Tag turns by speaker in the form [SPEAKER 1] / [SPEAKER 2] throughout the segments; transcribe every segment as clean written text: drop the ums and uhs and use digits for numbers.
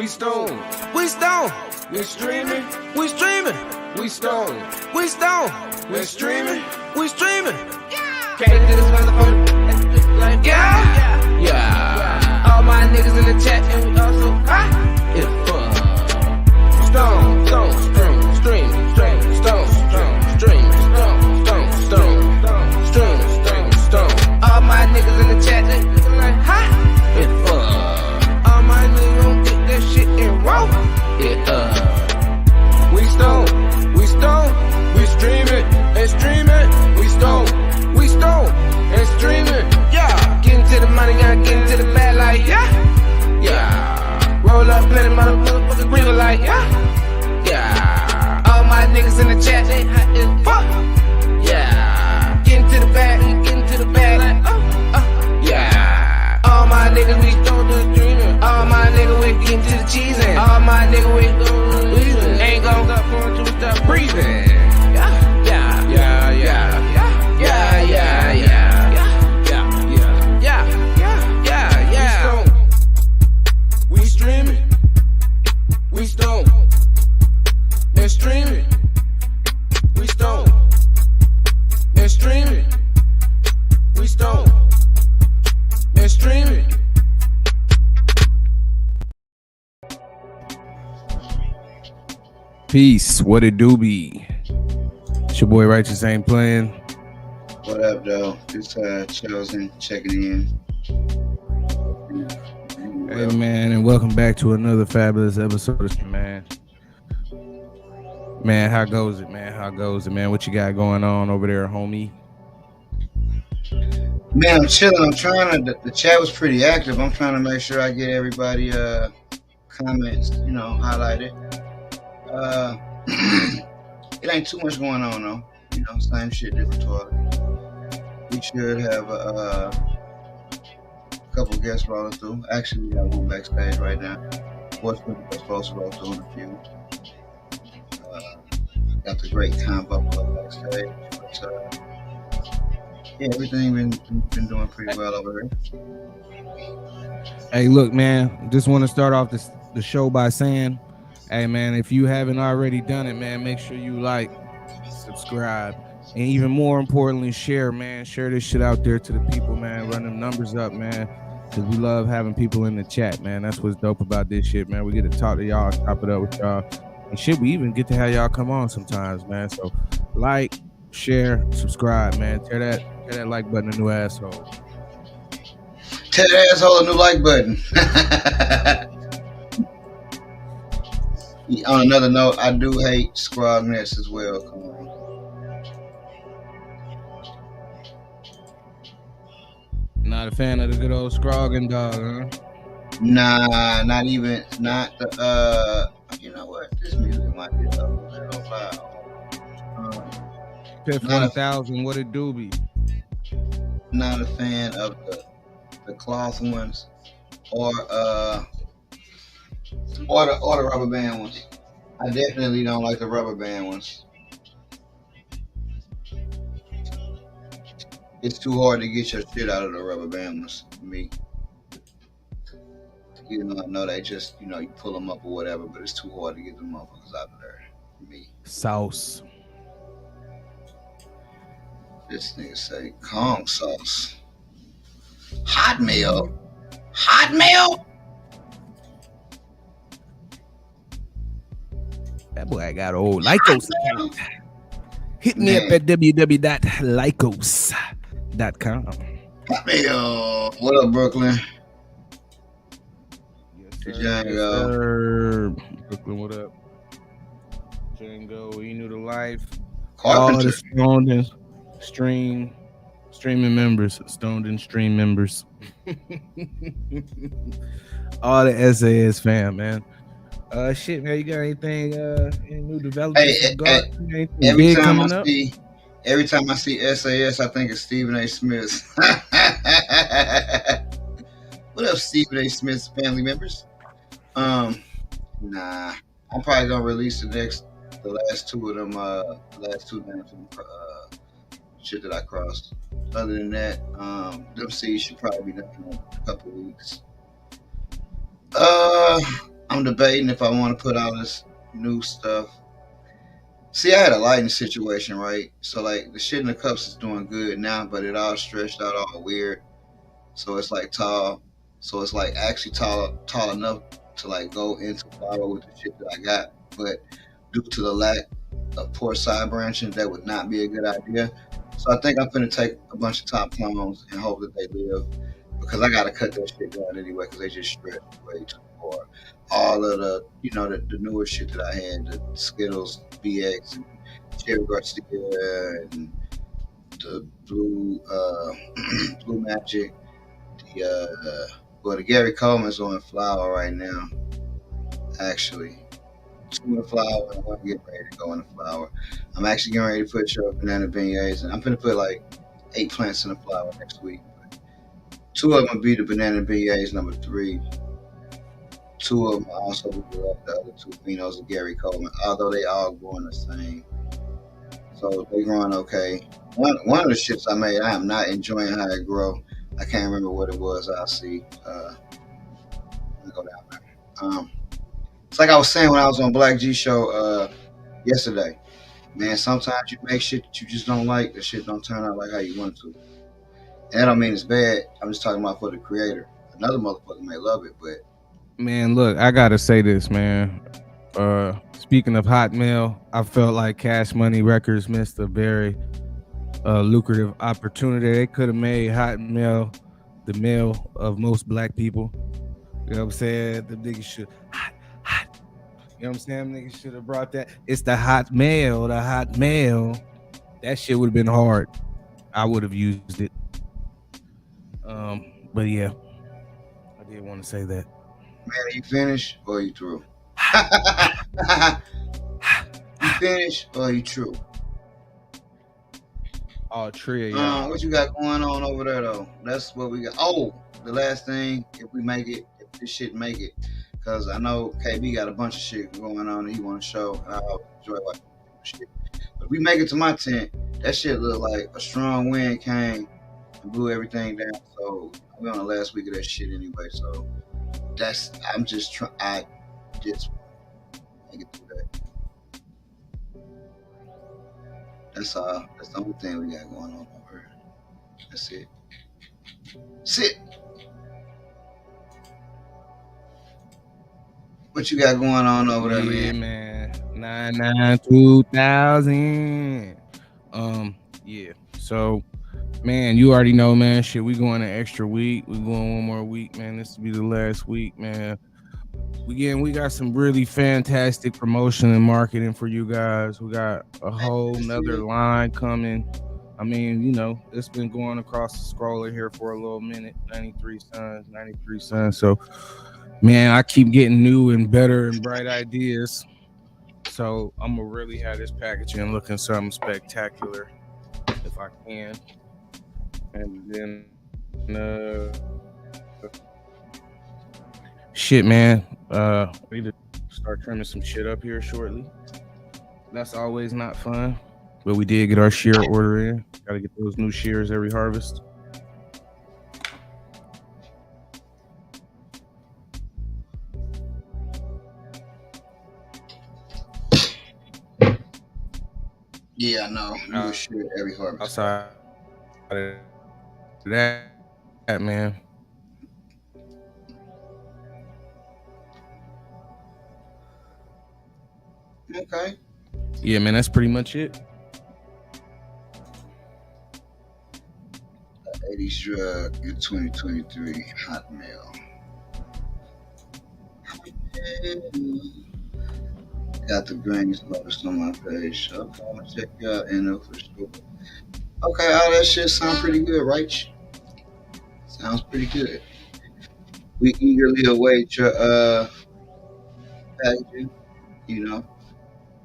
[SPEAKER 1] stone, we stone, we streaming, we streaming, we stone, we stone, we streaming, we streaming. Came to this motherfucker like yeah. All my niggas in the chat and we also stone, stone, stream, stone, stream, stone. All my niggas in the chat they looking like all my niggas gon' get that shit and roll. We stone, we streaming and streaming. We stone and streaming. Yeah, getting to the money, gotta get into the bag like yeah. Roll up, plenty motherfuckers breathing like yeah. All my niggas in the chat, they hot as fuck. Yeah, getting to the bag like yeah. All my niggas we stone to streaming. All my niggas we getting to the cheese and all my niggas we ain't gon' stop going to stop breathing. We streaming, we stone, and streaming, we stone, and streaming, we stone, and streaming.
[SPEAKER 2] Peace, what it do be? It's your boy Righteous Ain't Playing.
[SPEAKER 3] What up, though? Just Chosen checking in.
[SPEAKER 2] Hey man, and welcome back to another fabulous episode of man. Man, how goes it, man? How goes it, man? What you got going on over there, homie?
[SPEAKER 3] Man, I'm chilling. I'm trying to. The chat was pretty active. I'm trying to make sure I get everybody comments, highlighted. It ain't too much going on though. Same shit, different toilet. We should have a couple guests rolling through. Actually, we got one backstage right now. What's supposed to roll through in a few. Got the great combo backstage. But, everything been doing pretty well over here.
[SPEAKER 2] Hey, look, man. Just want to start off the show by saying, hey, man, if you haven't already done it, man, make sure you like, subscribe, and even more importantly, share, man. Share this shit out there to the people, man. Run them numbers up, man, because we love having people in the chat, man. That's what's dope about this shit, man. We get to talk to y'all, chop it up with y'all, and shit, we even get to have y'all come on sometimes, man. So like, share, subscribe, man. Tear that like button a new asshole.
[SPEAKER 3] Tear that asshole a new like button. On another note, I do hate Scrogness as well. Come on.
[SPEAKER 2] Not a fan of the good old Scroggin dog, huh?
[SPEAKER 3] Nah, not the you know what? This music might be a little loud.
[SPEAKER 2] Piff 1000, what it do be?
[SPEAKER 3] Not a fan of the cloth ones or the rubber band ones. I definitely don't like the rubber band ones. It's too hard to get your shit out of the rubber band ones for me. I know they just, you pull them up or whatever, but it's too hard to get them motherfuckers out of there for me.
[SPEAKER 2] Sauce.
[SPEAKER 3] This nigga say Kong sauce. Hot meal.
[SPEAKER 2] That boy got old Lycos account. Hit me up at www.lycos.com.
[SPEAKER 3] Hot meal. What up, Brooklyn?
[SPEAKER 2] Yes,
[SPEAKER 3] Django.
[SPEAKER 2] Brooklyn, what up? Django, you knew the life.
[SPEAKER 3] Carpenter.
[SPEAKER 2] All the stoned and streaming members. Stoned and stream members. All the SAS fam, man. Shit, man, you got anything? Any new developments?
[SPEAKER 3] Every time I see SAS, I think it's Stephen A. Smith. What up, Stephen A. Smith's family members? Nah, I'm probably gonna release the last two of them, shit that I crossed. Other than that, them seeds should probably be done in a couple of weeks. I'm debating if I want to put out this new stuff. See, I had a lighting situation, right? So like the shit in the cups is doing good now, but it all stretched out all weird. So it's like tall. So it's like actually tall enough to like go into flower with the shit that I got. But due to the lack of poor side branching, that would not be a good idea. So I think I'm gonna take a bunch of top clones and hope that they live because I gotta cut that shit down anyway because they just stretch way too far. All of the the newer shit that I had, the Skittles, BX, and Cherry Garcia, and the Blue Blue Magic. The Gary Coleman's on flower right now. Actually, two in the flower and one getting ready to go in the flower. I'm actually getting ready to put your banana beignets, and I'm gonna put like 8 plants in the flower next week. Two of them will be the banana beignets number 3. Two of them also will be the other 2 phenos of Gary Coleman, although they all growing the same. So they growing okay. One of the shits I made, I am not enjoying how it grow. I can't remember what it was. I'll see. Let me go down there. It's like I was saying when I was on Black G show yesterday. Man, sometimes you make shit that you just don't like. The shit don't turn out like how you want it to. And that don't mean it's bad. I'm just talking about for the creator. Another motherfucker may love it, but
[SPEAKER 2] Man, look, I gotta say this, man. Speaking of Hotmail, I felt like Cash Money Records missed a very lucrative opportunity. They could have made Hotmail the mail of most black people. You know what I'm saying? The niggas should hot. You know what I'm saying? Niggas should have brought that. It's the Hotmail. That shit would have been hard. I would have used it. But yeah, I did want to say that.
[SPEAKER 3] man, are you finished or are you through? You finished or are you true?
[SPEAKER 2] Oh, Tria, yeah.
[SPEAKER 3] What you got going on over there though? That's what we got. Oh, the last thing, if this shit make it, because I know KB got a bunch of shit going on that he want to show, and I enjoy watching shit. But if we make it to my tent, that shit look like a strong wind came and blew everything down. So we're on the last week of that shit anyway. So I'm just trying. I just make it through that. That's all. That's the only thing we got going on over here. That's it. Sit. What you got going on over there,
[SPEAKER 2] Yeah,
[SPEAKER 3] man?
[SPEAKER 2] 99-2000. Yeah. So, man, you already know, man. Shit, we going an extra week. We going one more week, man. This will be the last week, man. We got some really fantastic promotion and marketing for you guys. We got a whole nother line coming. I mean, you know, it's been going across the scroller here for a little minute. 93 Sons. So, man, I keep getting new and better and bright ideas. So I'm gonna really have this packaging looking something spectacular if I can. And then shit, man. We need to start trimming some shit up here shortly. That's always not fun. But we did get our shear order in. Gotta get those new shears every harvest.
[SPEAKER 3] Yeah, I know. You will share every harvest.
[SPEAKER 2] Outside of that, man.
[SPEAKER 3] Okay.
[SPEAKER 2] Yeah, man, that's pretty much it.
[SPEAKER 3] 80s drug in 2023 Hotmail. Got the greens noticed on my page. Okay, I'm gonna check you out and for sure. Okay, all that shit sounds pretty good, right? Sounds pretty good. We eagerly await your packaging. You know,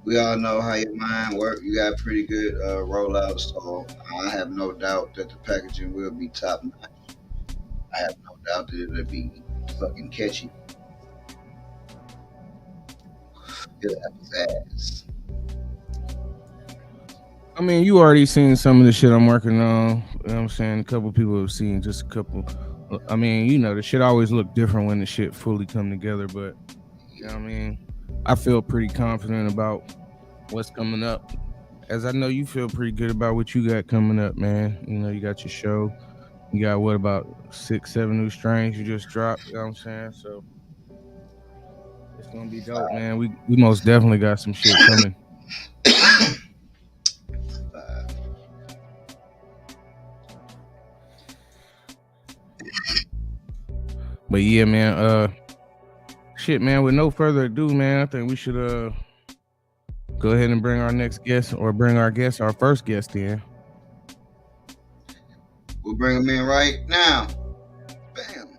[SPEAKER 3] we all know how your mind works. You got pretty good rollout, so I have no doubt that the packaging will be top notch. I have no doubt that it'll be fucking catchy. It'll have his ass.
[SPEAKER 2] I mean, you already seen some of the shit I'm working on. You know what I'm saying? A couple people have seen just a couple. I mean, you know, the shit always look different when the shit fully come together, but You know what I mean? I feel pretty confident about what's coming up. As I know you feel pretty good about what you got coming up, man. You know, you got your show. You got what, about 6-7 new strains you just dropped, you know what I'm saying? So it's gonna be dope, man. We most definitely got some shit coming. But yeah, man, shit, man, with no further ado, man, I think we should go ahead and bring our next guest, or bring our first guest in.
[SPEAKER 3] We'll bring him in right now. Bam.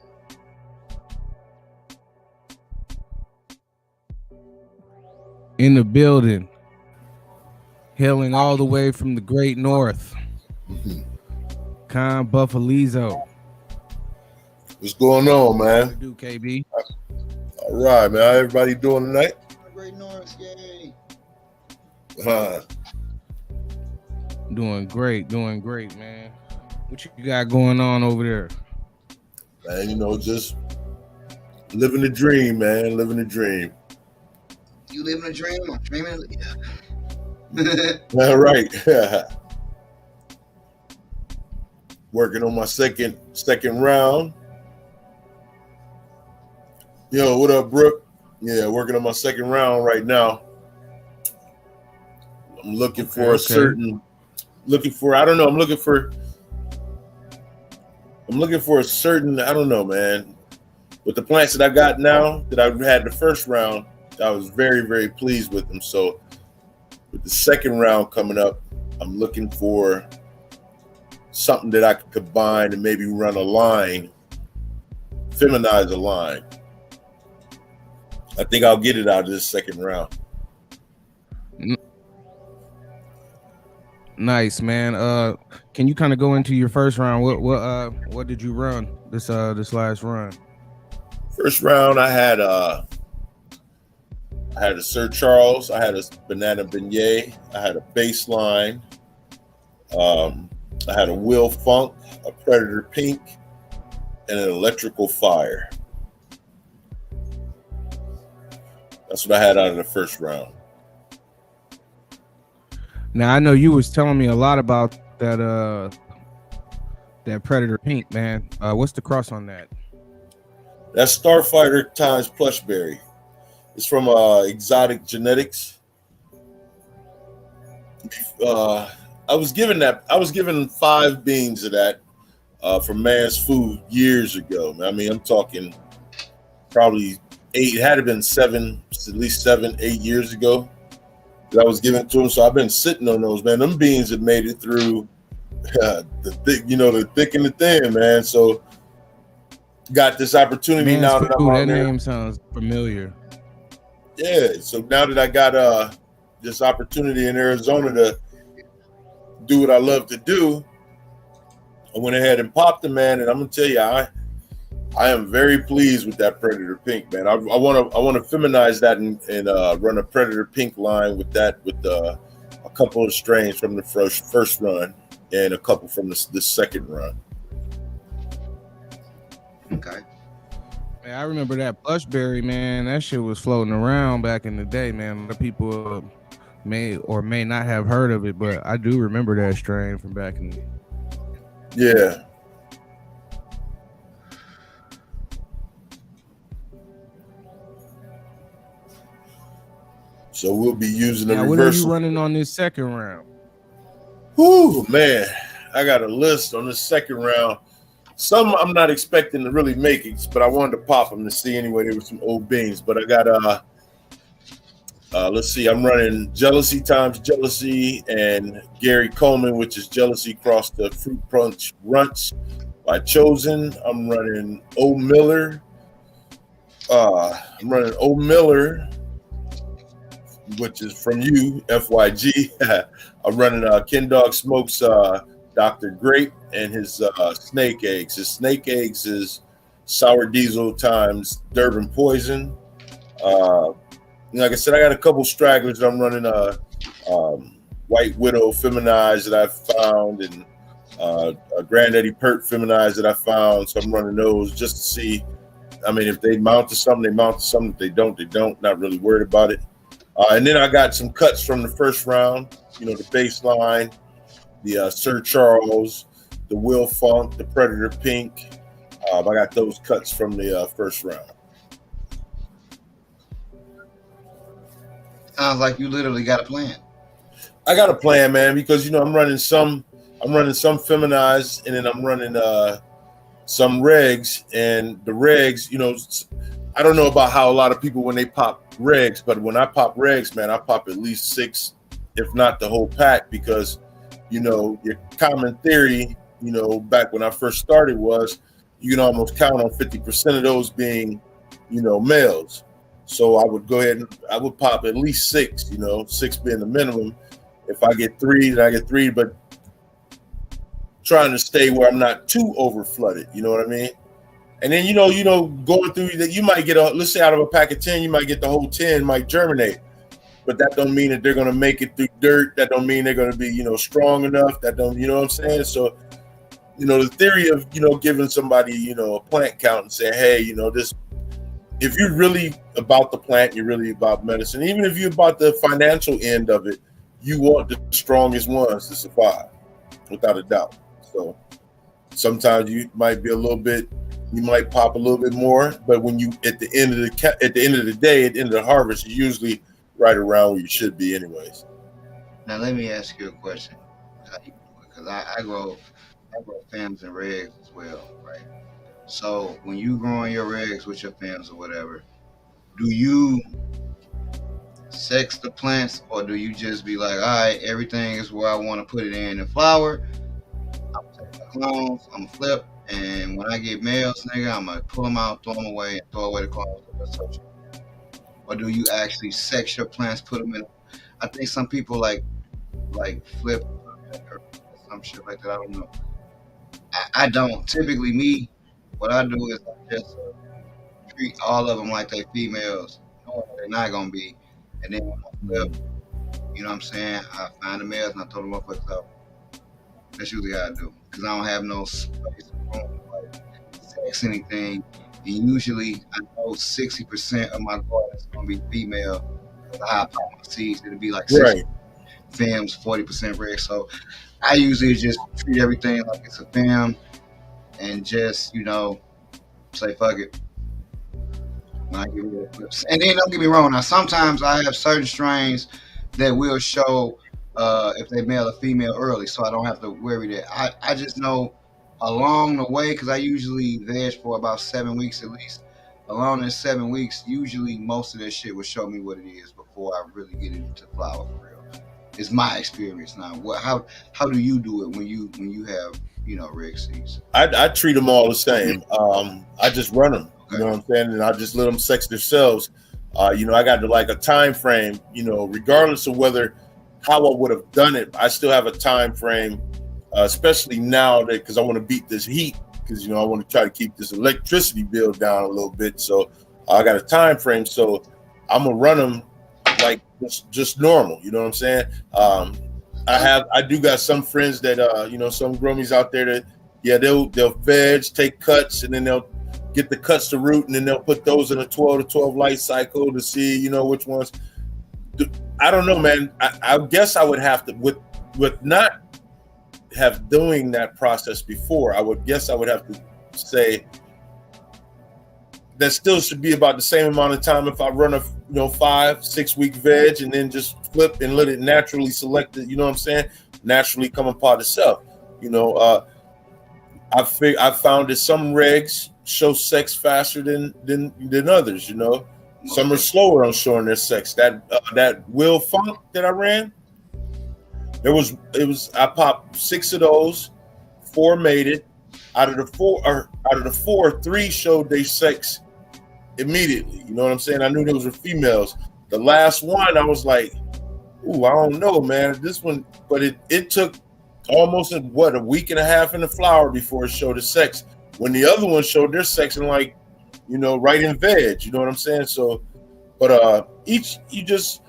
[SPEAKER 2] In the building, hailing all the way from the great north, Con Buffalizo.
[SPEAKER 4] What's going on, man?
[SPEAKER 2] What do, KB?
[SPEAKER 4] All right, man. How everybody doing tonight?
[SPEAKER 3] Great North, yay.
[SPEAKER 2] Doing great, man. What you got going on over there?
[SPEAKER 4] Man, you know, just living the dream, man. Living the dream.
[SPEAKER 3] You living a dream? I'm dreaming.
[SPEAKER 4] All right. Working on my second round. Yo, what up, Brooke? Yeah, working on my second round right now. I'm looking for a certain I don't know, man. With the plants that I got now, that I had the first round, I was very, very pleased with them. So with the second round coming up, I'm looking for something that I could combine and maybe run a line, feminize a line. I think I'll get it out of this second round.
[SPEAKER 2] Nice, man. Can you kind of go into your first round? What did you run this last run?
[SPEAKER 4] First round, I had a Sir Charles, I had a banana beignet, I had a baseline, I had a Will Funk, a Predator Pink, and an Electrical Fire. That's what I had out of the first round.
[SPEAKER 2] Now I know you was telling me a lot about that Predator Pink, man. What's the cross on that?
[SPEAKER 4] That's Starfighter times Plushberry. It's from Exotic Genetics. I was given 5 beans of that from Man's Food years ago. I mean, I'm talking probably 8. It had to have been 7, at least 7, 8 years ago that I was given to him. So I've been sitting on those, man. Them beans have made it through the thick and the thin, man. So got this opportunity
[SPEAKER 2] Man's
[SPEAKER 4] now that I'm
[SPEAKER 2] Food,
[SPEAKER 4] out
[SPEAKER 2] that
[SPEAKER 4] there.
[SPEAKER 2] name sounds familiar.
[SPEAKER 4] Yeah, so now that I got this opportunity in Arizona to do what I love to do, I went ahead and popped them, man. And I'm gonna tell you, I am very pleased with that Predator Pink, man. I want to feminize that and run a Predator Pink line with that, with a couple of strains from the first run and a couple from the second run.
[SPEAKER 3] Okay.
[SPEAKER 2] Man, I remember that Plushberry, man. That shit was floating around back in the day, man. A lot of people may or may not have heard of it, but I do remember that strain from back in the day.
[SPEAKER 4] Yeah. So we'll be using the
[SPEAKER 2] now, what are
[SPEAKER 4] reversal.
[SPEAKER 2] you running on this second round?
[SPEAKER 4] Whoo, man, I got a list on the second round. Some I'm not expecting to really make it, but I wanted to pop them to see anyway. There were some old beans, but I got let's see, I'm running Jealousy times Jealousy and Gary Coleman, which is Jealousy across the Fruit Punch Runts by Chosen. I'm running O Miller. I'm running O Miller, which is from you, FYG. I'm running Ken Dog Smokes Dr. Grape and his Snake Eggs. His Snake Eggs is Sour Diesel times Durban Poison. Like I said, I got a couple stragglers that I'm running White Widow Feminized that I found and a Granddaddy Pert Feminized that I found. So I'm running those just to see I mean, if they mount to something, they mount to something. If they don't, they don't. Not really worried about it. And then I got some cuts from the first round. You know, the Baseline, the Sir Charles, the Will Funk, the Predator Pink. I got those cuts from the first round.
[SPEAKER 3] Sounds like you literally got a plan.
[SPEAKER 4] I got a plan, man, because I'm running some feminized, and then I'm running some regs, and the regs, I don't know about how a lot of people when they pop regs, but when I pop regs, man, I pop at least 6, if not the whole pack, because your common theory, back when I first started was you can almost count on 50% of those being, males. So I would go ahead and I would pop at least 6, 6 being the minimum. If I get 3, then I get 3, but trying to stay where I'm not too over flooded. You know what I mean? And then, going through that, you might get let's say out of a pack of 10, you might get the whole 10 might germinate, but that don't mean that they're going to make it through dirt. That don't mean they're going to be, strong enough. That don't, you know what I'm saying? So, the theory of, giving somebody, a plant count and saying, hey, this, if you're really about the plant, you're really about medicine, even if you're about the financial end of it, you want the strongest ones to survive, without a doubt. So sometimes you might be you might pop a little bit more, but when you at the end of the day, at the end of the harvest, you're usually right around where you should be, anyways.
[SPEAKER 3] Now let me ask you a question, because I grow fams and regs as well, right? So when you growing your regs with your fams or whatever, do you sex the plants, or do you just be like, all right, everything is where I want to put it in the flower? I'm gonna take my clones, I'm gonna flip, and when I get males, nigga, I'm gonna pull them out, throw them away, and throw away the clones. Or do you actually sex your plants, put them in? I think some people like flip or some shit like that. I don't know. I don't. Typically, me, what I do is I just treat all of them like they females, knowing they're not gonna be, and then when I flip, you know what I'm saying? I find the males and I throw them up with up. That's usually how I do, because I don't have no space to like sex anything. And usually, I know 60% of my garden is gonna be female. Because how I pop my seeds, it'll be like 60 femmes, 40% reg. So I usually just treat everything like it's a femme, and just say fuck it. When I get rid of flips. And then don't get me wrong. Now sometimes I have certain strains that will show if they male or female early, so I don't have to worry that. I just know along the way, because I usually veg for about 7 weeks at least. Along in 7 weeks, usually most of that shit will show me what it is before I really get into flower for real. It's my experience now. How do you do it when you have reg seeds?
[SPEAKER 4] I treat them all the same. I just run them. Okay. You know what I'm saying? And I just let them sex themselves. I got like a time frame. Regardless of how I would have done it, I still have a time frame. Especially now because I want to beat this heat, because I want to try to keep this electricity bill down a little bit. So I got a time frame. So I'm gonna run them like just normal. You know what I'm saying? I do got some friends that some growmies out there that they'll veg, take cuts, and then they'll get the cuts to root, and then they'll put those in a 12 to 12 light cycle to see which ones. I don't know, man. I guess I would have to with not have doing that process before. I would have to say that still should be about the same amount of time if I run a 5-6 week veg and then just flip and let it naturally select it, naturally come apart itself. I found that some regs show sex faster than others. Some are slower on showing their sex. That Will Funk that I ran, I popped 6 of those, 4 made it. Out of the four, 3 showed their sex immediately. You know what I'm saying? I knew those were females. The last one, I was like, ooh, I don't know, man. This one, but it took almost a week and a half in the flower before it showed the sex. When the other one showed their sex in right in veg. You know what I'm saying? So, but you just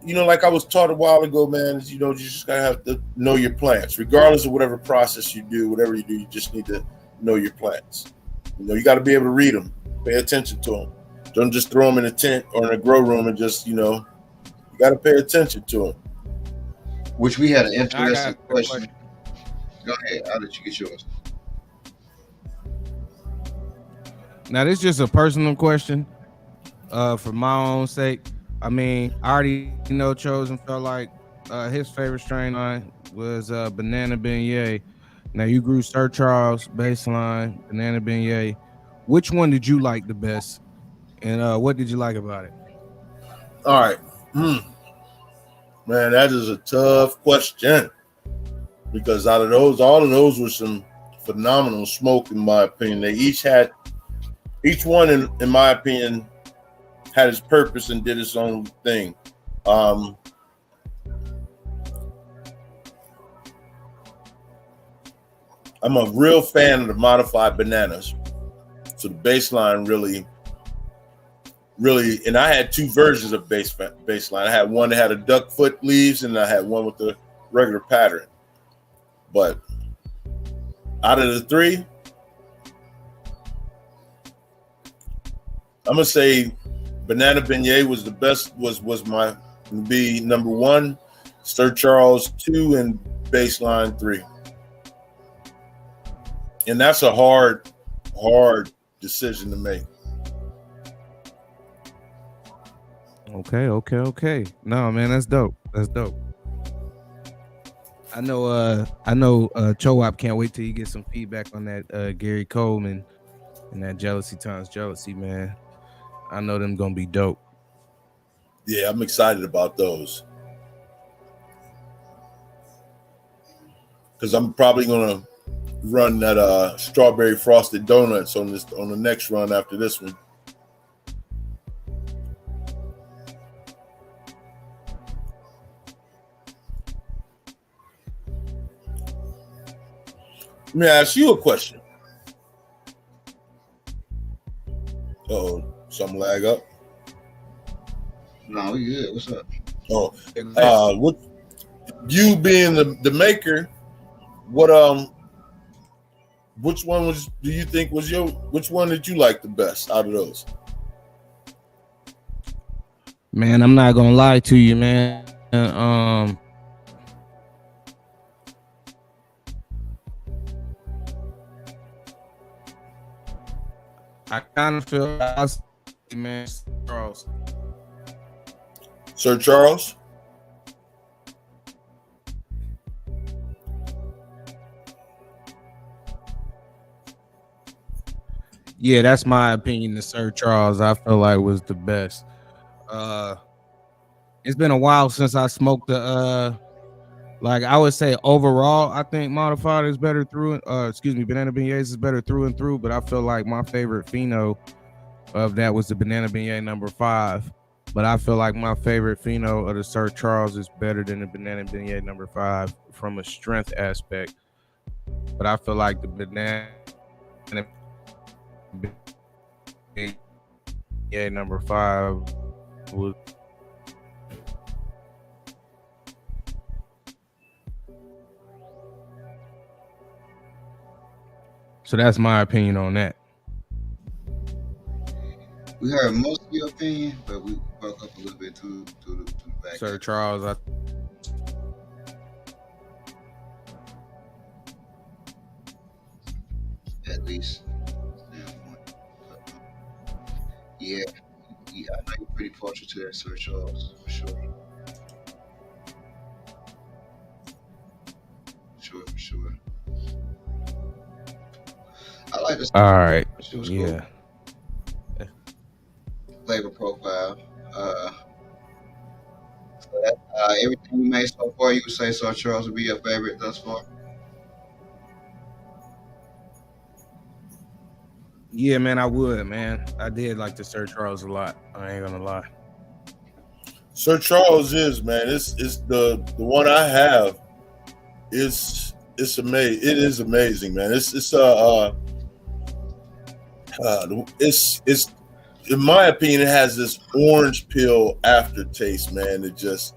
[SPEAKER 4] like I was taught a while ago, man, you just gotta have to know your plants, regardless of whatever process you do, whatever you do, you just need to know your plants. You got to be able to read them. Pay attention to them. Don't just throw them in a tent or in a grow room and just, you got to pay attention to them.
[SPEAKER 3] Which we had an
[SPEAKER 2] I
[SPEAKER 3] interesting
[SPEAKER 2] got a
[SPEAKER 3] question. Go ahead. I'll let you get yours.
[SPEAKER 2] Now, this is just a personal question for my own sake. I mean, I already know Chosen felt like his favorite strain line was Banana Beignet. Now, you grew Sir Charles, Baseline, Banana Beignet. Which one did you like the best? And what did you like about it?
[SPEAKER 4] All right. Man, that is a tough question. Because out of those, all of those were some phenomenal smoke, in my opinion. They each one, in my opinion, had its purpose and did its own thing. I'm a real fan of the modified bananas. So the baseline really, and I had two versions of baseline. I had one that had a duck foot leaves, and I had one with the regular pattern. But out of the three, I'm gonna say Banana Beignet was the best. Was my be number one, Sir Charles 2, and Baseline 3. And that's a hard decision to make.
[SPEAKER 2] Okay. No, man, that's dope. I know Chowop can't wait till you get some feedback on that Gary Coleman and that Jealousy Times Jealousy, man. I know them gonna be dope.
[SPEAKER 4] Yeah, I'm excited about those. Because I'm probably gonna run that strawberry frosted donuts on the next run after this one. Let me ask you a question. Uh-oh, some lag up.
[SPEAKER 3] No, we good. What's up?
[SPEAKER 4] What you being the maker, which one do you think was which one did you like the best out of those?
[SPEAKER 2] Man, I'm not gonna lie to you, man. I kind of feel man, Charles.
[SPEAKER 4] Sir Charles?
[SPEAKER 2] Yeah, that's my opinion. The Sir Charles, I feel like was the best. It's been a while since I smoked the like I would say overall, I think modified is better through. Banana Beignets is better through and through. But I feel like my favorite pheno of that was the Banana Beignet number 5. But I feel like my favorite pheno of the Sir Charles is better than the Banana Beignet number 5 from a strength aspect. But I feel like the Banana Beignet number 5 was. So that's my opinion on that.
[SPEAKER 3] We heard most of your opinion, but we broke up a little bit to the back.
[SPEAKER 2] Sir Charles,
[SPEAKER 3] At least. Yeah, I know you're pretty partial to that Sir Charles, for sure. For sure. I like this.
[SPEAKER 2] all right.
[SPEAKER 3] She was
[SPEAKER 2] Yeah.
[SPEAKER 3] cool. Flavor profile. So that, everything you made so far, you would say Sir Charles would be your favorite thus far?
[SPEAKER 2] Yeah, man, I would, man. I did like the Sir Charles a lot. I ain't gonna lie.
[SPEAKER 4] Sir Charles is, man. It's the one I have. It's amazing. It is amazing, man. It's in my opinion, it has this orange peel aftertaste, man. It just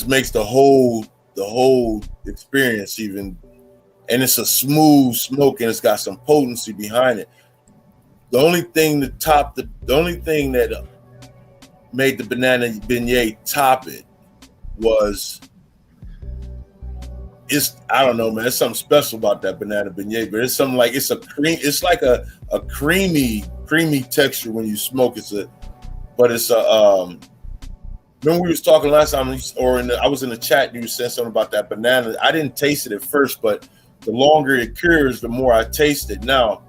[SPEAKER 4] makes the whole experience even, and it's a smooth smoke and it's got some potency behind it. The only thing that made the banana beignet top it was I don't know, man. It's something special about that banana beignet, but it's something like it's like a creamy texture when you smoke. Remember we was talking last time, I was in the chat and you said something about that banana. I didn't taste it at first, but the longer it cures, the more I taste it now.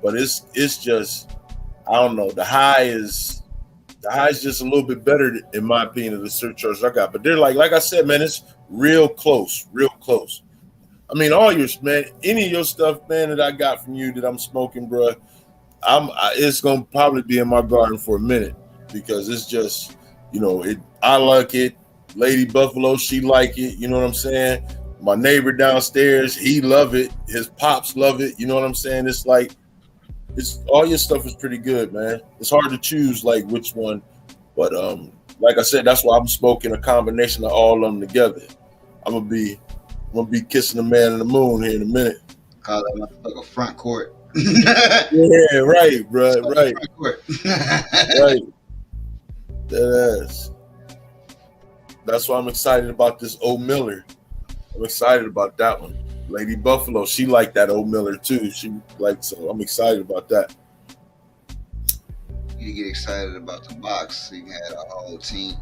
[SPEAKER 4] But it's just, I don't know. The high is just a little bit better in my opinion of the surcharge I got. But they're like I said, man, it's real close. I mean, all yours, man. Any of your stuff, man, that I got from you that I'm smoking, bro, it's gonna probably be in my garden for a minute because it's just, I like it. Lady Buffalo, she like it. You know what I'm saying? My neighbor downstairs, he love it. His pops love it. You know what I'm saying? It's like, all your stuff is pretty good, man. It's hard to choose like which one, but like I said, that's why I'm smoking a combination of all of them together. I'm gonna be kissing the man in the moon here in a minute.
[SPEAKER 3] Call that motherfucker front court.
[SPEAKER 4] Yeah, right, bro. Right.
[SPEAKER 3] Front court.
[SPEAKER 4] Right. That's why I'm excited about this Old Miller. I'm excited about that one. Lady Buffalo, she liked that Old Miller too. So I'm excited about that.
[SPEAKER 3] You get excited about the box, so you can have a whole team.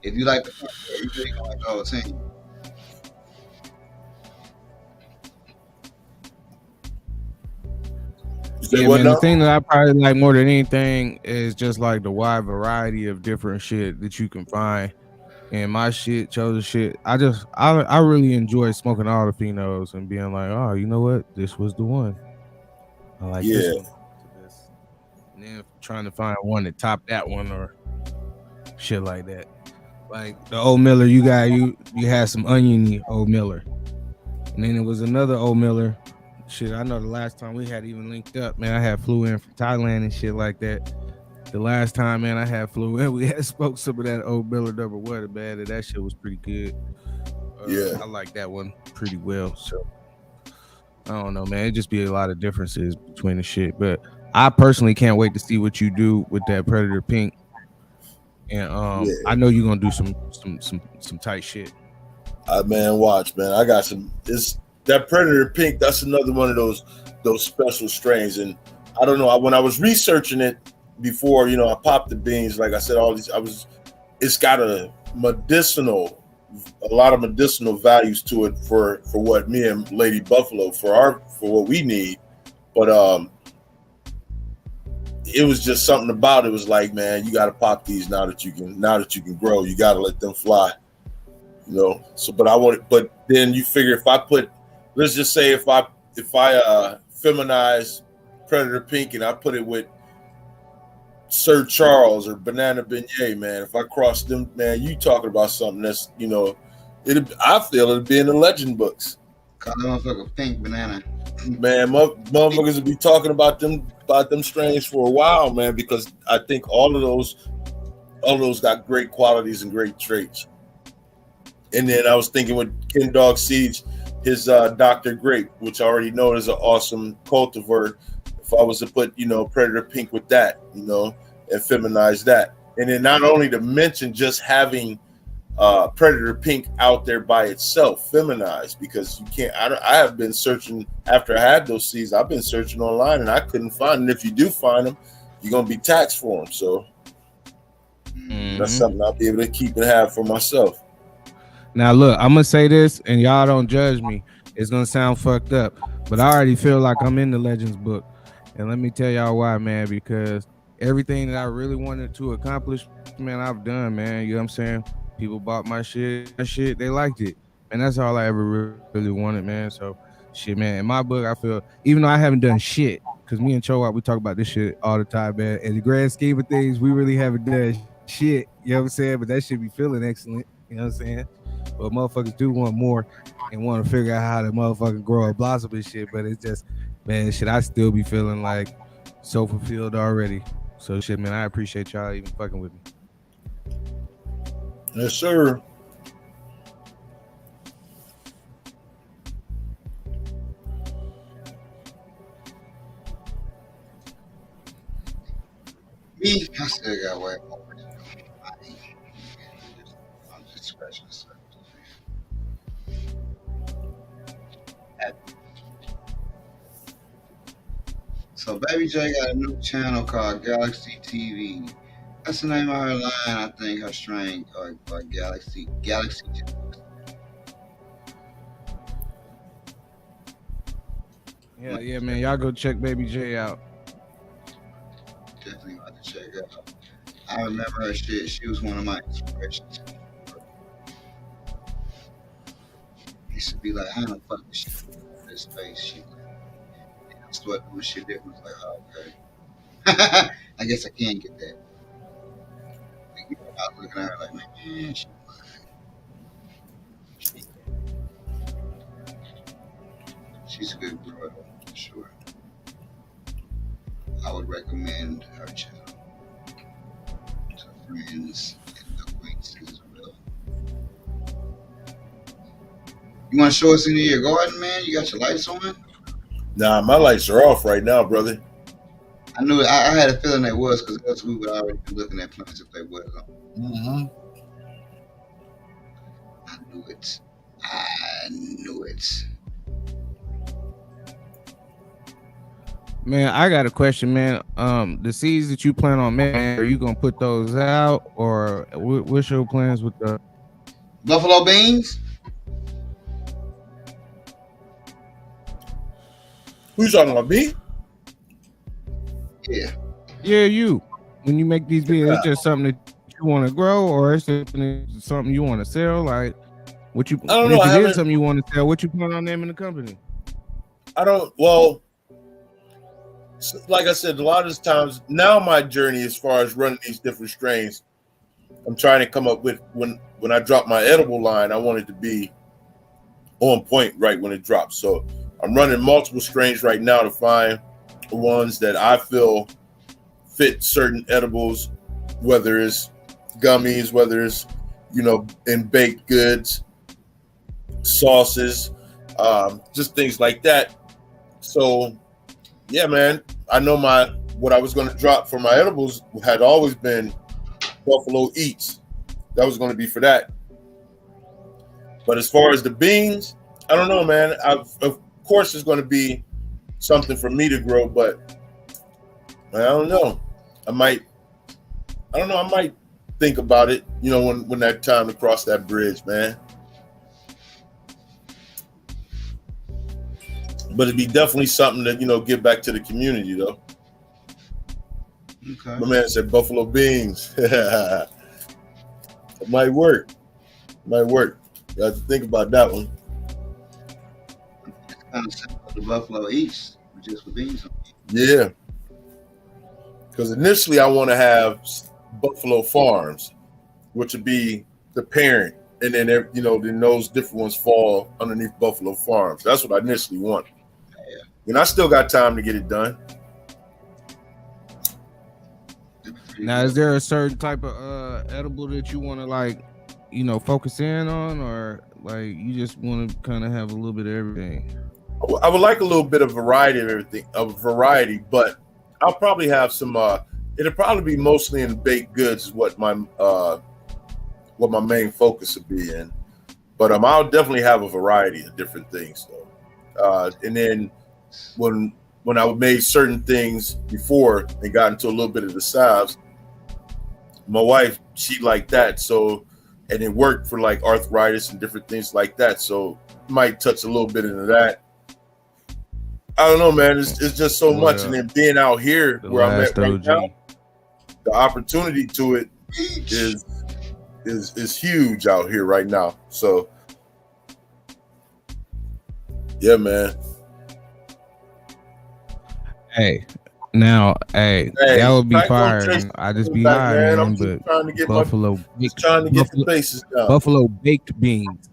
[SPEAKER 3] If you like the front court, you really gonna like the whole team.
[SPEAKER 2] Yeah, man, the thing that I probably like more than anything is just like the wide variety of different shit that you can find. And my shit, chosen shit, I really enjoy smoking all the phenos and being like, oh, you know what? This was the one. I like this one. And then trying to find one that top that one or shit like that. Like the Old Miller, you had some oniony Old Miller. And then it was another Old Miller. Shit, I know the last time we had even linked up, man, I had flew in from Thailand and shit like that. The last time, man, I had flew in, we had spoke some of that Old Miller double water, man, and that shit was pretty good. I like that one pretty well. So I don't know, man. It just be a lot of differences between the shit, but I personally can't wait to see what you do with that Predator Pink. And I know you're gonna do some tight shit.
[SPEAKER 4] Man, watch, man. I got some. That Predator Pink, that's another one of those special strains. And I don't know, when I was researching it before, I popped the beans, like I said, it's got a lot of medicinal values to it for what me and Lady Buffalo, for what we need. But it was just something about it was like, man, you got to pop these now that you can grow. You got to let them fly, So, but then you figure let's just say if I feminize Predator Pink and I put it with Sir Charles or Banana Beignet, man, if I cross them, man, you talking about something that's, I feel it'd be in the legend books.
[SPEAKER 3] Call that motherfucker Pink Banana.
[SPEAKER 4] Man, motherfuckers will be talking about them strains for a while, man, because I think all of those got great qualities and great traits. And then I was thinking with Ken Dog Seeds, his Dr. Grape, which I already know is an awesome cultivar. If I was to put, Predator Pink with that, and feminize that. And then not only to mention just having Predator Pink out there by itself, feminized, because you can't, I have been searching after I had those seeds. I've been searching online and I couldn't find them. If you do find them, you're going to be taxed for them. So that's something I'll be able to keep and have for myself.
[SPEAKER 2] Now, look, I'm going to say this, and y'all don't judge me. It's going to sound fucked up, but I already feel like I'm in the Legends book. And let me tell y'all why, man, because everything that I really wanted to accomplish, man, I've done, man. You know what I'm saying? People bought my shit, they liked it. And that's all I ever really wanted, man. So, shit, man, in my book, I feel, even though I haven't done shit, because me and Chowak, we talk about this shit all the time, man. In the grand scheme of things, we really haven't done shit. You know what I'm saying? But that shit be feeling excellent. You know what I'm saying? But motherfuckers do want more and want to figure out how to motherfucking grow a blossom and shit. But it's just, man, shit, I still be feeling like so fulfilled already. So shit, man, I appreciate y'all even fucking with me.
[SPEAKER 4] Yes, sir.
[SPEAKER 3] I still got way more. I'm just scratching the surface. So Baby J got a new channel called Galaxy TV. That's the name of her line, I think, her string, or Galaxy.
[SPEAKER 2] Yeah, man. Y'all go check Baby J out.
[SPEAKER 3] Definitely got to check it out. I remember her shit. She was one of my inspirations. Used to be like, how the fuck is she in this space? She started doing shit different. Like, oh, okay. I guess I can get that. Like, I was looking at her like, man, she's a good girl, for sure. I would recommend her channel to friends and acquaintances as well. You want to show us into your garden, man? You got your lights on?
[SPEAKER 4] Nah, my lights are off right now, brother.
[SPEAKER 3] I knew it. I had a feeling they was, because else we would already be looking at plants if they was on.
[SPEAKER 4] Mm-hmm.
[SPEAKER 3] I knew it. I knew it.
[SPEAKER 2] Man, I got a question, man. The seeds that you plan on making, are you gonna put those out, or what's your plans with the
[SPEAKER 3] Buffalo beans?
[SPEAKER 4] Who's talking about me?
[SPEAKER 3] Yeah.
[SPEAKER 2] Yeah, you. When you make these beans, it's just something that you want to grow, or it's something you want to sell. Like, what you?
[SPEAKER 4] I don't know.
[SPEAKER 2] If it is something you want to sell, what you plan on naming the company?
[SPEAKER 4] I don't. Well, like I said, a lot of times now my journey as far as running these different strains, I'm trying to come up with when I drop my edible line, I want it to be on point right when it drops. So I'm running multiple strains right now to find the ones that I feel fit certain edibles, whether it's gummies, whether it's, in baked goods, sauces, just things like that. So yeah, man, I know what I was going to drop for my edibles had always been Buffalo Eats. That was going to be for that. But as far as the beans, I don't know, man. Of course, it's going to be something for me to grow, but I don't know. I might think about it, when that time to cross that bridge, man. But it'd be definitely something that, give back to the community, though.
[SPEAKER 3] Okay.
[SPEAKER 4] My man said Buffalo beans. It might work. You have to think about that one.
[SPEAKER 3] It's kind of similar to Buffalo Eats, just with beans on it.
[SPEAKER 4] Yeah. Because initially I want to have Buffalo Farms, which would be the parent. And then, then those different ones fall underneath Buffalo Farms. That's what I initially want. And I still got time to get it done.
[SPEAKER 2] Now, is there a certain type of edible that you want to focus in on, or like you just want to kind of have a little bit of everything?
[SPEAKER 4] I would like a little bit of variety of everything, but I'll probably have some. It'll probably be mostly in baked goods, is what my main focus would be in. But I'll definitely have a variety of different things, though. And then when I made certain things before and got into a little bit of the salves, my wife, she liked that. So, and it worked for like arthritis and different things like that. So might touch a little bit into that. I don't know, man. It's just so much. And then being out here where I'm at right now, the opportunity to it is huge out here right now. So yeah, man.
[SPEAKER 2] Hey, that would be fire. I just be lying, man.
[SPEAKER 4] I'm just trying to get the bases down.
[SPEAKER 2] Buffalo baked beans.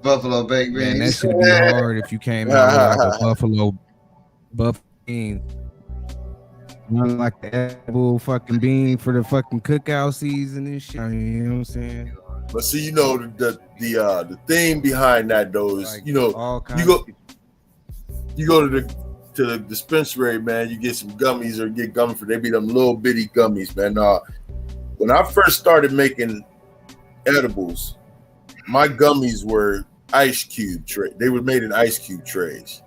[SPEAKER 3] Buffalo baked beans.
[SPEAKER 2] Man, that should be hard if you came out with like a buffalo bean. Not like the edible fucking bean for the fucking cookout season and shit. You know what I'm saying?
[SPEAKER 4] But see, the theme behind that though is,
[SPEAKER 2] Like,
[SPEAKER 4] you go to to the dispensary, man, you get some gummies or get gummy for they be them little bitty gummies, man. When I first started making edibles, my gummies were ice cube tray. They were made in ice cube trays.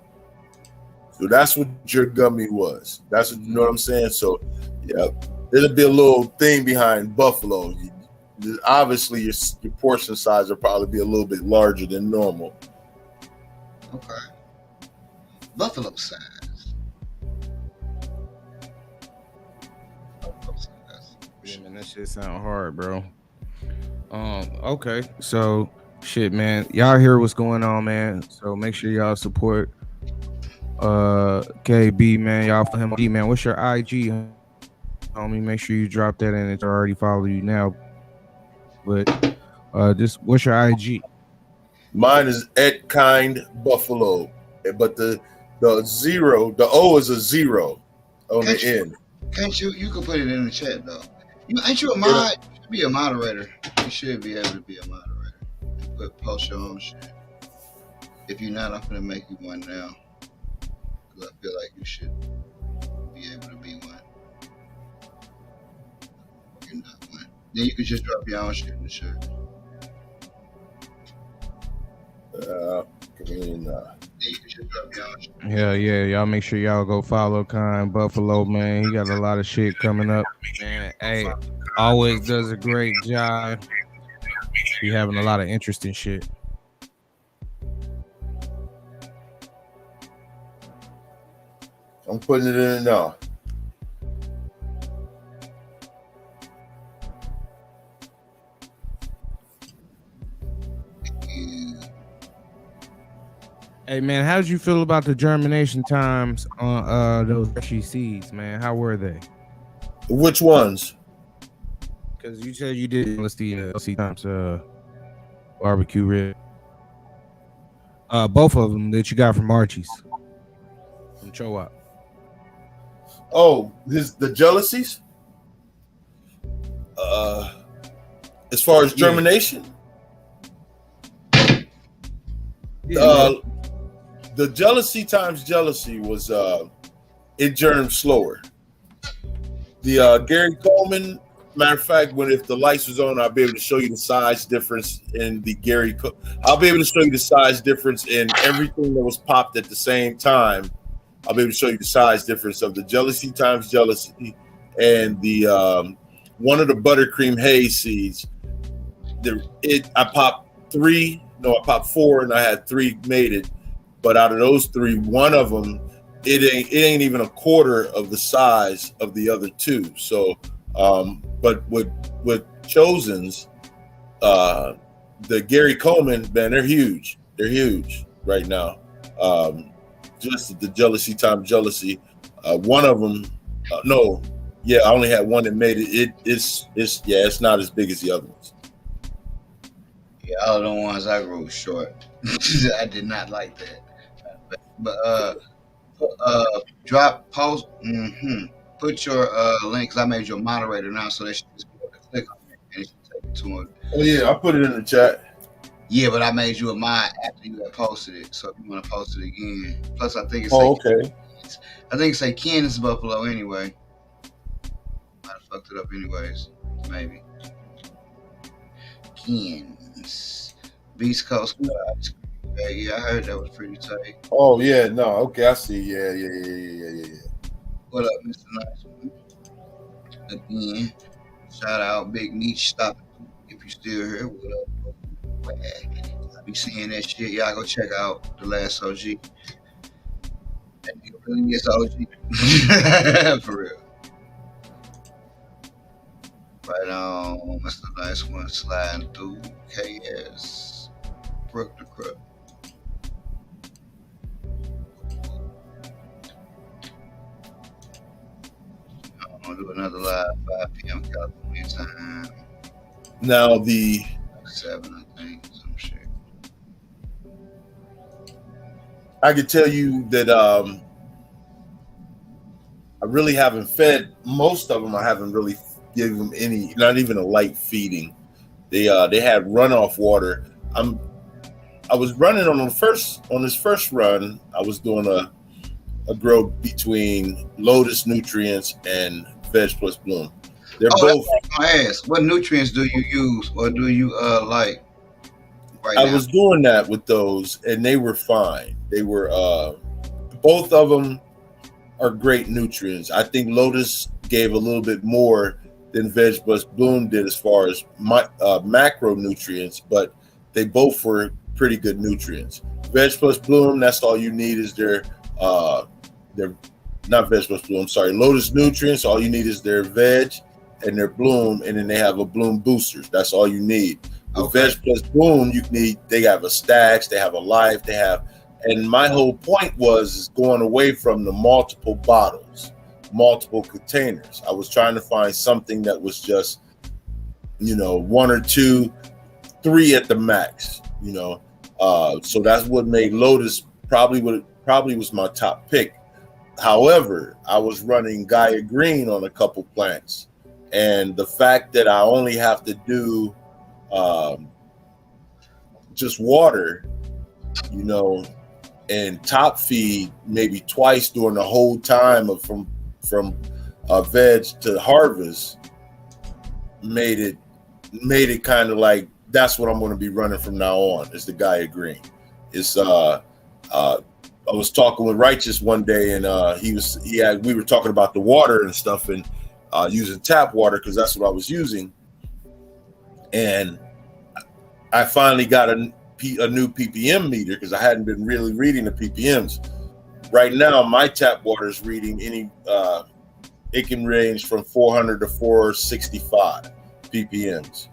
[SPEAKER 4] So that's what your gummy was. That's what, you know what I'm saying? So yeah, there'll be a little thing behind Buffalo. Obviously your portion size will probably be a little bit larger than normal.
[SPEAKER 3] Okay. Buffalo size.
[SPEAKER 2] Yeah, man, that shit sound hard, bro. Okay, so shit, man, y'all hear what's going on, man. So make sure y'all support KB, man. Y'all for him, man. What's your IG, homie? Make sure you drop that in. It's already follow you now. But just what's your IG?
[SPEAKER 4] Mine is @KindBuffalo, but the zero, the O is a zero on the end.
[SPEAKER 3] Can't you? You can put it in the chat though. Ain't you a mod? You should be a moderator. You should be able to be a moderator. Post your own shit. If you're not, I'm gonna make you one now. Cause I feel like you should be able to be one. You're not one. Then you can just drop your own shit in the shirt.
[SPEAKER 2] Yeah, y'all make sure y'all go follow Kind Buffalo, man. He got a lot of shit coming up, man. Hey, always does a great job. He having a lot of interesting shit.
[SPEAKER 4] I'm putting it in now.
[SPEAKER 2] Hey man, how did you feel about the germination times on those Hershey seeds, man? How were they?
[SPEAKER 4] Which ones?
[SPEAKER 2] Because you said you did LC times barbecue rib. Both of them that you got from Archie's, from Chowop.
[SPEAKER 4] Oh, the jealousies. As far as germination, the jealousy times jealousy was it germed slower. The Gary Coleman, matter of fact, if the lights was on, I'll be able to show you the size difference in the I'll be able to show you the size difference in everything that was popped at the same time. I'll be able to show you the size difference of the jealousy times jealousy and the one of the buttercream haze seeds. I popped 4 and I had 3 mated. But out of those 3, one of them, it ain't even a quarter of the size of the other 2. So, but with Chosen's, the Gary Coleman, man, they're huge. They're huge right now. Just the jealousy time jealousy. One of them, I only had one that made it. It's not as big as the other ones.
[SPEAKER 3] Yeah, all the ones I grew short. I did not like that. But drop post. Put your links. I made you a moderator now, so they should just be able to click on it and it should take you to it.
[SPEAKER 4] Oh yeah, I put it in the chat.
[SPEAKER 3] Yeah, but I made you a mod after you had posted it. So if you want to post it again, plus I think it's
[SPEAKER 4] okay.
[SPEAKER 3] I think it's say Kansas Buffalo anyway. Might have fucked it up anyways. Maybe. Kansas. Beast Coast. Yeah, I heard that was pretty tight.
[SPEAKER 4] Oh yeah, no, okay, I see. Yeah.
[SPEAKER 3] What up, Mr. Nice One? Again, shout out Big Meat. Stop if you still here. What up? I be seeing that shit. Y'all go check out The Last OG. That nigga really is OG. For real. Right on, Mr. Nice One sliding through KS. Brook the Crook. I'm gonna do another live 5 p.m. California time.
[SPEAKER 4] Now the
[SPEAKER 3] 7, I think, some shit.
[SPEAKER 4] I can tell you that I really haven't fed most of them. I haven't really given them any, not even a light feeding. They had runoff water. I was running on this first run. I was doing a grow between Lotus Nutrients and Veg Plus Bloom. They're
[SPEAKER 3] Oh,
[SPEAKER 4] both.
[SPEAKER 3] that's what I asked. What nutrients do you use, or do you like right
[SPEAKER 4] I
[SPEAKER 3] now?
[SPEAKER 4] was doing that with those, and they were fine. They were both of them are great nutrients. I think Lotus gave a little bit more than Veg Plus Bloom did as far as macronutrients, but they both were pretty good nutrients. Veg Plus Bloom, that's all you need is their not Veg Plus Bloom, sorry, Lotus Nutrients. All you need is their veg and their bloom, and then they have a bloom boosters. That's all you need. With
[SPEAKER 3] Okay.
[SPEAKER 4] Veg Plus Bloom, they have a Stacks, they have a Life, they have, and my whole point was going away from the multiple bottles, multiple containers. I was trying to find something that was just, one or two, three at the max, so that's what made Lotus probably was my top pick. However, I was running Gaia Green on a couple plants, and the fact that I only have to do just water, and top feed maybe twice during the whole time of from veg to harvest, made it kind of like that's what I'm going to be running from now on is the Gaia Green. It's I was talking with Righteous one day, and we were talking about the water and stuff, and using tap water because that's what I was using, and I finally got a new ppm meter because I hadn't been really reading the ppms. Right now, my tap water is reading it can range from 400 to 465 ppms.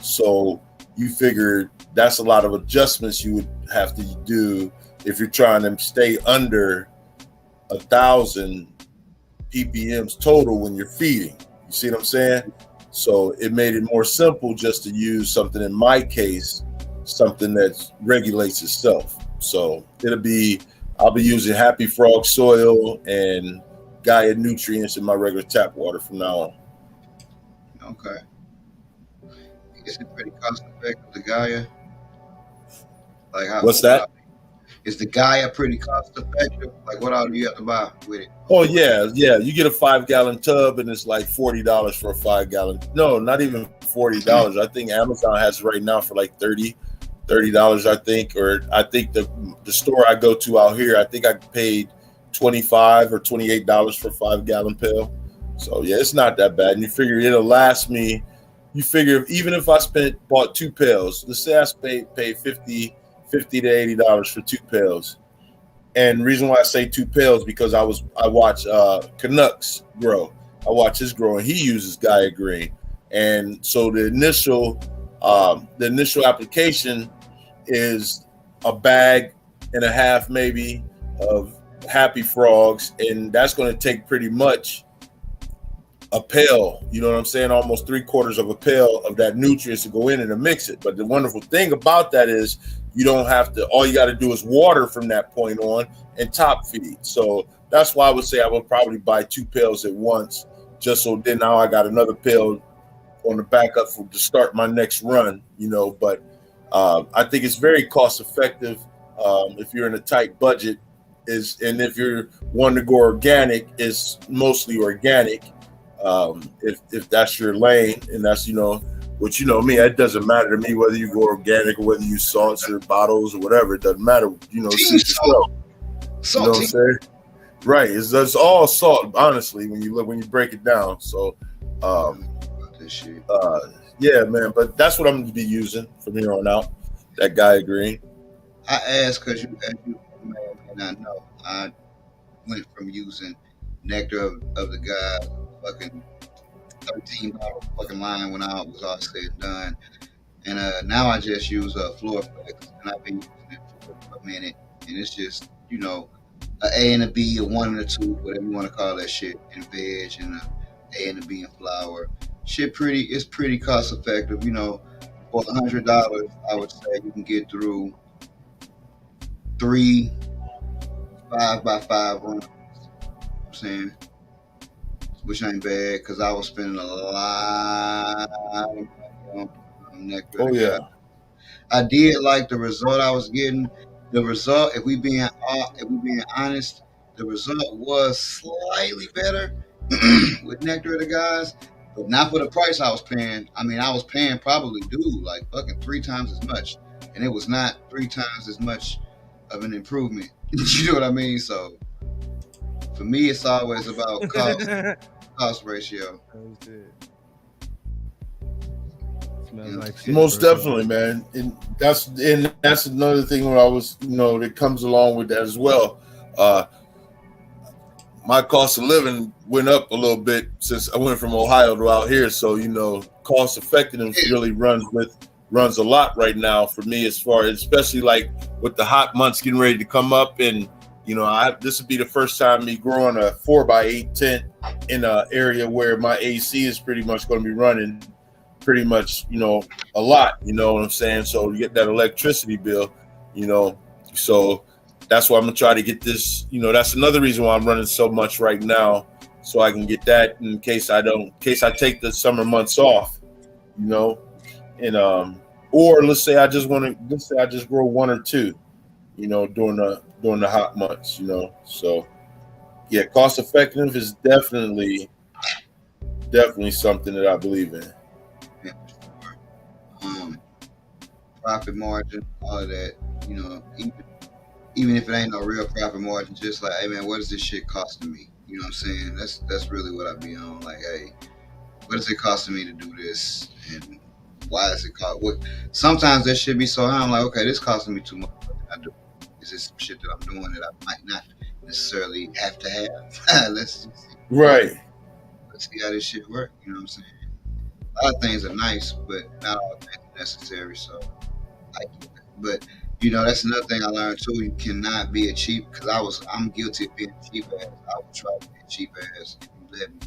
[SPEAKER 4] So you figure that's a lot of adjustments you would have to do if you're trying to stay under 1,000 ppms total when you're feeding. You see what I'm saying? So it made it more simple just to use something, in my case, something that regulates itself. So I'll be using Happy Frog soil and Gaia nutrients in my regular tap water from now on.
[SPEAKER 3] Okay. Is it pretty cost effective, the Gaia? Like how?
[SPEAKER 4] What's that?
[SPEAKER 3] Is the Gaia pretty cost effective? Like what all do you have to buy with it?
[SPEAKER 4] Oh yeah. You get a 5-gallon tub and it's like $40 for a 5-gallon. No, not even $40. I think Amazon has it right now for like $30, I think. Or I think the store I go to out here, I think I paid $25 or $28 for a 5-gallon pail. So yeah, it's not that bad. And you figure it'll last me. You figure even if I bought 2 pails, let's say I paid $50 to $80 for 2 pails. And the reason why I say 2 pails because I watch Canucks grow. I watch his grow, and he uses Gaia Green. And so the initial application is a bag and a half maybe of Happy Frogs, and that's going to take pretty much a pail, you know what I'm saying? Almost 3/4 of a pail of that nutrients to go in and to mix it. But the wonderful thing about that is you don't have to, all you got to do is water from that point on and top feed. So that's why I would say I would probably buy 2 pails at once, just so then now I got another pail on the backup to start my next run, but I think it's very cost effective if you're in a tight budget and if you're wanting to go organic, it's mostly organic. If that's your lane and that's, which me, it doesn't matter to me whether you go organic or whether you use salts or bottles or whatever. It doesn't matter, suit yourself. You know what I'm saying? Right. It's all salt, honestly, when you break it down. So
[SPEAKER 3] This shit.
[SPEAKER 4] yeah, man, but that's what I'm gonna be using from here on out. That Gaia Green.
[SPEAKER 3] I asked because you may not know. I went from using Nectar of the God fucking $13 fucking line when I was all said and done, and now I just use Floraflex, and I've been using it for a minute, and it's just a A and a B, a 1 and a 2, whatever you want to call that shit, in veg, and a A and a B in flour. Shit, it's pretty cost effective. For $100, I would say you can get through 3 5x5 runs. I'm saying, which ain't bad because I was spending a lot of money on Nectar.
[SPEAKER 4] Oh yeah.
[SPEAKER 3] I did like the result I was getting. The result, if we being honest, the result was slightly better with Nectar of the Gods, but not for the price I was paying. I mean, I was paying probably like fucking 3 times as much, and it was not 3 times as much of an improvement. You know what I mean? So for me, it's always about cost ratio.
[SPEAKER 2] Oh, shit. Smells like shit,
[SPEAKER 4] Most
[SPEAKER 2] bro.
[SPEAKER 4] definitely, man. And that's another thing where I was, that comes along with that as well. My cost of living went up a little bit since I went from Ohio to out here. So, cost effectiveness really runs a lot right now for me, as far as, especially like with the hot months getting ready to come up. And, this would be the first time me growing a 4x8 tent in an area where my AC is pretty much going to be running pretty much, a lot, you know what I'm saying? So you get that electricity bill, so that's why I'm gonna try to get this, that's another reason why I'm running so much right now, so I can get that in case I take the summer months off, and or let's say I just grow 1 or 2, during the hot months, so yeah, cost effective is definitely something that I believe in.
[SPEAKER 3] Profit margin, all of that, even if it ain't no real profit margin, just like, hey man, what is this shit costing me? You know what I'm saying? That's really what I be on. Like, hey, what is it costing me to do this, and why is it cost? What? Sometimes that shit be so high. I'm like, okay, this costing me too much. What can I do? Is this some shit that I'm doing that I might not necessarily have to have? Let's
[SPEAKER 4] Right.
[SPEAKER 3] Let's see how this shit work. You know what I'm saying? A lot of things are nice, but not all things are necessary. So, but that's another thing I learned too. You cannot be a cheap, because I'm guilty of being a cheap ass. I would try to be a cheap ass if you let me.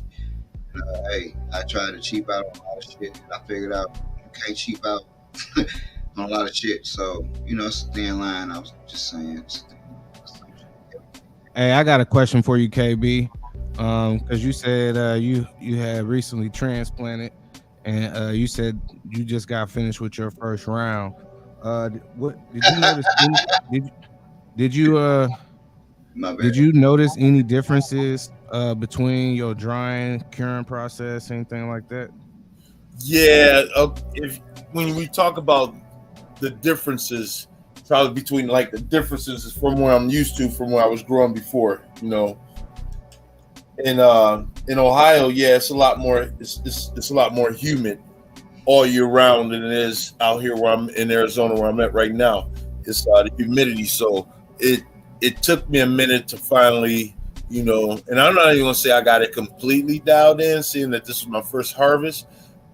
[SPEAKER 3] Hey, I tried to cheap out on a lot of shit, and I figured out you can't cheap out on a lot of shit. So, it's a thin line. I was just saying.
[SPEAKER 2] Hey, I got a question for you, KB. Because you said you had recently transplanted, and you said you just got finished with your first round. What did you notice? Did you notice any differences between your drying, curing process, anything like that?
[SPEAKER 4] Yeah, when we talk about the differences, probably between like the differences from where I'm used to from where I was growing before, In Ohio, yeah, it's a lot more. It's a lot more humid all year round than it is out here where I'm in Arizona, where I'm at right now. It's the humidity, so it took me a minute to finally, and I'm not even gonna say I got it completely dialed in, seeing that this was my first harvest,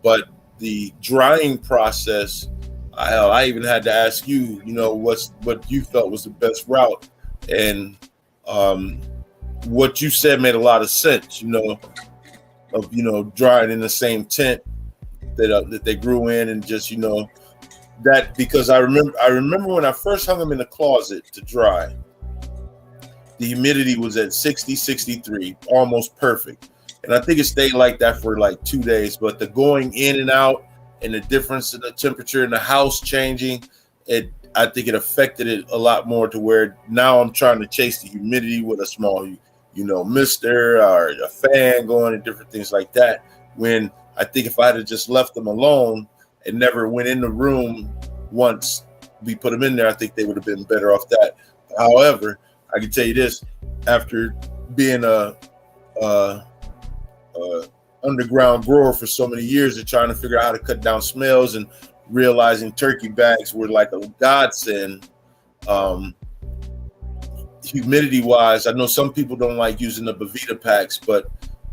[SPEAKER 4] but the drying process, I even had to ask you, what you felt was the best route, and what you said made a lot of sense, of drying in the same tent that they grew in, and just that, because I remember when I first hung them in the closet to dry, the humidity was at 60, 63, almost perfect, and I think it stayed like that for like 2 days. But the going in and out and the difference in the temperature in the house changing, I think it affected it a lot more, to where now I'm trying to chase the humidity with a small mister or a fan going and different things like that, when I think if I had just left them alone and never went in the room once we put them in there, I think they would have been better off that. However, I can tell you this, after being a underground grower for so many years and trying to figure out how to cut down smells, and realizing turkey bags were like a godsend, humidity wise, I know some people don't like using the Bovita packs, but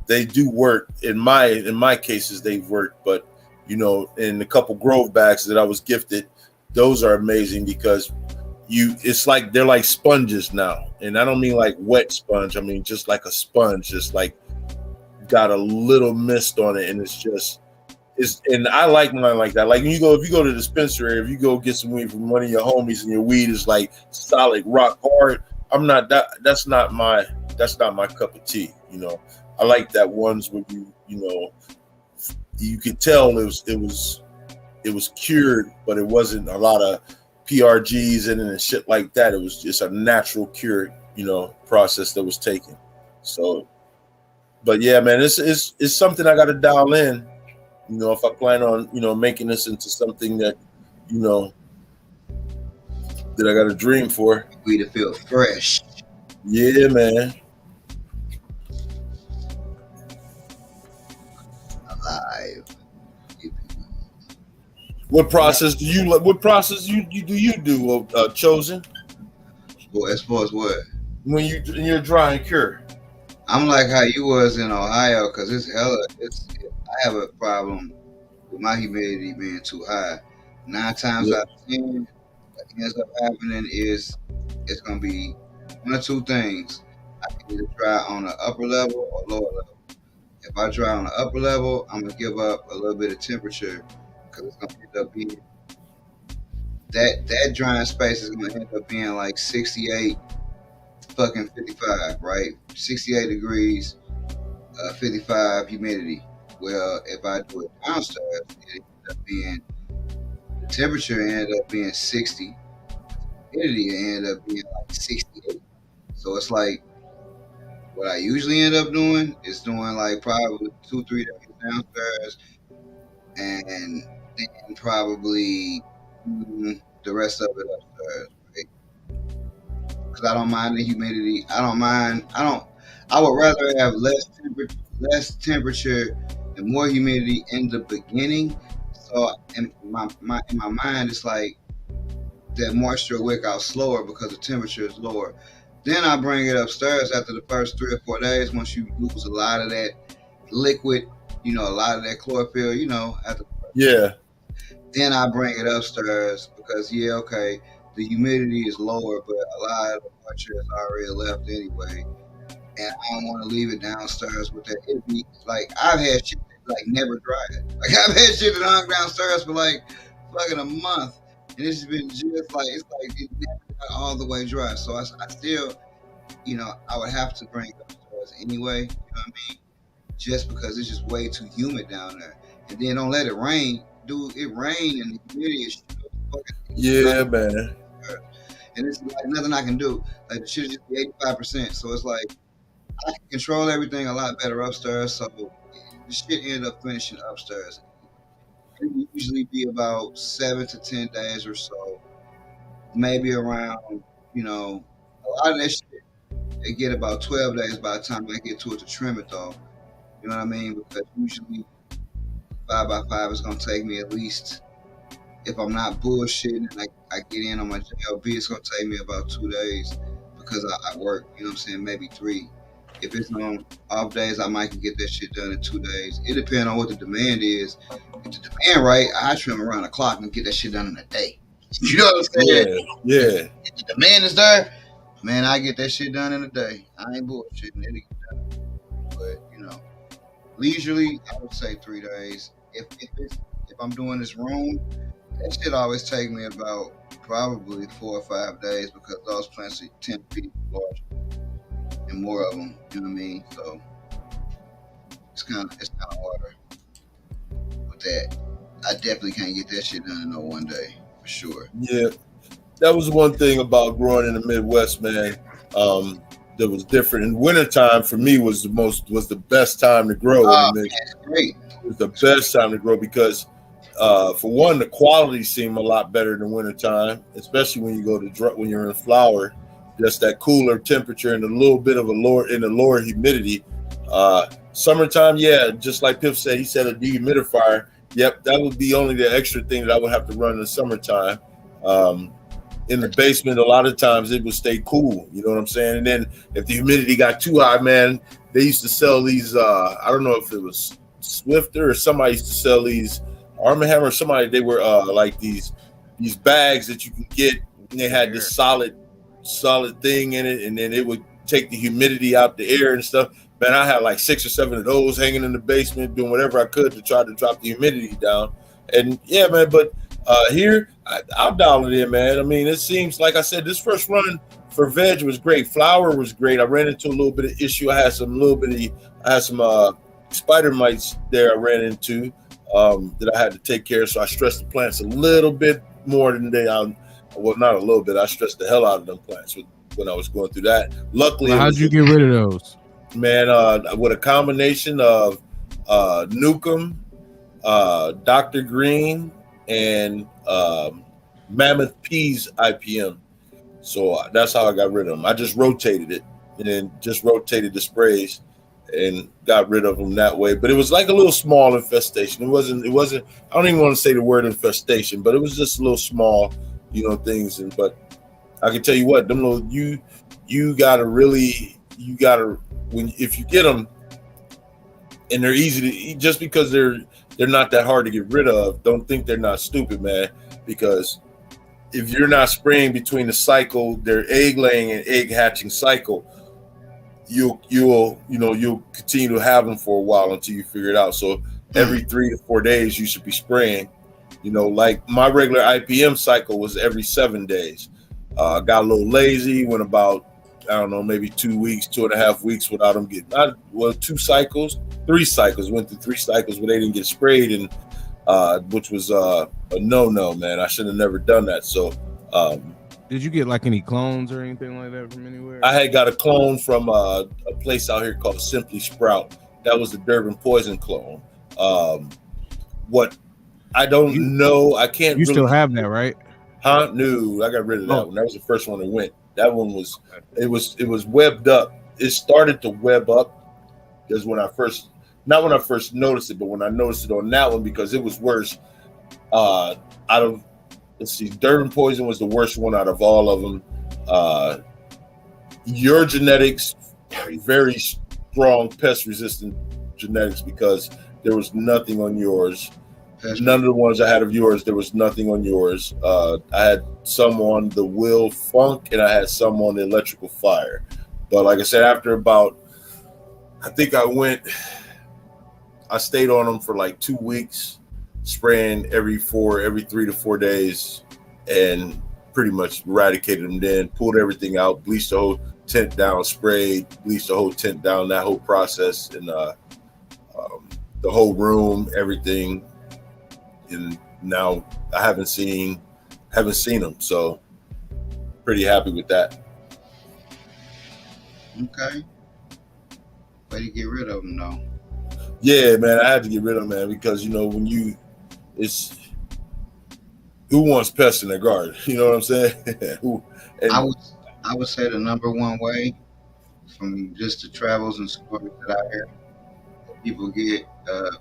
[SPEAKER 4] they do work. In my cases, they've worked. But in a couple Grove bags that I was gifted, those are amazing, because it's like they're like sponges now, and I don't mean like wet sponge. I mean just like a sponge, just like got a little mist on it, and and I like mine like that. Like if you go to the dispensary, if you go get some weed from one of your homies and your weed is like solid rock hard, that's not my cup of tea. I like that ones where you could tell it was cured, but it wasn't a lot of PRGs in it and shit like that. It was just a natural cured, process that was taken. So, but yeah, man, it's something I got to dial in. If I plan on making this into something that that I got a dream for.
[SPEAKER 3] We to feel fresh.
[SPEAKER 4] Yeah, man.
[SPEAKER 3] Alive.
[SPEAKER 4] What process do you do, Chosen?
[SPEAKER 3] Well, as far as what?
[SPEAKER 4] When you're dry and cure?
[SPEAKER 3] I'm like how you was in Ohio, because I have a problem with my humidity being too high. 9 times out of 10, what ends up happening is it's gonna be one or two things. I can either dry on the upper level or lower level. If I dry on the upper level, I'm gonna give up a little bit of temperature, because it's gonna end up being that drying space is gonna end up being like 68 fucking 55, right? 68 degrees, 55 humidity. Well, if I do it downstairs, it ends up being, the temperature ended up being 60, humidity ended up being like 68. So it's like, what I usually end up doing is doing like probably 2-3 days downstairs, and then probably the rest of it upstairs, right? Because I don't mind the humidity. I would rather have less temperature and more humidity in the beginning. So in my mind, it's like that moisture will wick out slower because the temperature is lower. Then I bring it upstairs after the first 3 or 4 days. Once you lose a lot of that liquid, a lot of that chlorophyll, then I bring it upstairs, because the humidity is lower, but a lot of the moisture is already left anyway, and I don't want to leave it downstairs with that. It'd be like, I've had shit that like never dried. Like, I've had shit that hung downstairs for like fucking a month, and it's been just like, it's like it never got all the way dry. So I still, I would have to bring it upstairs anyway. You know what I mean? Just because it's just way too humid down there. And then don't let it rain. Dude, it rain and the humidity is fucking.
[SPEAKER 4] Yeah, man.
[SPEAKER 3] And it's like nothing I can do. Like, the shit is just 85%. So it's like, I can control everything a lot better upstairs. So the shit ended up finishing upstairs. It would usually be about 7 to 10 days or so. Maybe around, a lot of that shit, they get about 12 days by the time I get to it to trim it though. You know what I mean? Because usually 5x5 is gonna take me at least, if I'm not bullshitting and I get in on my JLB, it's gonna take me about 2 days, because I work, maybe 3. If it's on off days, I might can get that shit done in 2 days. It depends on what the demand is. If the demand right, I trim around the clock and get that shit done in a day. You know what I'm saying?
[SPEAKER 4] Yeah.
[SPEAKER 3] If the demand is there, man, I get that shit done in a day. I ain't bullshitting. It'll get done. But leisurely, I would say 3 days. If I'm doing this room, that shit always take me about probably 4 or 5 days, because those plants tend to be larger and more of them. You know what I mean? So it's kind of harder with that. I definitely can't get that shit done in no 1 day for sure.
[SPEAKER 4] Yeah, that was one thing about growing in the Midwest, man. That was different. In wintertime for me was the best time to grow.
[SPEAKER 3] Oh, man, it's great.
[SPEAKER 4] It was the best time to grow because, for one, the quality seemed a lot better in the wintertime, especially when you go to when you're in flower. Just that cooler temperature and a little bit of a lower humidity. Summertime, yeah, just like Piff said, he said a dehumidifier. Yep, that would be only the extra thing that I would have to run in the summertime. In the basement, a lot of times it would stay cool. You know what I'm saying? And then if the humidity got too high, man, they used to sell these. I don't know if it was Swifter or somebody used to sell these, Arm & Hammer. Somebody, they were like these bags that you can get, and they had this solid thing in it, and then it would take the humidity out the air and stuff. Man, I had like 6 or 7 of those hanging in the basement, doing whatever I could to try to drop the humidity down. And yeah, man, but here I'll dial it in, man. I mean, it seems like I said, this first run for veg was great. Flower was great. I ran into a little bit of issue. I had some spider mites there I ran into that I had to take care of. So I stressed the plants a little bit more than well, not a little bit. I stressed the hell out of them plants with when I was going through that. Luckily,
[SPEAKER 2] How'd you get rid of those?
[SPEAKER 4] Man, with a combination of Nukem, Dr. Green, and Mammoth P's IPM. So that's how I got rid of them. I just rotated it and then just rotated the sprays and got rid of them that way. But it was like a little small infestation. It wasn't, I don't even want to say the word infestation, but it was just a little small, things. But I can tell you what, them little, you gotta, if you get them and they're easy to eat, just because they're not that hard to get rid of, don't think they're not stupid, man, because if you're not spraying between the cycle, their egg laying and egg hatching cycle, you'll continue to have them for a while until you figure it out. So every 3 to 4 days you should be spraying. Like my regular IPM cycle was every 7 days. Got a little lazy, went about, I don't know, maybe 2 weeks, 2.5 weeks without them getting, 3 cycles, went through 3 cycles where they didn't get sprayed, and which was a no, man. I should have never done that. So
[SPEAKER 2] did you get like any clones or anything like that from anywhere?
[SPEAKER 4] I had got a clone from a place out here called Simply Sprout. That was the Durban Poison clone. What I don't know, I can't.
[SPEAKER 2] You still have that, right?
[SPEAKER 4] Huh? No, I got rid of that one. That was the first one that went. That one was, it was webbed up. It started to web up because not when I first noticed it, but when I noticed it on that one, because it was worse. Durban Poison was the worst one out of all of them. Your genetics, very strong pest resistant genetics, because there was nothing on yours. None of the ones I had of yours, there was nothing on yours. I had some on the Will Funk, and I had some on the Electrical Fire. But like I said, after about, I think I stayed on them for like 2 weeks, spraying every 3 to 4 days, and pretty much eradicated them. Then pulled everything out, bleached the whole tent down, sprayed, bleached the whole tent down, that whole process, and the whole room, everything. And now I haven't seen them, so pretty happy with that.
[SPEAKER 3] Okay. Way to get rid of them, though.
[SPEAKER 4] Yeah, man, I had to get rid of them, man, because when who wants pests in their garden? You know what I'm saying?
[SPEAKER 3] I would say the number one way, from just the travels and stories that I hear, people get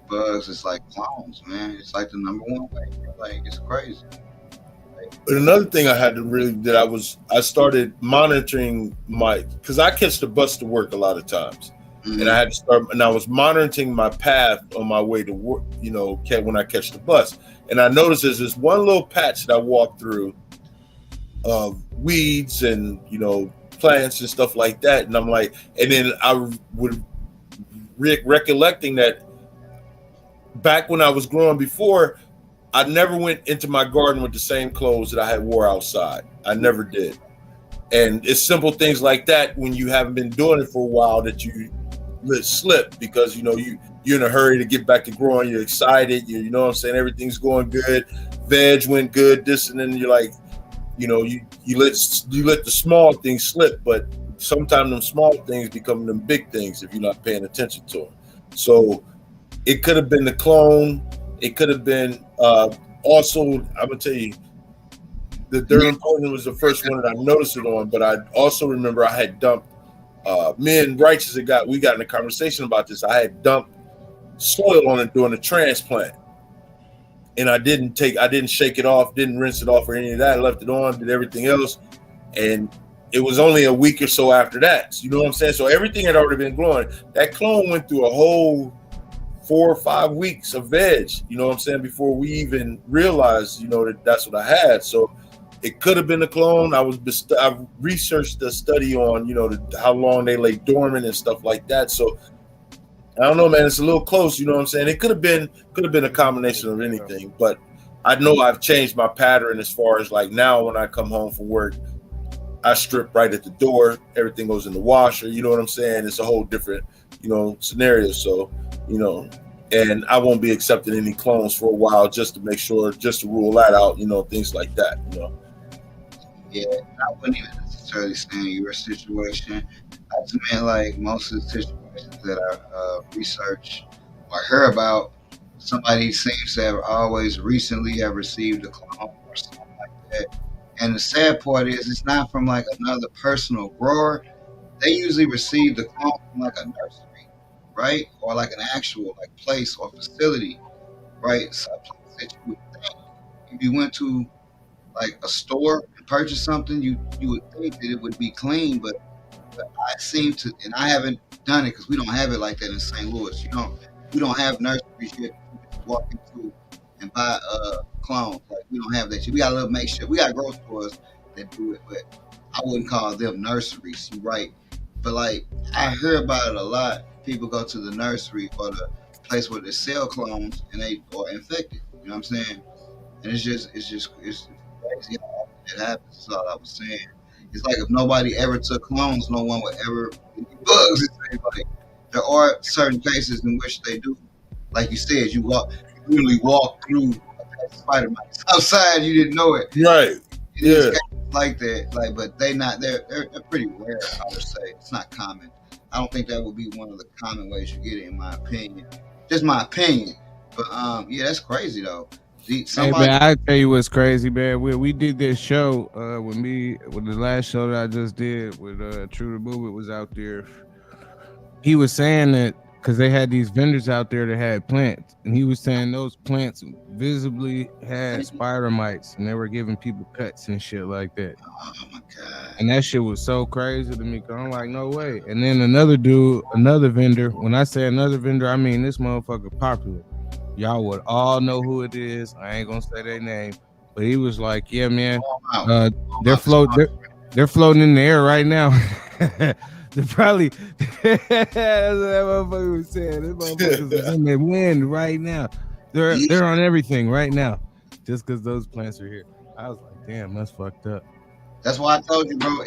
[SPEAKER 3] bugs, it's like clones, man. It's like the number one way. Like, it's crazy.
[SPEAKER 4] But another thing I had to I started monitoring because I catch the bus to work a lot of times. Mm-hmm. And I had to start, and I was monitoring my path on my way to work, when I catch the bus. And I noticed there's this one little patch that I walk through of weeds and, plants and stuff like that. And I'm like, and then I would recollecting that back when I was growing before, I never went into my garden with the same clothes that I had wore outside. I never did. And it's simple things like that when you haven't been doing it for a while that you let slip, because you're in a hurry to get back to growing. You're excited. You know what I'm saying? Everything's going good. Veg went good. This, and then you're like, you let the small things slip, but sometimes them small things become them big things if you're not paying attention to them. So it could have been the clone. It could have been also, I'm gonna tell you, the Durban Poison was the first one that I noticed it on, but I also remember I had dumped, me and Righteous we got in a conversation about this. I had dumped soil on it during the transplant, and I didn't shake it off, didn't rinse it off or any of that. I left it on, did everything else, and it was only a week or so after that. So, you know what I'm saying? So everything had already been growing. That clone went through a whole 4 or 5 weeks of veg, you know what I'm saying, before we even realized, that's what I had. So it could have been a clone. I researched the study on, how long they lay dormant and stuff like that. So I don't know, man. It's a little close, you know what I'm saying? It could have been a combination of anything, but I know I've changed my pattern as far as like now when I come home from work, I strip right at the door. Everything goes in the washer. You know what I'm saying? It's a whole different, scenario. So, and I won't be accepting any clones for a while just to make sure, just to rule that out, things like that,
[SPEAKER 3] Yeah, I wouldn't even necessarily say your situation. I just meant like most of the situations that I research or hear about, somebody seems to have always recently have received a clone or something like that. And the sad part is, it's not from like another personal grower. They usually receive the clone from like a nursery, right, or like an actual like place or facility, right? So a place that you would think if you went to like a store and purchase something, you would think that it would be clean, but I seem to, and I haven't done it because we don't have it like that in St. Louis. We don't have nurseries here. You just walk into and buy clones. Like we don't have that shit. We got a little makeshift. We got grocery stores that do it, but I wouldn't call them nurseries. You're right, but like I hear about it a lot. People go to the nursery or the place where they sell clones and they are infected. You know what I'm saying? And it's crazy how often it happens. That's all I was saying. It's like if nobody ever took clones, no one would ever get bugs. It seems like there are certain cases in which they do. Like you said, you literally walk through a spider mites outside, you didn't know it.
[SPEAKER 4] Right.
[SPEAKER 3] It is cases like that. Like, but they're pretty rare. I would say it's not common. I don't think that would be one of the common ways you get it, in my opinion. Just my opinion. But yeah, that's crazy though.
[SPEAKER 2] Hey man, I tell you what's crazy, man. We did this show with the last show that I just did with True the Movement was out there. He was saying that because they had these vendors out there that had plants, and he was saying those plants visibly had spider mites, and they were giving people cuts and shit like that.
[SPEAKER 3] Oh my god!
[SPEAKER 2] And that shit was so crazy to me. Cause I'm like, no way. And then another vendor. When I say another vendor, I mean this motherfucker popular. Y'all would all know who it is. I ain't gonna say their name, but he was like, "Yeah, man, they're floating in the air right now." They're probably that's what that motherfucker was saying. This motherfucker's in the wind right now. They're on everything right now, just because those plants are here. I was like, "Damn, that's fucked up."
[SPEAKER 3] That's why I told you, bro.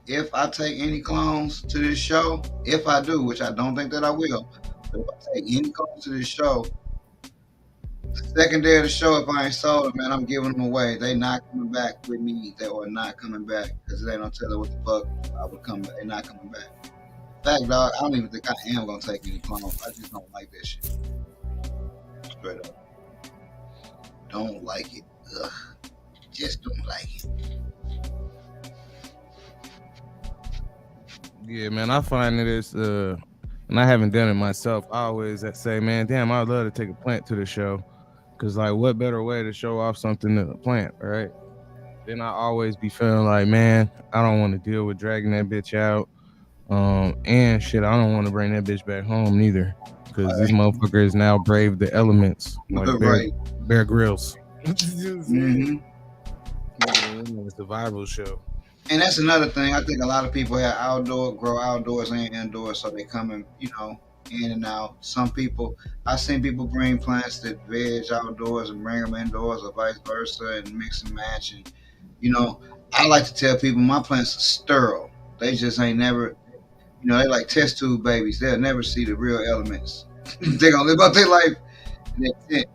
[SPEAKER 3] If I take any clones to this show, if I do, which I don't think that I will, but if I take any clones to this show. The second day of the show, if I ain't sold them, man, I'm giving them away. They not coming back with me. They are not coming back because they don't tell her what the fuck I would come back. They're not coming back. In fact, dog, I don't even think I am gonna take any clones. I just don't like that shit. Straight up, don't like it. Ugh. Just don't like it.
[SPEAKER 2] Yeah, man, I find that it's and I haven't done it myself. I always say, man, damn, I'd love to take a plant to the show. Cause like, what better way to show off something than a plant, right? Then I always be feeling like, man, I don't want to deal with dragging that bitch out, and shit, I don't want to bring that bitch back home neither, cause this motherfucker is now brave the elements, like Bear Grylls.
[SPEAKER 3] Mm-hmm.
[SPEAKER 2] It's a survival show.
[SPEAKER 3] And that's another thing. I think a lot of people have grow outdoors and indoors, so they come in, in and out. Some people, I've seen people bring plants that veg outdoors and bring them indoors, or vice versa, and mix and match. And I like to tell people my plants are sterile. They just ain't never, they like test tube babies. They'll never see the real elements. They're gonna live out their life in that tent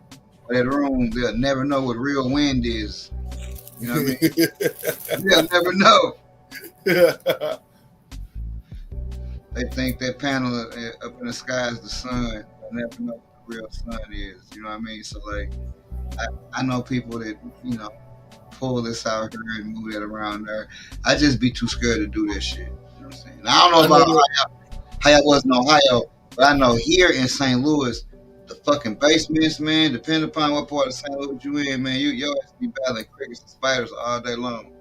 [SPEAKER 3] or that room. They'll never know what real wind is. You know what I mean? They'll never know. They think that panel up in the sky is the sun. They'll never know what the real sun is. You know what I mean? So like, I know people that pull this out here and move it around there. I just be too scared to do this shit. You know what I'm saying? Now, I don't know about how y'all was in Ohio, but I know here in St. Louis, the fucking basements, man, depending upon what part of St. Louis you in, man, your ass be battling crickets and spiders all day long.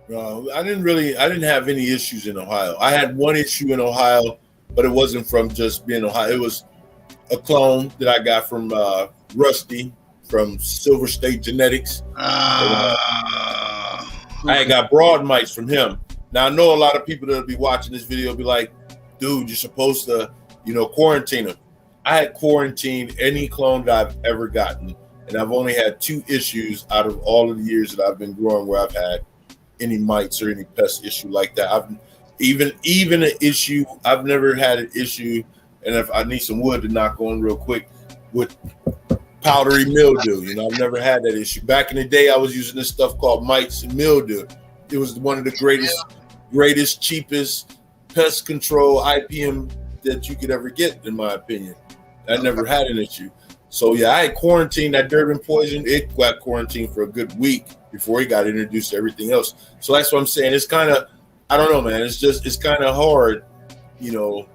[SPEAKER 4] I didn't have any issues in Ohio. I had one issue in Ohio, but it wasn't from just being Ohio. It was a clone that I got from Rusty from Silver State Genetics. I got broad mites from him. Now I know a lot of people that'll be watching this video be like, dude, you're supposed to, quarantine them. I had quarantined any clone that I've ever gotten, and I've only had 2 issues out of all of the years that I've been growing where I've had any mites or any pest issue like that. I've even an issue. I've never had an issue, and if I need some wood to knock on real quick with powdery mildew. You know, I've never had that issue. Back in the day, I was using this stuff called mites and mildew. It was one of the greatest, cheapest pest control IPM that you could ever get, in my opinion. I never had an issue. So yeah, I had quarantined that Durban poison. It got quarantined for a good week before it got introduced to everything else. So that's what I'm saying. It's kind of, I don't know, man. It's kind of hard, you know.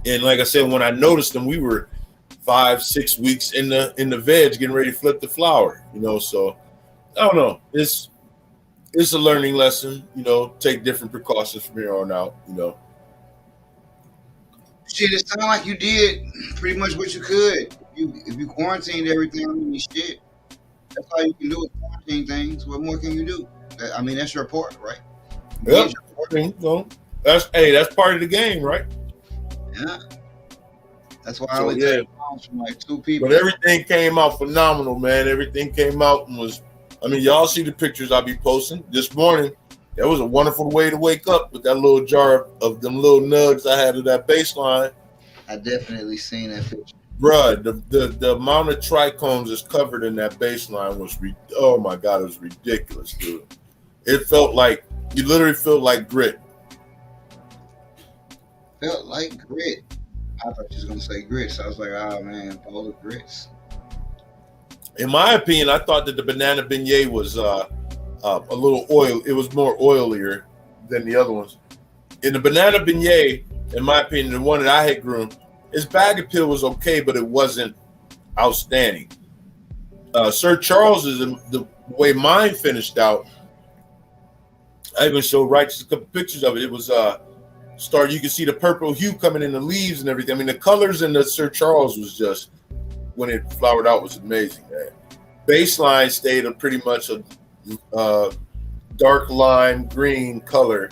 [SPEAKER 4] And like I said, when I noticed them, we were 5-6 weeks in the veg, getting ready to flip the flower, you know. So I don't know. It's a learning lesson, you know. Take different precautions from here on out, you know.
[SPEAKER 3] Shit, it sounded like you did pretty much what you could. If you quarantined everything, I mean, shit, that's all you can do is quarantine things. What more can you do? I mean, that's your part, right?
[SPEAKER 4] Yep. So that's part of the game, right?
[SPEAKER 3] Yeah. That's why I only take calls from like 2 people.
[SPEAKER 4] But everything came out phenomenal, man. Everything came out and was, I mean, y'all see the pictures I'll be posting this morning. That was a wonderful way to wake up with that little jar of them little nugs I had of that baseline.
[SPEAKER 3] I definitely seen that picture.
[SPEAKER 4] Bruh, the amount of trichomes that's covered in that baseline was, oh my God, it was ridiculous, dude. It felt like, you literally felt like grit.
[SPEAKER 3] Felt like grit. I thought you was going to say grits. I was like, oh man, bowl of grits.
[SPEAKER 4] In my opinion, I thought that the banana beignet was a little oil. It was more oilier than the other ones. In the banana beignet, in my opinion, the one that I had grown, his bag appeal was okay, but it wasn't outstanding. Sir Charles is the way mine finished out. I even showed Righteous a couple pictures of it. It was you can see the purple hue coming in the leaves and everything. I mean, the colors in the Sir Charles was just, when it flowered out, was amazing, man. Baseline stayed pretty much a dark lime green color.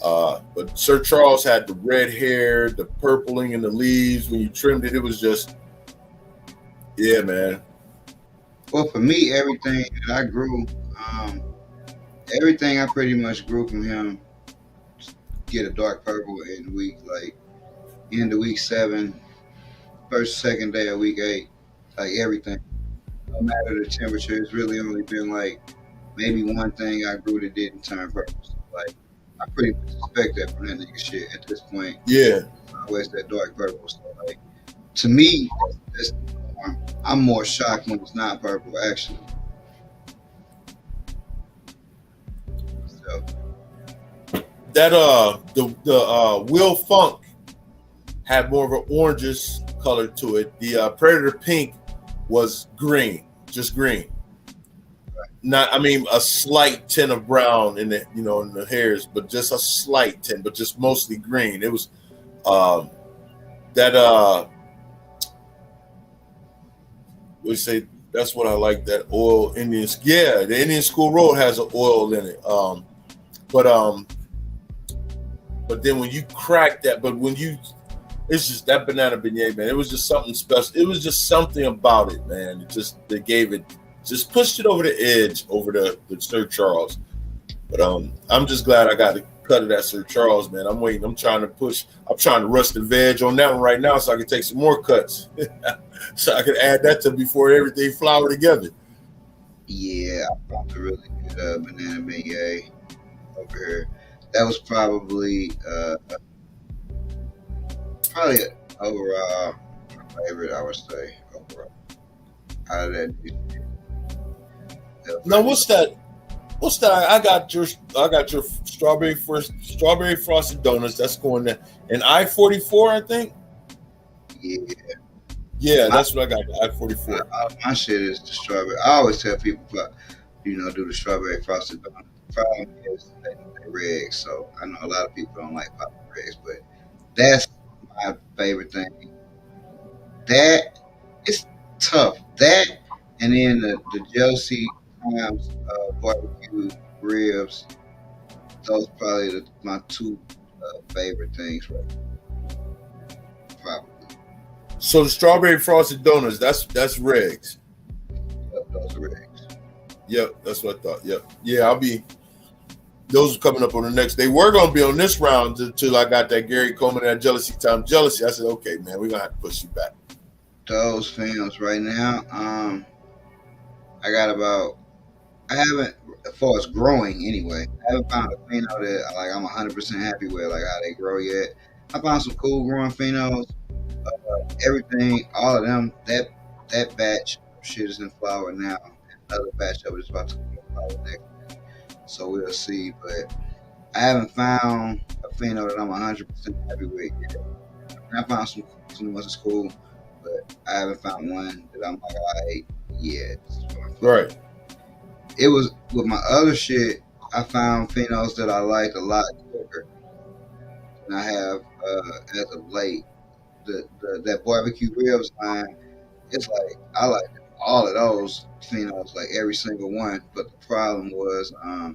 [SPEAKER 4] But Sir Charles had the red hair, the purpling in the leaves. When you trimmed it, it was just, yeah, man.
[SPEAKER 3] Well, for me, everything that I grew, everything I pretty much grew from him, get a dark purple in week, like end of week 7, first, second day of week 8, like everything. No matter the temperature, it's really only been like maybe one thing I grew that didn't turn purple. So, like, I pretty much expect that from that nigga shit at this point.
[SPEAKER 4] Yeah.
[SPEAKER 3] Always that dark purple. So, like, to me, I'm more shocked when it's not purple, actually. So.
[SPEAKER 4] That the Will Funk had more of an orangish color to it. The Predator Pink was green, just green. Not, I mean, a slight tint of brown in the, you know, in the hairs, but just a slight tint, but just mostly green. It was we say that's what I like, that oil Indian. Yeah, the Indian School Road has an oil in it. But then when you crack that, it's just that banana beignet, man. It was just something special. It was just something about it, man. They gave it, just pushed it over the edge, over the Sir Charles. But I'm just glad I got a cut of that Sir Charles, man. I'm waiting. I'm trying to rush the veg on that one right now so I can take some more cuts. So I could add that to before everything flower together.
[SPEAKER 3] Yeah, I found a really good banana beignet over here. That was probably overall my favorite, I would say, overall. Out of that.
[SPEAKER 4] Now what's that? I got your strawberry frosted donuts. That's going there. And I-44, I think. Yeah, that's what I got. I-44.
[SPEAKER 3] My shit is the strawberry. I always tell people, do the strawberry frosted donuts. The problem is they're regs, so I know a lot of people don't like popping regs, but that's my favorite thing. That it's tough. That and then the Jealousy Times barbecue ribs. Those probably my 2 favorite things right now. Probably.
[SPEAKER 4] So the strawberry frosted donuts, that's regs.
[SPEAKER 3] Yep, those are regs.
[SPEAKER 4] Yep, that's what I thought. Yep. Yeah, those are coming up on the next. They were going to be on this round until I got that Gary Coleman and that Jealousy Time Jealousy. I said, okay, man, we're going to have to push you back.
[SPEAKER 3] those films right now. I got about. I haven't, as far as growing anyway. I haven't found a pheno that like I'm 100% happy with, like how they grow yet. I found some cool growing phenos. Everything, all of them. That batch of shit is in flower now. Another batch of it is about to come in flower next. So we'll see. But I haven't found a pheno that I'm 100% happy with yet. I found some ones that's cool, but I haven't found one that I'm like, all right, yeah. This is what I'm feeling.
[SPEAKER 4] Right.
[SPEAKER 3] It was with my other shit. I found phenos that I liked a lot quicker than I have as of late. That barbecue ribs line, it's like I like all of those phenos, like every single one. But the problem was, I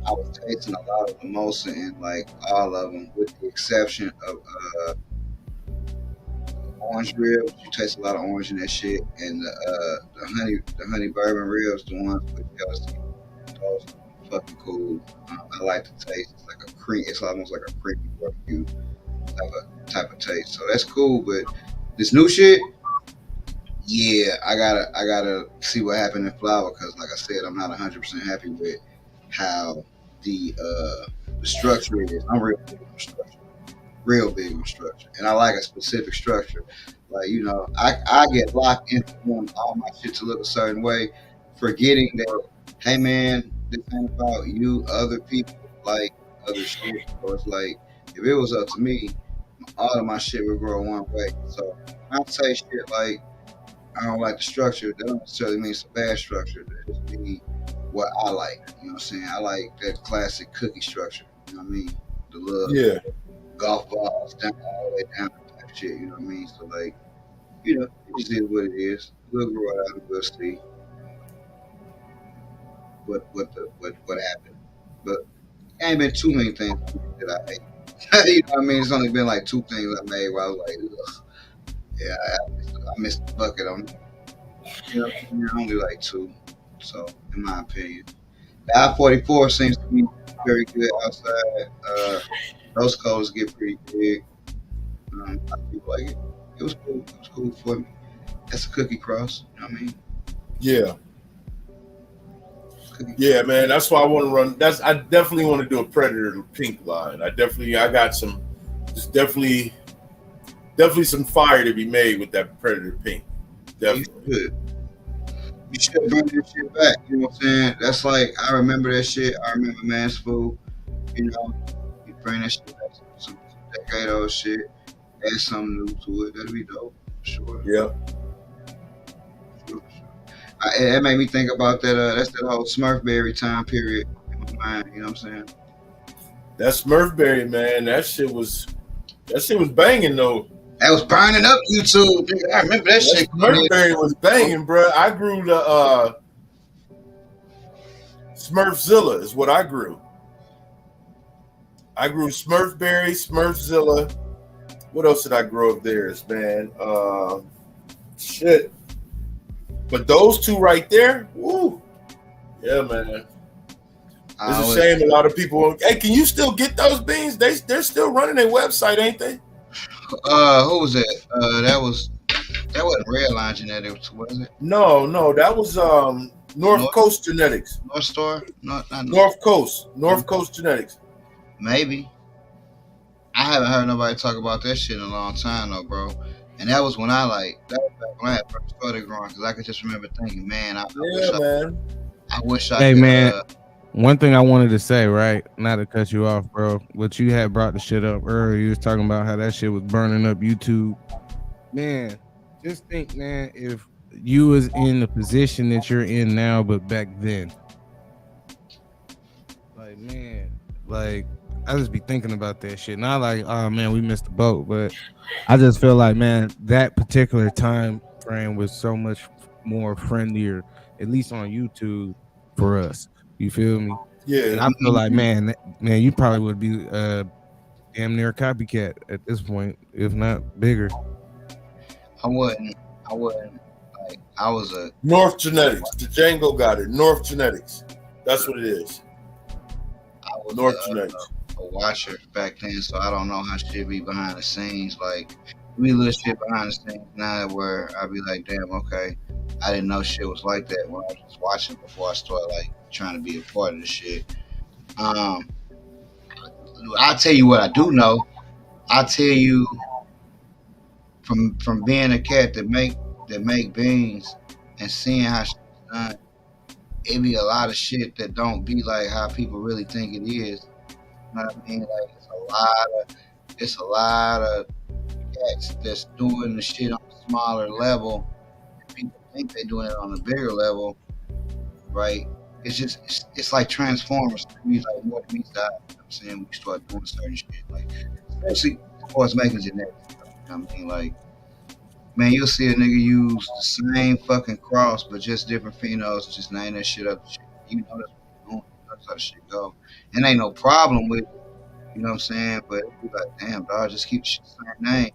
[SPEAKER 3] was tasting a lot of mimosa in like all of them, with the exception of orange ribs. You taste a lot of orange in that shit, and the honey bourbon ribs, the ones with jealousy, those are fucking cool. I like the taste. It's like a cream. It's almost like a creamy barbecue type of taste. So that's cool. But this new shit, yeah, I gotta see what happened in flour, because like I said, I'm not 100% happy with how the structure is. I'm real big on structure. Real big on structure, and I like a specific structure. Like, you know, I get locked into wanting all my shit to look a certain way, forgetting that, hey man, this ain't about you, other people like other shit. So it's like, if it was up to me, all of my shit would grow one way. So when I say shit like I don't like the structure, that don't necessarily mean it's a bad structure. That just means what I like. You know what I'm saying? I like that classic cookie structure. You know what I mean? The little
[SPEAKER 4] Yeah.
[SPEAKER 3] golf balls down all the way down type shit, you know what I mean? So like, you know, it just is what it is. We'll grow it out and we'll see what happened. But it ain't been too many things that I hate. You know what I mean? It's only been like two things I made where I was like, ugh, yeah, I missed the bucket on it. You know what I mean? Only like two. So in my opinion. The I-44 seems to be very good outside. Those colors get pretty big. I feel like it. It was cool. It was cool for me. That's a cookie cross. You know what I mean?
[SPEAKER 4] Yeah.
[SPEAKER 3] Cookie
[SPEAKER 4] Yeah, man. That's why I want to run. I definitely want to do a Predator pink line. I got some. There's definitely some fire to be made with that Predator pink. Definitely.
[SPEAKER 3] You should bring this shit back. You know what I'm saying? That's like, I remember that shit. I remember Man's Food. You know, you bring that shit back, some decade old shit. Add something new to it. That'd be dope. Sure.
[SPEAKER 4] Yeah.
[SPEAKER 3] Sure. It made me think about that. That's that whole Smurfberry time period in my mind. You know what I'm saying?
[SPEAKER 4] That Smurfberry, man. That shit was banging though.
[SPEAKER 3] That was burning up YouTube. I remember that shit.
[SPEAKER 4] Smurfberry was banging, bro. I grew the Smurfzilla is what I grew. I grew Smurfberry, Smurfzilla. What else did I grow up there, man? Shit. But those two right there, woo. Yeah, man. It's a shame a lot of people. Hey, can you still get those beans? They're still running their website, ain't they?
[SPEAKER 3] Who was that? That wasn't Redline Genetics, was it?
[SPEAKER 4] No, that was North Coast Genetics.
[SPEAKER 3] North Star? Not
[SPEAKER 4] North Coast Genetics.
[SPEAKER 3] Maybe. I haven't heard nobody talk about that shit in a long time though, bro. And that was when I first started growing, because I could just remember thinking, man, I wish I
[SPEAKER 2] Hey,
[SPEAKER 3] could,
[SPEAKER 2] man. One thing I wanted to say, right? Not to cut you off, bro. But you had brought the shit up earlier. You was talking about how that shit was burning up YouTube. Man, just think, man, if you was in the position that you're in now, but back then. Like, man, like, I just be thinking about that shit. Not like, oh, man, we missed the boat. But I just feel like, man, that particular time frame was so much more friendlier, at least on YouTube, for us. You feel me?
[SPEAKER 4] Yeah.
[SPEAKER 2] And I feel like, man, you probably would be damn near a copycat at this point, if not bigger.
[SPEAKER 3] I wouldn't. Like, I was a
[SPEAKER 4] North Genetics. The Django got it. North Genetics. That's what it is.
[SPEAKER 3] I was
[SPEAKER 4] North Genetics.
[SPEAKER 3] a watcher back then, so I don't know how shit be behind the scenes. Like, We little shit behind the scenes now where I be like, damn, okay, I didn't know shit was like that when I was watching before I started like trying to be a part of the shit. Um, I'll tell you what I do know. I'll tell you from being a cat that make beans and seeing how shit's done, it be a lot of shit that don't be like how people really think it is. You know what I mean? Like it's a lot of cats that's doing the shit on a smaller level. People think they're doing it on a bigger level, right? It's like Transformers. We like more than we start. You know what I'm saying? We start doing certain shit, like especially as far as making genetics. You know what I mean? Like, man, you'll see a nigga use the same fucking cross, but just different phenols, just name that shit up. You know that's what you're doing. That's how the shit go. And ain't no problem with it. You know what I'm saying? But it be like, damn, dog, just keep the shit the same name.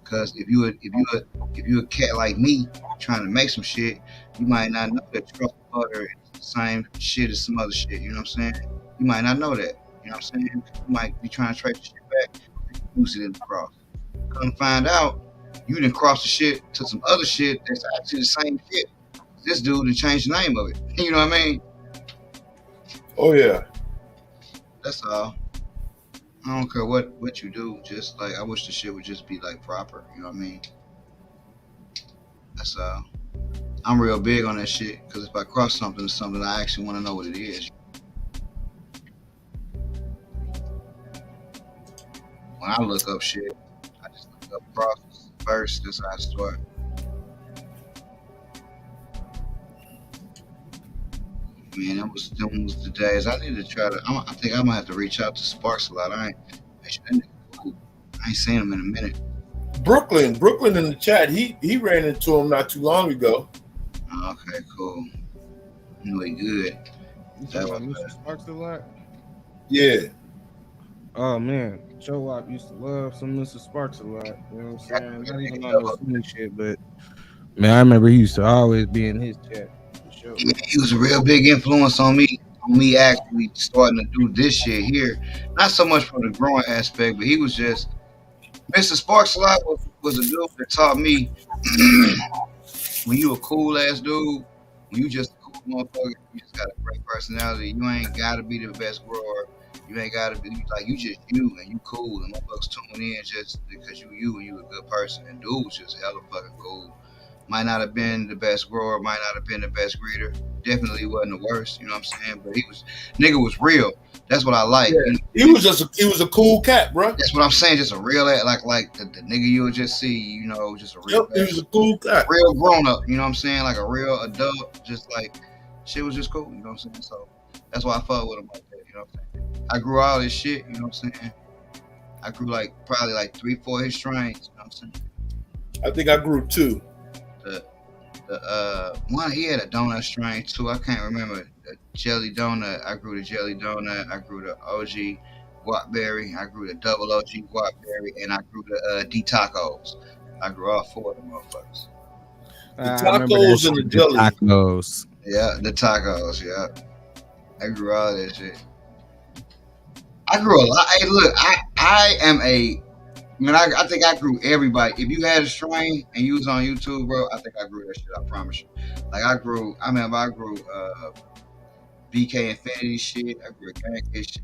[SPEAKER 3] Cause if you a cat like me trying to make some shit, you might not know that truffle butter is the same shit as some other shit. You know what I'm saying? You might not know that. You know what I'm saying? You might be trying to trace the shit back, use it in the cross. Come find out, you didn't cross the shit to some other shit that's actually the same shit. This dude done changed the name of it. You know what I mean?
[SPEAKER 4] Oh yeah.
[SPEAKER 3] That's all. I don't care what you do. Just like I wish the shit would just be like proper. You know what I mean? That's all. I'm real big on that shit because if I cross something, it's something I actually want to know what it is. When I look up shit, I just look up crosses first. That's how I start. Man, them was the days. I need to try to. I think I'm gonna have to reach out to Sparks a lot. I ain't seen him in a minute.
[SPEAKER 4] Brooklyn in the chat. He ran into him not too long ago.
[SPEAKER 3] Oh, okay, cool. You know he good.
[SPEAKER 2] You talking about Mr. Sparks a lot?
[SPEAKER 4] Yeah.
[SPEAKER 2] Oh man, Joe Wop used to love some Mr. Sparks a lot. You know what I'm saying? Not even on no funny shit, but man, I remember he used to always be in his chat. For sure.
[SPEAKER 3] Yeah, he was a real big influence on me. Me actually starting to do this shit here. Not so much from the growing aspect, but he was just Mr. Sparks a lot was a dude that taught me when you a cool ass dude, when you just a cool motherfucker, you just got a great personality. You ain't gotta be the best grower. You ain't gotta be like you just you and you cool and motherfuckers tune in just because you and you a good person. And dude was just hella fucking cool. Might not have been the best grower, might not have been the best breeder. Definitely wasn't the worst, you know what I'm saying? But nigga was real. That's what I like.
[SPEAKER 4] Yeah.
[SPEAKER 3] You know?
[SPEAKER 4] He was a cool cat, bro.
[SPEAKER 3] That's what I'm saying. Just a real like the nigga you would just see, you know, just a real.
[SPEAKER 4] Yep, he was a cool cat.
[SPEAKER 3] Real grown up, you know what I'm saying? Like a real adult, just like shit was just cool, you know what I'm saying? So that's why I fuck with him like that, you know what I'm saying? I grew all this shit, you know what I'm saying? I grew probably 3-4 his strains, you know what I'm saying?
[SPEAKER 4] I think I grew 2.
[SPEAKER 3] The one he had a donut strain too. I can't remember the jelly donut. I grew the jelly donut. I grew the OG guapberry. I grew the double OG guapberry, and I grew the D tacos. I grew all 4 of them motherfuckers.
[SPEAKER 4] The tacos and the jelly.
[SPEAKER 2] Tacos.
[SPEAKER 3] Yeah, the tacos. Yeah, I grew all that shit. I grew a lot. Hey, look, I am a. I think I grew everybody. If you had a strain and you was on YouTube, bro, I think I grew that shit. I promise you. Like I grew BK Infinity shit. I grew a gang of shit.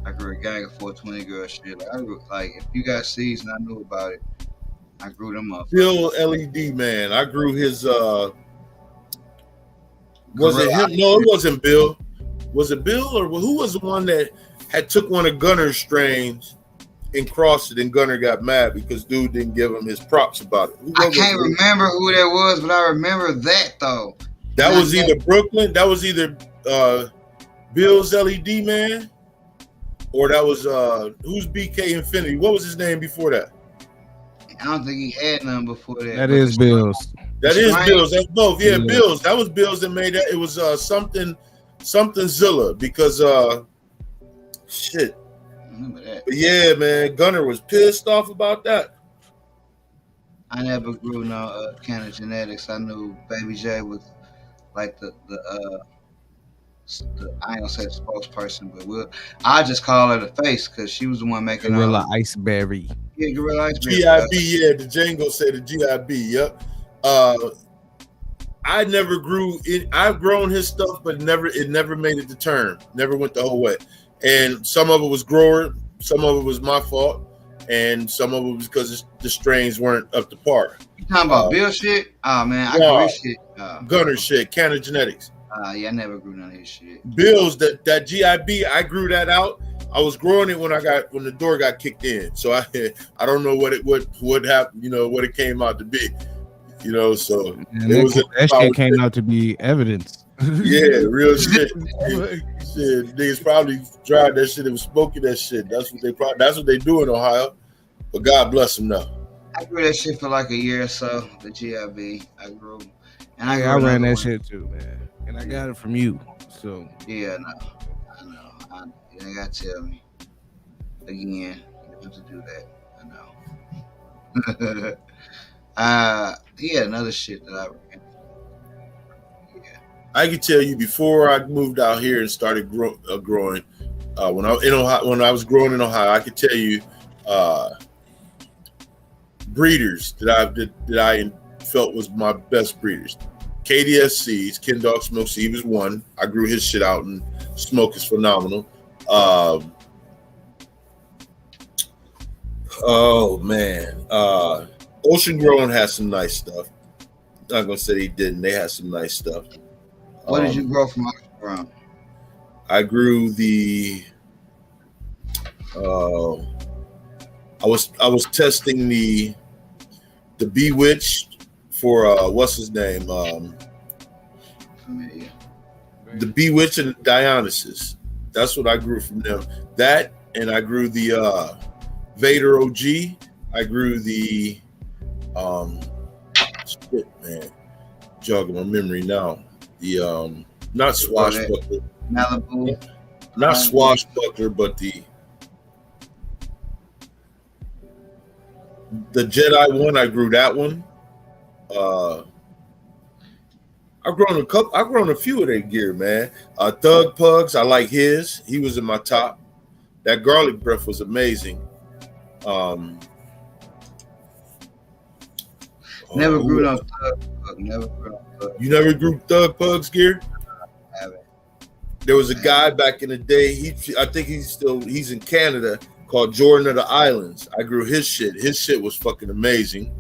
[SPEAKER 3] I grew a gang of 420 girl shit. Like I grew if you got seeds and I knew about it, I grew them up.
[SPEAKER 4] Bill LED man. I grew his was it him? No, it wasn't Bill. Was it Bill or who was the one that had took one of Gunner's strains and crossed it, and Gunner got mad because dude didn't give him his props about it?
[SPEAKER 3] I can't remember who that was, but I remember that though.
[SPEAKER 4] That was either Brooklyn, that was either Bill's LED man, or that was who's BK Infinity? What was his name before that?
[SPEAKER 3] I don't think he had none before that.
[SPEAKER 2] That is Bill's.
[SPEAKER 4] That is Bill's. That's both. Yeah, Bill's. That was Bill's that made that. It was something Zilla because shit.
[SPEAKER 3] That.
[SPEAKER 4] But yeah, man, Gunner was pissed off about that.
[SPEAKER 3] I never grew no kind of genetics. I knew Baby J was like the I ain't gonna say the spokesperson, but I just call her the face because she was the one making
[SPEAKER 2] Gorilla
[SPEAKER 3] all.
[SPEAKER 2] Iceberry.
[SPEAKER 3] Yeah, Gorilla Iceberry.
[SPEAKER 4] GIB, yeah, the Django said the GIB, yep. I never grew in. I've grown his stuff, but it never made it to term. Never went the whole way. And some of it was grower, some of it was my fault, and some of it was because the strains weren't up to par.
[SPEAKER 3] You talking about Bill shit? Oh man, I grew his shit.
[SPEAKER 4] Gunner shit, Canada Genetics.
[SPEAKER 3] Yeah, I never grew none of his shit.
[SPEAKER 4] Bill's that GIB, I grew that out. I was growing it when the door got kicked in. So I don't know what happened, what it came out to be. So
[SPEAKER 2] that shit came out to be evidence.
[SPEAKER 4] Yeah, real shit. Shit, niggas probably dried that shit and was smoking that shit. That's what they do in Ohio. But God bless them now.
[SPEAKER 3] I grew that shit for like a year or so. The GIB, I grew, and
[SPEAKER 2] I ran that shit too, man. And I got it from you. So
[SPEAKER 3] yeah, I know. You ain't gotta tell me again. You have to do that. I know. Yeah, another shit that I ran.
[SPEAKER 4] I can tell you before I moved out here and started growing, when I was growing in Ohio, I could tell you breeders that I felt was my best breeders. KDSC's, Ken Dog Smoke C, he was one. I grew his shit out, and smoke is phenomenal. Oh man, Ocean Growing has some nice stuff. I'm not gonna say they didn't. They had some nice stuff.
[SPEAKER 3] What did you grow from Ocean Growing?
[SPEAKER 4] I grew the. I was testing the Bewitched for what's his name? The Bewitched and Dionysus. That's what I grew from them. That, and I grew the Vader OG. I grew the shit, man, jogging my memory now. The not Swashbuckler,
[SPEAKER 3] Malibu,
[SPEAKER 4] not Swashbuckler, but the Jedi one. I grew that one. I've grown a few of their gear, man. Thug Pugs, I like his. He was in my top. That garlic breath was amazing.
[SPEAKER 3] Never grew on Thug Pug. Never grew on Thug.
[SPEAKER 4] You never grew Thug Pugs gear?
[SPEAKER 3] I haven't.
[SPEAKER 4] There was a guy back in the day. I think he's in Canada, called Jordan of the Islands. I grew his shit. His shit was fucking amazing.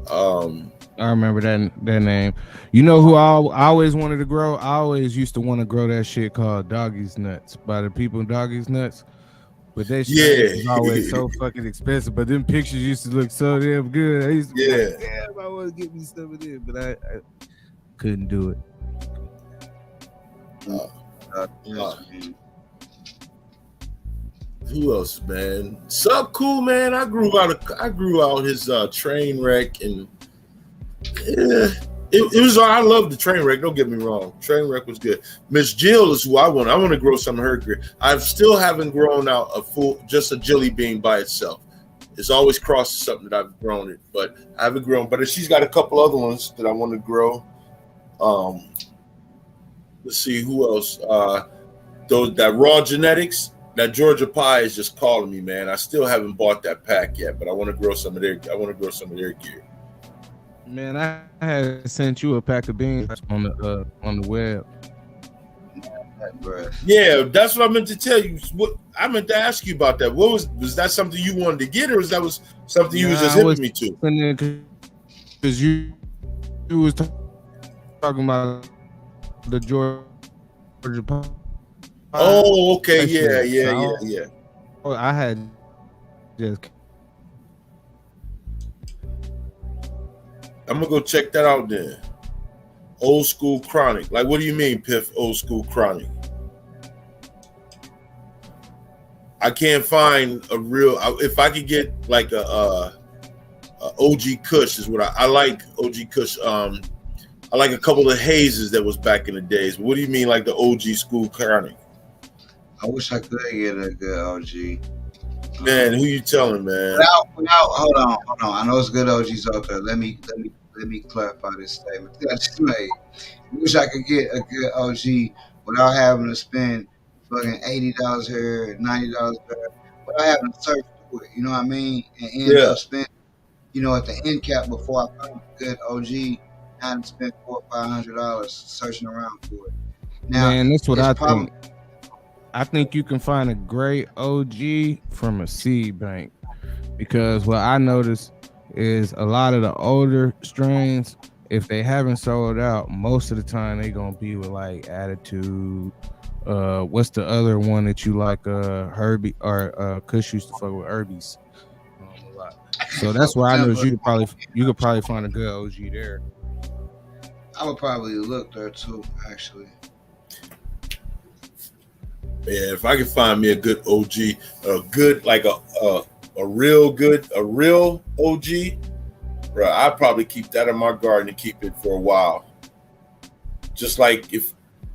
[SPEAKER 2] I remember that name. You know who I always wanted to grow? I always used to want to grow that shit called Doggy's Nuts by the people in Doggy's Nuts. But that shit was always so fucking expensive. But them pictures used to look so damn good. I used to be like, damn, I want to get me some of this, but I couldn't do it.
[SPEAKER 4] Who else, man? Sub Cool, man. I grew out his train wreck, and it was. I love the train wreck. Don't get me wrong. Train wreck was good. Miss Jill is who I want. I want to grow some of her gear. I still haven't grown out just a jelly bean by itself. It's always crossed something that I've grown it, but I haven't grown. But she's got a couple other ones that I want to grow. Let's see who else. That Raw Genetics. That Georgia Pie is just calling me, man. I still haven't bought that pack yet, but I want to grow some of their gear.
[SPEAKER 2] Man, I had sent you a pack of beans on the web.
[SPEAKER 4] Yeah, that's what I meant to tell you. What I meant to ask you about that. What was that something you wanted to get, or was that something you was just hitting me to?
[SPEAKER 2] Because you was talking about the Georgia Pie.
[SPEAKER 4] Oh, okay, yeah.
[SPEAKER 2] Oh, I had just.
[SPEAKER 4] I'm gonna go check that out then. Old School Chronic. Like, what do you mean, Piff? Old School Chronic. I can't find a real. If I could get like a OG Kush is what I like. OG Kush. I like a couple of hazes that was back in the days. But what do you mean, like the OG School Chronic?
[SPEAKER 3] I wish I could get a good OG.
[SPEAKER 4] Man, who you telling, man?
[SPEAKER 3] Hold on. I know it's good OGs out there. Let me clarify this statement that I just made. I wish I could get a good OG without having to spend fucking $80 here, $90 there, without having to search for it. You know what I mean? And end
[SPEAKER 4] Yeah.
[SPEAKER 3] up spending, at the end cap before I found a good OG, I had to spend $400 or $500 searching around for it. Now,
[SPEAKER 2] Man, that's what
[SPEAKER 3] it's
[SPEAKER 2] I
[SPEAKER 3] probably-
[SPEAKER 2] think. I think you can find a great OG from a seed bank, because what I noticed is a lot of the older strains, if they haven't sold out, most of the time they gonna be with like Attitude. What's the other one that you like? Herbie or Kush used to fuck with Herbies a lot. So that's where I know you could probably find a good OG there.
[SPEAKER 3] I would probably look there too, actually.
[SPEAKER 4] Yeah, if I could find me a good OG, a good like a real OG, bro, I'd probably keep that in my garden and keep it for a while. Just like if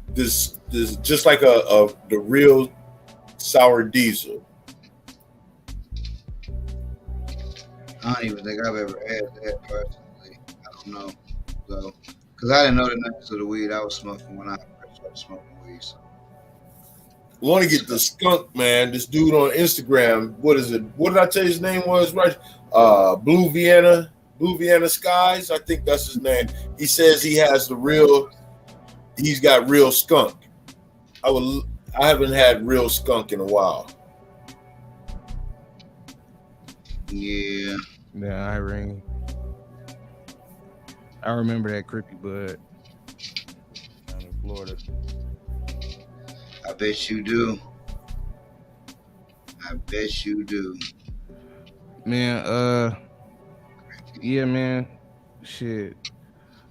[SPEAKER 4] this just like the real sour diesel.
[SPEAKER 3] I don't even think I've ever had that personally. I don't know, so because I didn't know the names of the weed I was smoking when I first started smoking weed. So.
[SPEAKER 4] We want to get the skunk, man. This dude on Instagram. What is it? What did I tell you his name was? Right? Blue Vienna Skies. I think that's his name. He says he has he's got real skunk. I haven't had real skunk in a while.
[SPEAKER 3] Yeah.
[SPEAKER 2] Yeah, Irene. I remember that Crippy Bud down in Florida.
[SPEAKER 3] I bet you do. I bet you do.
[SPEAKER 2] Man, yeah, man. Shit.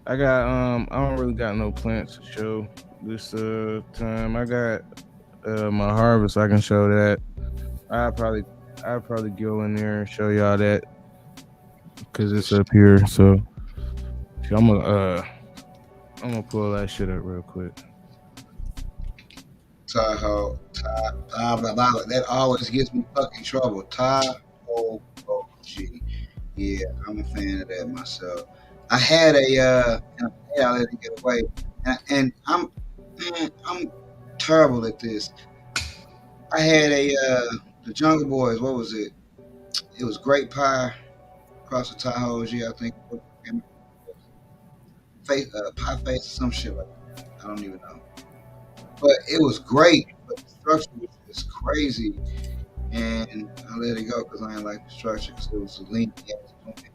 [SPEAKER 2] I don't really got no plants to show this time. I got my harvest, I can show that. I'll probably go in there and show y'all that, because it's up here. So I'm gonna pull that shit up real quick.
[SPEAKER 3] Tahoe, that always gives me fucking trouble. Tahoe OG. Yeah, I'm a fan of that myself. I had I let it get away, and I'm terrible at this. I had the Jungle Boys. What was it? It was Great Pie across the Tahoe OG, I think. Pie face or some shit like that. I don't even know. But it was great, but the structure was just crazy, and I let it go because I didn't like the structure, because it was a lean ass joint.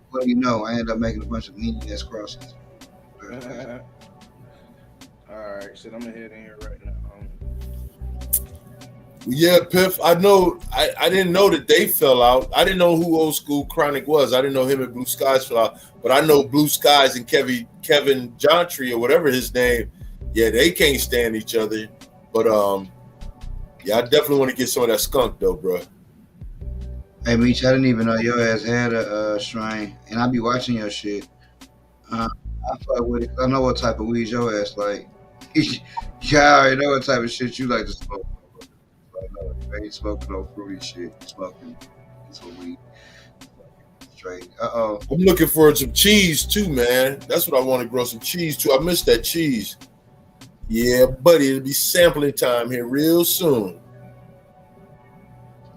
[SPEAKER 3] What do you know? I ended up making a bunch of lean ass crosses.
[SPEAKER 2] All right, shit, I'm gonna head in here right now.
[SPEAKER 4] Yeah, Piff. I know. I didn't know that they fell out. I didn't know who Old School Chronic was. I didn't know him and Blue Skies fell out. But I know Blue Skies and Kevin Johntree or whatever his name. Yeah, they can't stand each other. But yeah, I definitely want to get some of that skunk though, bro.
[SPEAKER 3] Hey, Meech, I didn't even know your ass had a strain, and I be watching your shit. I fuck with it 'cause I know what type of weed your ass like. Yeah, I already know what type of shit you like to smoke. I ain't smoking no fruity shit. You smoking some weed. Straight. Uh-oh.
[SPEAKER 4] I'm looking for some cheese too, man. That's what I want to grow, some cheese too. I miss that cheese. Yeah, buddy, it'll be sampling time here real soon.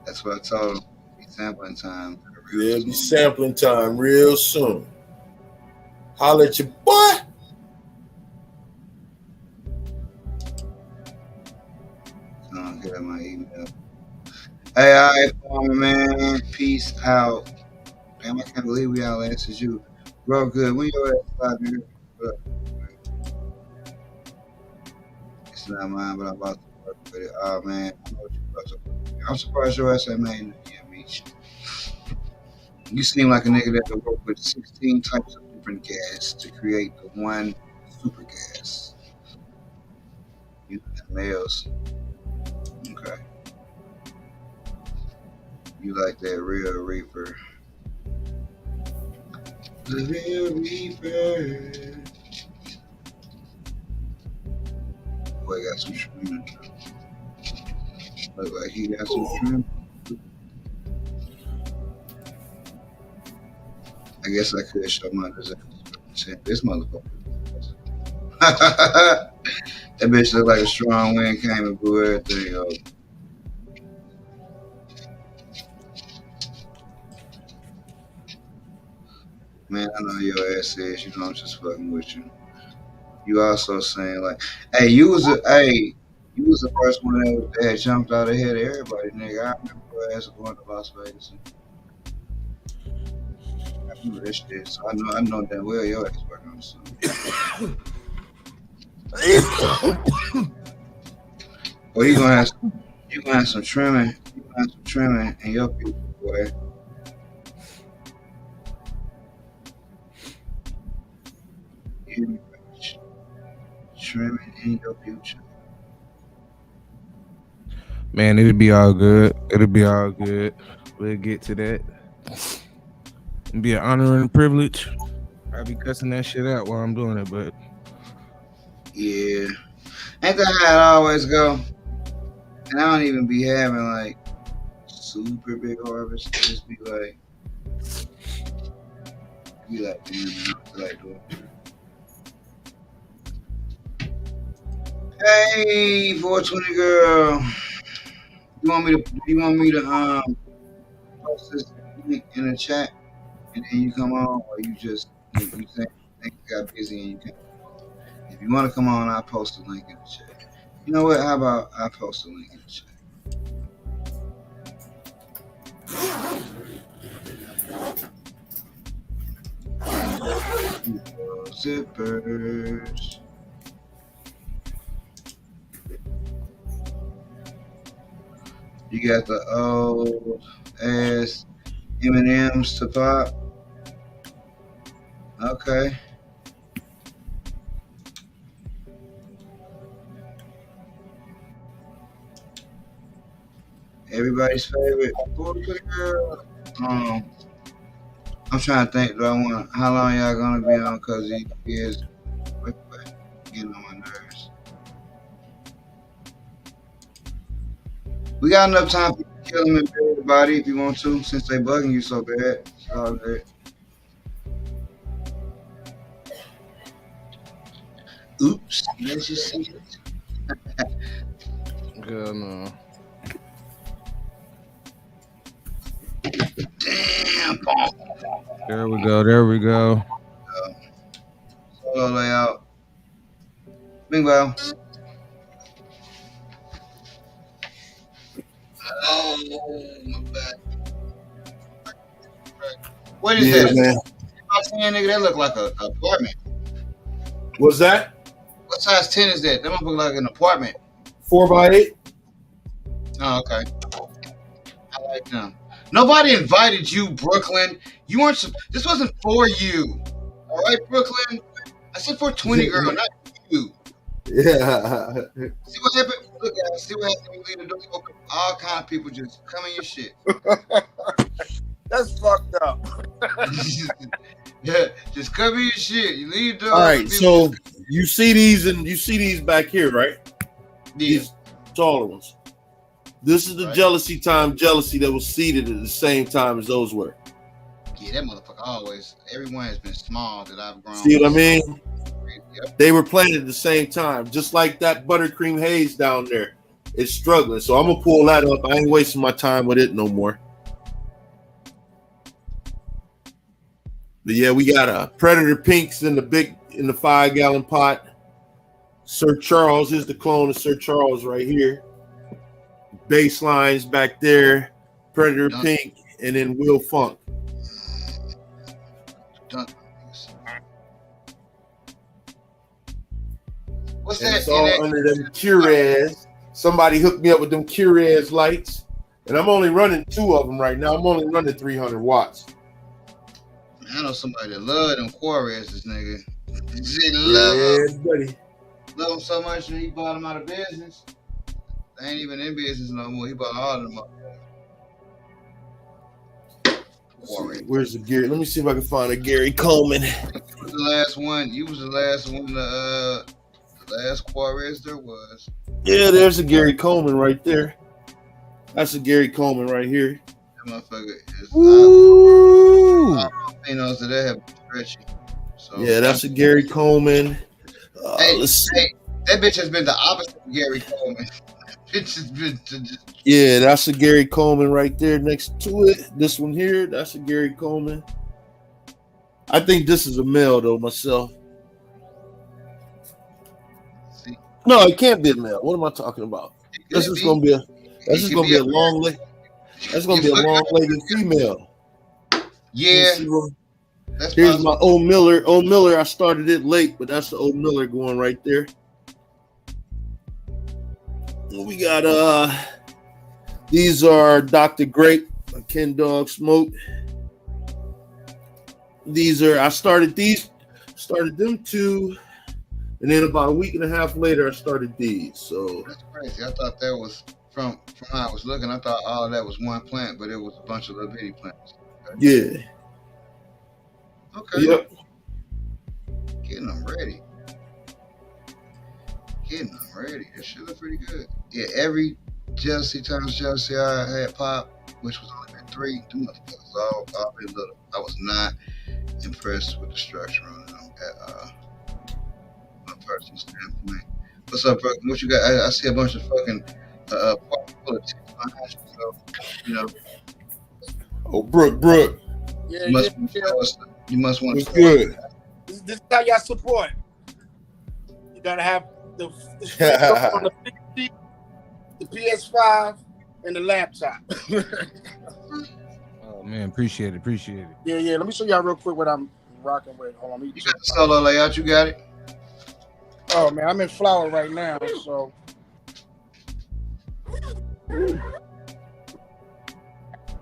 [SPEAKER 3] That's what I told him. Be sampling time.
[SPEAKER 4] Yeah, it'll be sampling time real soon. Holla at your boy.
[SPEAKER 3] Get at my email. Hey, all right, farmer man. Peace out. Damn, I can't believe we outlasted you. Bro, good. When your ass out here? It's not mine, but I'm about to work with it. Oh, man. I know what you're about to work with. I'm surprised your ass ain't made it yet, Meech. You seem like a nigga that can work with 16 types of different gas to create the one super gas. You and males. Okay. You like that real reaper. The real reaper. Boy got some shrimp. Look like he got some shrimp. I guess I could show my disaster. This motherfucker. That bitch looked like a strong wind came and blew everything up. Man, I know your ass is. You know I'm just fucking with you. You also saying like, hey, you was the first one that had jumped out ahead of everybody, nigga. I remember your ass going to Las Vegas. I remember this shit, so I know damn well your ass working on something. Well, you gonna have some trimming. You gonna have some trimming in your future, boy. Trimming in your future.
[SPEAKER 2] Man, it'll be all good. It'll be all good. We'll get to that. It'll be an honor and a privilege. I'll be cussing that shit out while I'm doing it, but
[SPEAKER 3] Yeah. Ain't that how it always go? And I don't even be having like super big harvests. Just be like, damn, man, I feel like doing it. Hey, 420 girl. You want me to post this link in the chat and then you come on, or you just you think you got busy and you can't? If you want to come on, I'll post the link in the chat. You know what? How about I post the link in the chat? Zippers. You got the old ass M&Ms to pop. Okay. Everybody's favorite. I'm trying to think. How long y'all gonna be on? Cause he is getting on my nerves. We got enough time for you to kill him and bury the body if you want to, since they bugging you so bad. It's all good. Oops. Let's just see it.
[SPEAKER 2] Girl, no.
[SPEAKER 3] Damn.
[SPEAKER 2] There we go.
[SPEAKER 3] Solo layout. Bingo. Oh, my bad. What is that?
[SPEAKER 4] Man.
[SPEAKER 3] I'm saying, nigga, that look like an apartment.
[SPEAKER 4] What's that?
[SPEAKER 3] What size 10 is that? That must look like an apartment.
[SPEAKER 4] 4x8.
[SPEAKER 3] Oh, okay. I like them. Nobody invited you, Brooklyn. You weren't. This wasn't for you. All right, Brooklyn. I said for 20 girl, not you.
[SPEAKER 4] Yeah.
[SPEAKER 3] See what happened? Look, guys. See what happened when you leave the door open? All kind of people just come in your shit.
[SPEAKER 4] That's fucked up.
[SPEAKER 3] Yeah, just cover your shit. You leave the door.
[SPEAKER 4] All right, so you see these back here, right?
[SPEAKER 3] Yeah.
[SPEAKER 4] These taller ones. This is the
[SPEAKER 3] Right.
[SPEAKER 4] jealousy that was seated at the same time as those were.
[SPEAKER 3] Yeah, that motherfucker always. Everyone has been small that I've grown.
[SPEAKER 4] See what I mean?
[SPEAKER 3] Yep.
[SPEAKER 4] They were planted at the same time, just like that buttercream haze down there. It's struggling, so I'm gonna pull that up. I ain't wasting my time with it no more. But yeah, we got Predator Pinks in the 5-gallon pot. Sir Charles is the clone of Sir Charles right here. Baselines back there, Predator
[SPEAKER 3] Done.
[SPEAKER 4] Pink, and then Will Funk.
[SPEAKER 3] Done. What's
[SPEAKER 4] And
[SPEAKER 3] that?
[SPEAKER 4] it's all under them Curez. Somebody hooked me up with them Curez lights, and I'm only running 2 of them right now. I'm only running 300 watts.
[SPEAKER 3] I know somebody that love them Quarries, this nigga. He love
[SPEAKER 4] buddy.
[SPEAKER 3] them so much that he bought them out of business. They ain't even in business no more. He bought all of them up. Quarry.
[SPEAKER 4] Where's the Gary? Let me see if I can find a Gary Coleman.
[SPEAKER 3] You was the last one. You was the last one. The last Quarries there was.
[SPEAKER 4] Yeah, there's a Gary Coleman right there. That's a Gary Coleman right here.
[SPEAKER 3] That motherfucker is.
[SPEAKER 2] Woo!
[SPEAKER 3] He knows that they have been stretchy. So
[SPEAKER 4] Yeah, that's a Gary Coleman.
[SPEAKER 3] Hey,
[SPEAKER 4] Let's see.
[SPEAKER 3] That bitch has been the opposite of Gary Coleman. Bitch has been just
[SPEAKER 4] Yeah, that's a Gary Coleman right there next to it. This one here, that's a Gary Coleman. I think this is a male though myself.
[SPEAKER 3] see.
[SPEAKER 4] No, it can't be a male. What am I talking about? This is gonna be a long leg. That's gonna be a long-legged female.
[SPEAKER 3] Yeah, that's
[SPEAKER 4] Here's
[SPEAKER 3] possible.
[SPEAKER 4] my old Miller. Old Miller, I started it late, but that's the old Miller going right there. We got these are Dr. Grape, Ken Dog Smoke. These are I started them two, and then about a week and a half later I started these. So
[SPEAKER 3] That's crazy. I thought that was from how I was looking. I thought all of that was one plant, but it was a bunch of little bitty plants.
[SPEAKER 4] yeah.
[SPEAKER 3] Okay.
[SPEAKER 4] Yep.
[SPEAKER 3] Getting them ready. That shit look pretty good. Yeah, every jealousy times jealousy I had pop, which was only been 3, them motherfuckers all been little. I was not impressed with the structure on them at my personal standpoint. What's up, bro? What you got? I see a bunch of fucking full of tits behind you, so you know
[SPEAKER 4] Oh, Brooke.
[SPEAKER 5] Yeah,
[SPEAKER 3] you must
[SPEAKER 5] yeah.
[SPEAKER 3] you must want
[SPEAKER 4] What's
[SPEAKER 3] to
[SPEAKER 4] good?
[SPEAKER 5] This is how y'all support. You gotta have the on the PC, the PS5, and the laptop.
[SPEAKER 2] Oh man, appreciate it.
[SPEAKER 5] Yeah. Let me show y'all real quick what I'm rocking with. Hold on,
[SPEAKER 3] You got the solo layout, you got it?
[SPEAKER 5] Oh man, I'm in flower right now, so.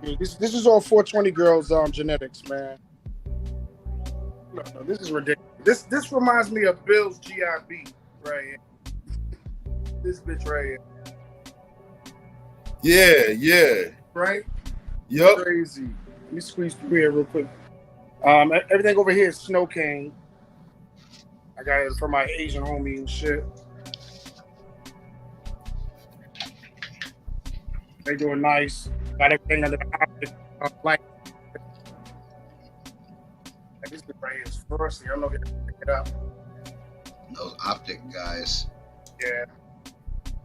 [SPEAKER 5] Yeah, this is all 420 girls genetics, man. No, this is ridiculous. This reminds me of Bill's GIB right here. This bitch right here.
[SPEAKER 4] Yeah.
[SPEAKER 5] Right?
[SPEAKER 4] Yep.
[SPEAKER 5] Crazy. Let me squeeze through here real quick. Everything over here is Snow Cane. I got it from my Asian homie and shit. They doing nice. Got everything under the optic. Like this right here is first. I don't know if you can pick it up.
[SPEAKER 3] Those optic guys.
[SPEAKER 5] Yeah.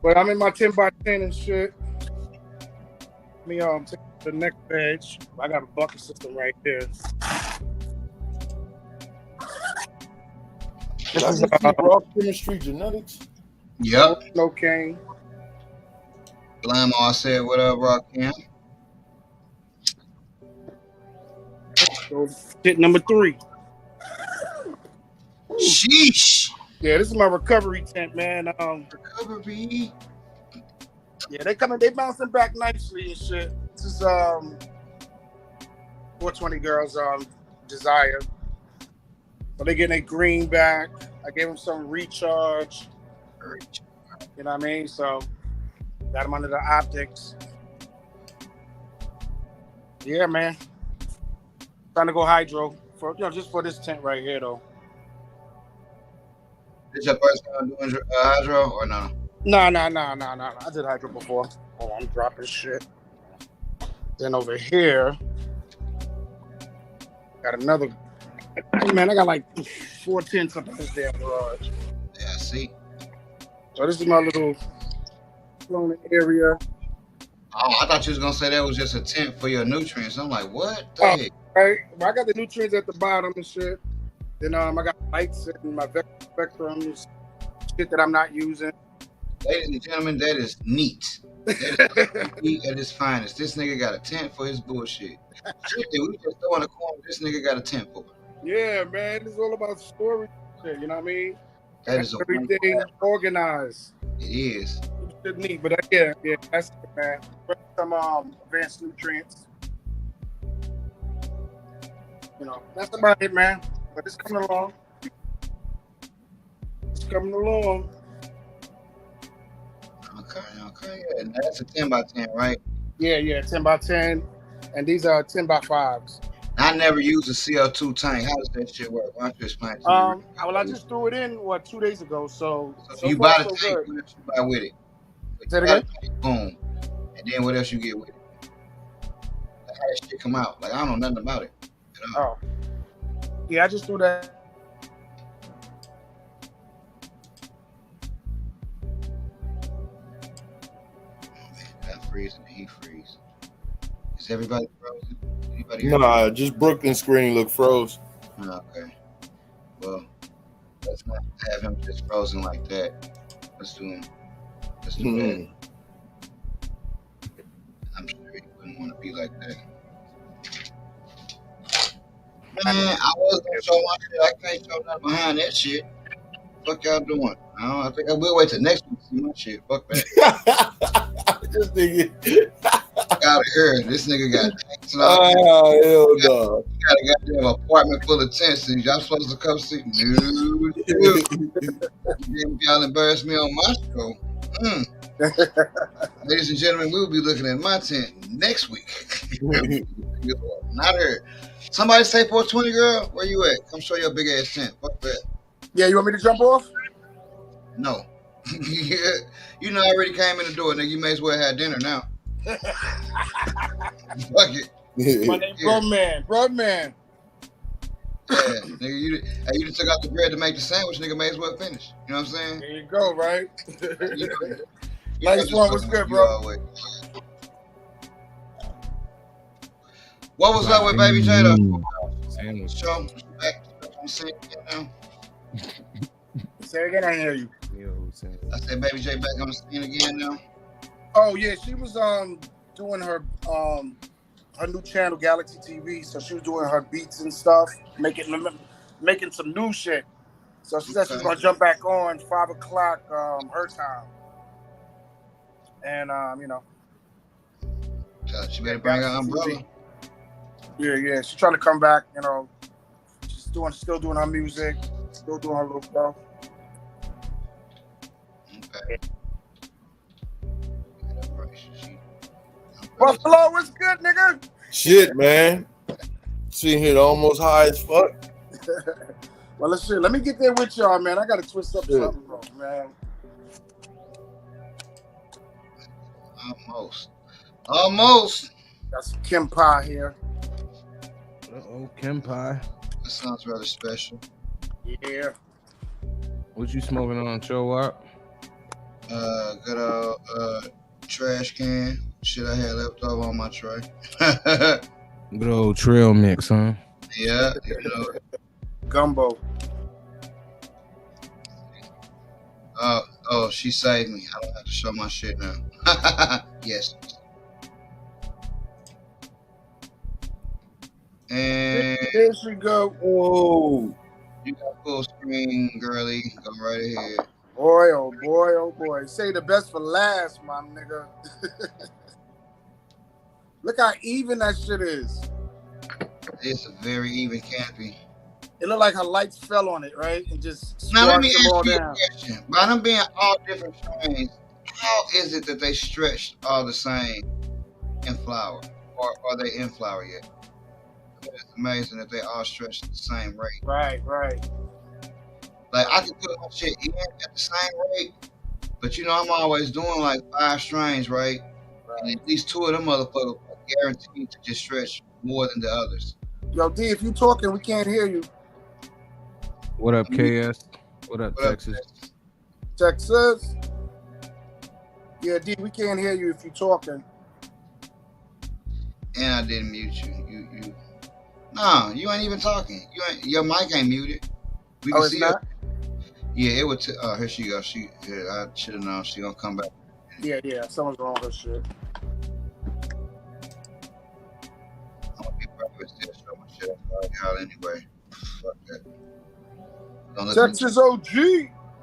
[SPEAKER 5] But I'm in my 10x10 and shit. Let me take the next page. I got a bucket system right there. This is
[SPEAKER 4] Raw Chemistry Genetics.
[SPEAKER 3] Yep.
[SPEAKER 5] Snow Cane.
[SPEAKER 3] Blamar said, "What up, Rakim?"
[SPEAKER 5] So shit number 3.
[SPEAKER 3] Sheesh.
[SPEAKER 5] Yeah, this is my recovery tent, man.
[SPEAKER 3] Recovery.
[SPEAKER 5] Yeah, they bouncing back nicely and shit. This is 420 girls desire. So they getting a green back. I gave them some recharge. You know what I mean? So got them under the optics. Yeah, man. Trying to go hydro for just for this tent right here though.
[SPEAKER 3] This your first time doing hydro or no?
[SPEAKER 5] No. I did hydro before. Oh, I'm dropping shit. Then over here, got another. Man, I got like 4 tents up in this damn garage.
[SPEAKER 3] Yeah, see.
[SPEAKER 5] So this is my little floating area.
[SPEAKER 3] Oh, I thought you was gonna say that was just a tent for your nutrients. I'm like, what?
[SPEAKER 5] Oh.
[SPEAKER 3] Hey,
[SPEAKER 5] Right, well, I got the nutrients at the bottom and shit. Then I got lights and my spectrums, shit that I'm not using.
[SPEAKER 3] ladies and gentlemen, that is neat. That is neat at its finest. This nigga got a tent for his bullshit. Shit, we just throw in the corner. This nigga got a tent for it.
[SPEAKER 5] Yeah, man, it's all about storage shit. You know what I mean?
[SPEAKER 3] That is a
[SPEAKER 5] Everything
[SPEAKER 3] wonderful-
[SPEAKER 5] organized.
[SPEAKER 3] It is.
[SPEAKER 5] It's neat, but yeah, that's it, man. Some advanced nutrients. You know, that's about it, man. But it's coming along.
[SPEAKER 3] Okay. Yeah. That's a 10x10, right?
[SPEAKER 5] Yeah, 10x10, and these are 10x5s.
[SPEAKER 3] I never used a CO2 tank. How does that shit work? Why don't you explain to me?
[SPEAKER 5] Well, I just threw it in 2 days ago, so
[SPEAKER 3] you
[SPEAKER 5] far,
[SPEAKER 3] buy the
[SPEAKER 5] so
[SPEAKER 3] tank,
[SPEAKER 5] good.
[SPEAKER 3] what else you buy with it?
[SPEAKER 5] Say it again?
[SPEAKER 3] Boom. And then what else you get with it? Like how that shit come out? Like I don't know nothing about it at all.
[SPEAKER 5] Oh, yeah, I just threw that.
[SPEAKER 3] freeze and he freeze. Is everybody frozen? Anybody?
[SPEAKER 4] Nah, just Brooklyn screen look froze.
[SPEAKER 3] Oh, okay. Well, let's not have him just frozen like that. Let's do him. Let's do that. I'm sure he wouldn't want to be like that. Man, I was gonna show my shit. I can't show nothing behind that shit. Fuck y'all doing? I think I will wait till next week to see my shit. Fuck that.
[SPEAKER 4] This nigga.
[SPEAKER 3] Out of here. This nigga got tanks and all.
[SPEAKER 4] Oh, hell no.
[SPEAKER 3] He got a goddamn apartment full of tents. And y'all supposed to come see? No. If y'all embarrass me on my show. Ladies and gentlemen, we'll be looking at my tent next week. Not here. Somebody say 420, girl. Where you at? Come show your big ass tent. Fuck that.
[SPEAKER 5] Yeah, you want me to jump off?
[SPEAKER 3] No. You know, I already came in the door, nigga. You may as well have dinner now. Fuck it.
[SPEAKER 5] My name Broadman. Broadman.
[SPEAKER 3] Yeah, nigga, you took out the bread to make the sandwich, nigga. May as well finish. You know what I'm saying?
[SPEAKER 5] There you go, right?
[SPEAKER 3] You know,
[SPEAKER 5] Nice one. What's good, bro?
[SPEAKER 3] What was up with Baby J though?
[SPEAKER 2] Sandwich.
[SPEAKER 3] Show back on the scene now.
[SPEAKER 5] Say again, I hear you.
[SPEAKER 3] I said Baby J back on the scene again now.
[SPEAKER 5] Oh yeah, she was doing her new channel Galaxy TV, so she was doing her beats and stuff, making some new shit. So she said she's gonna jump back on 5 o'clock her time, and you know.
[SPEAKER 3] So she better bring her umbrella.
[SPEAKER 5] Yeah, she's trying to come back. You know, she's still doing her music, still doing her little stuff.
[SPEAKER 3] Okay.
[SPEAKER 5] Buffalo, what's good, nigga?
[SPEAKER 4] Shit, man. Sitting here almost high as fuck.
[SPEAKER 5] Well, let's see. Let me get there with y'all, man. I gotta twist up something, bro, man.
[SPEAKER 3] Almost.
[SPEAKER 5] Got some Kim Pie here.
[SPEAKER 2] Kim Pie.
[SPEAKER 3] That sounds rather special.
[SPEAKER 5] Yeah.
[SPEAKER 2] What you smoking on, Show Up?
[SPEAKER 3] Good old trash can. Shit I had left over on my tray.
[SPEAKER 2] Good old trail mix, huh?
[SPEAKER 3] Yeah, you know.
[SPEAKER 5] Gumbo.
[SPEAKER 3] Oh, she saved me. I don't have to show my shit now. Yes. And
[SPEAKER 5] There she go.
[SPEAKER 4] Oh.
[SPEAKER 3] you got full screen, girly. Go right ahead.
[SPEAKER 5] Boy, oh boy, oh boy. Say the best for last, my nigga. Look how even that shit is.
[SPEAKER 3] It's a very even canopy.
[SPEAKER 5] It looked like her lights fell on it, right? And just
[SPEAKER 3] Now let me
[SPEAKER 5] them all
[SPEAKER 3] ask you a
[SPEAKER 5] down.
[SPEAKER 3] question. By them being all different strains, how is it that they stretched all the same in flower? Or are they in flower yet? It's amazing that they all stretched at the same rate.
[SPEAKER 5] Right.
[SPEAKER 3] Like I can put my shit in at the same rate, but you know I'm always doing like 5 strains, right? And at least 2 of them motherfuckers are guaranteed to just stretch more than the others.
[SPEAKER 5] Yo, D, if you talking, we can't hear you.
[SPEAKER 2] What up, KS? What up,
[SPEAKER 3] What up,
[SPEAKER 2] Texas?
[SPEAKER 5] Texas? Yeah, D, we can't hear you if you talking.
[SPEAKER 3] And I didn't mute you. You. No, you ain't even talking. Your mic ain't muted. We can
[SPEAKER 5] Oh, it's
[SPEAKER 3] see
[SPEAKER 5] not?
[SPEAKER 3] It. Yeah, it would. Here she goes. I should have known she gonna come back.
[SPEAKER 5] Yeah, someone's wrong with her shit.
[SPEAKER 3] I'm gonna be perfect. Still show my shit up y'all anyway. Fuck that. Don't look
[SPEAKER 5] Texas OG.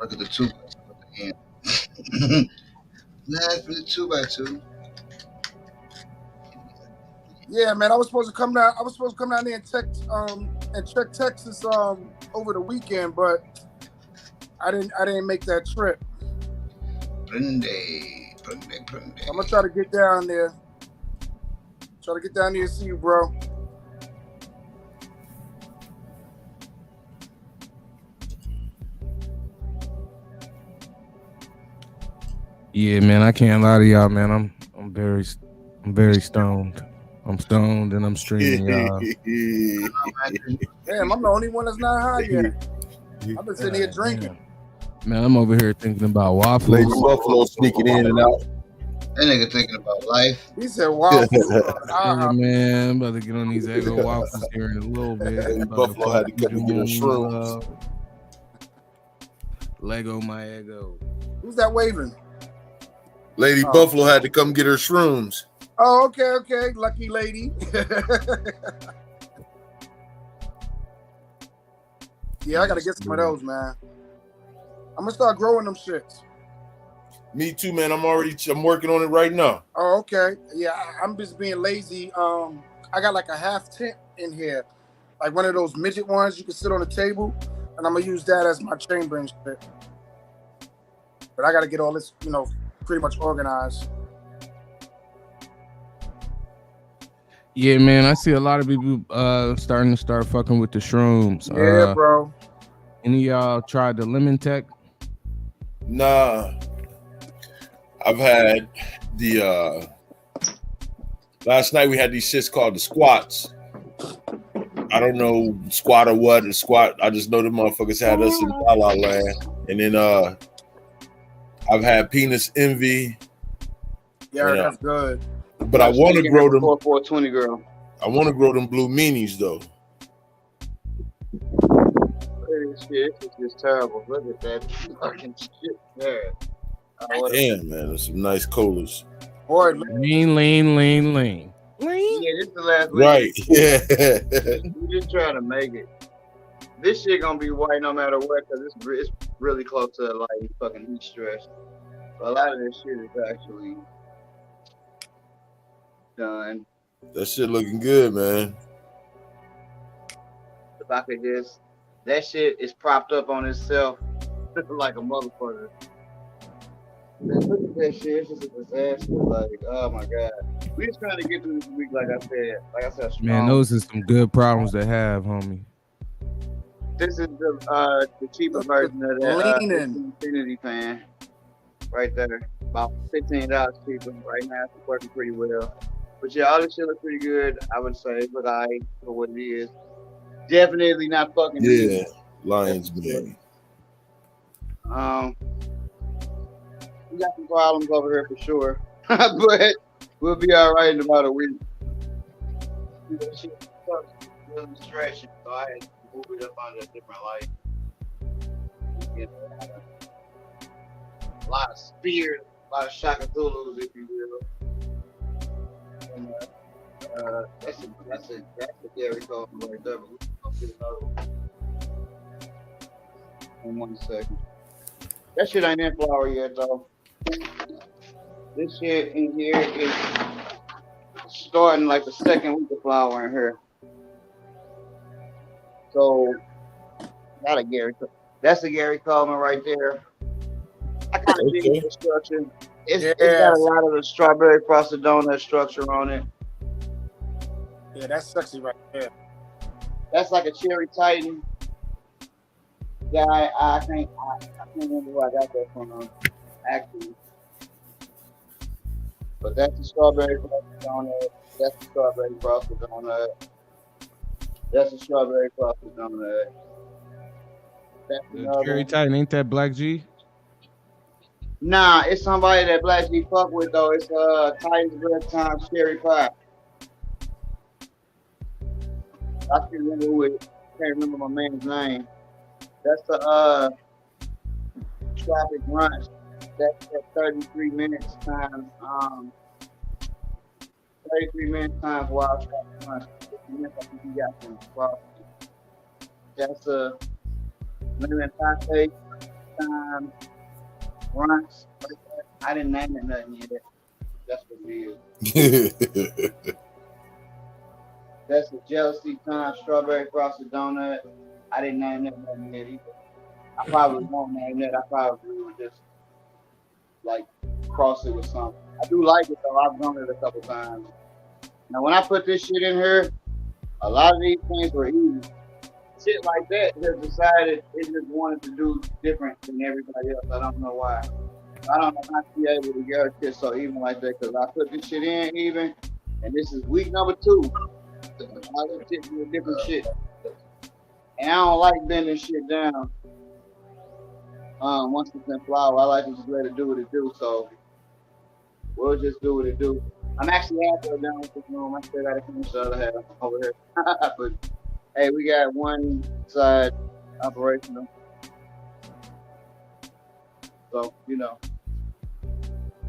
[SPEAKER 3] Look at the 2x2 at the end. Laugh for the 2x2.
[SPEAKER 5] Yeah, man, I was supposed to come down there and check Texas over the weekend, but I didn't make that trip.
[SPEAKER 3] Prende.
[SPEAKER 5] I'm gonna try to get down there. Try to get down there and see you, bro.
[SPEAKER 2] Yeah, man, I can't lie to y'all, man. I'm very stoned. I'm stoned and I'm streaming, y'all.
[SPEAKER 5] Damn, I'm the only one that's not high yet. I've been sitting here drinking.
[SPEAKER 2] Man, I'm over here thinking about waffles.
[SPEAKER 4] Lady Buffalo sneaking in and out.
[SPEAKER 3] That nigga thinking about life.
[SPEAKER 5] He said waffles.
[SPEAKER 2] Yeah, man, I'm about to get on these Eggo waffles here in a little bit.
[SPEAKER 4] Lady
[SPEAKER 2] About to
[SPEAKER 4] Buffalo had to
[SPEAKER 2] put
[SPEAKER 4] come and get her
[SPEAKER 2] Jones,
[SPEAKER 4] shrooms.
[SPEAKER 2] Lego my Eggo.
[SPEAKER 5] Who's that waving?
[SPEAKER 4] Lady
[SPEAKER 5] Oh.
[SPEAKER 4] Buffalo had to come get her shrooms.
[SPEAKER 5] Oh, okay. Lucky lady. Yeah, I gotta get some of those, man. I'm gonna start growing them shits.
[SPEAKER 4] Me too, man. I'm working on it right now.
[SPEAKER 5] Oh, okay. Yeah, I'm just being lazy. I got like a half tent in here, like one of those midget ones you can sit on the table, and I'm gonna use that as my chamber and shit. But I gotta get all this, pretty much organized.
[SPEAKER 2] Yeah, man, I see a lot of people starting to start fucking with the shrooms.
[SPEAKER 5] Yeah, bro.
[SPEAKER 2] Any of y'all tried the lemon tech?
[SPEAKER 4] Nah. I've had the last night we had these shits called the squats. I don't know squat or what, the squat. I just know the motherfuckers had us in La La Land. And then I've had penis envy.
[SPEAKER 5] Yeah, that's good.
[SPEAKER 4] But I want to grow them.
[SPEAKER 6] 420 girl.
[SPEAKER 4] I want to grow them blue meanies though.
[SPEAKER 6] Shit, it's just terrible. Look at that fucking shit there.
[SPEAKER 4] Damn, man, there's some nice colas.
[SPEAKER 5] Boy,
[SPEAKER 2] lean.
[SPEAKER 6] Yeah, this is the last week.
[SPEAKER 4] Right, yeah.
[SPEAKER 6] We just trying to make it. This shit gonna be white no matter what, because it's really close to like fucking heat stress. But a lot of this shit is actually done.
[SPEAKER 4] That shit looking good, man.
[SPEAKER 6] If I could just, that shit is propped up on itself like a motherfucker. Man, look at that shit. It's just a disaster. Like, oh my god. We just trying to get through this week, like I said. Strong.
[SPEAKER 2] Man, those are some good problems to have, homie.
[SPEAKER 6] This is the cheaper version of that Infinity fan, right there. About $15 cheaper. Right now, it's working pretty well. But yeah, all this shit looks pretty good. I would say, look alright for what it is. Definitely not fucking.
[SPEAKER 4] Yeah, Lions, baby.
[SPEAKER 6] We got some problems over here for sure, but we'll be all right in about a week. Shit was distraction, so I had to move it up on a different light. A lot of spears, a lot of Shaka Zulus, if you will. And, that's a Gary Coleman right there. But we'll get another one. In 1 second. That shit ain't in flower yet, though. This shit in here is starting like the second week of flower in here. So, not a Gary. That's a Gary Coleman right there. I kind of dig the structure. It's got a lot of the strawberry frosted donut structure on it.
[SPEAKER 5] Yeah, that's sexy right there.
[SPEAKER 6] That's like a Cherry Titan. Yeah, I can't remember where I got that from, actually. But that's the strawberry frosted donut. That's the strawberry frosted donut. That's the strawberry frosted donut. That's
[SPEAKER 2] The Cherry Titan, ain't that Black G?
[SPEAKER 6] Nah, it's somebody that Black G fuck with though. It's Titan's Breath times Cherry Pie. I can't remember my man's name. That's the Tropic Brunch. That's at 33 minutes times 33 minutes times Wild Tropic Brunch. I think you got some frosting. That's a lemon latte times brunch. I didn't name it nothing yet. That's what it is. That's the Jealousy Time Strawberry Frosted Donut. I didn't name that nothing yet either. I probably won't name that. I probably would just like cross it with something. I do like it though. I've done it a couple times. Now when I put this shit in here, a lot of these things were easy. Shit like that just decided it just wanted to do different than everybody else. I don't know why. I don't know how to be able to get shit so even like that because I put this shit in even, and this is week number 2. I just shit do different shit. And I don't like bending shit down. Once it's in flour, I like to just let it do what it do. So we'll just do what it do. I'm actually halfway done with this room. I still gotta finish the other half over here. But hey, we got one side operational. So,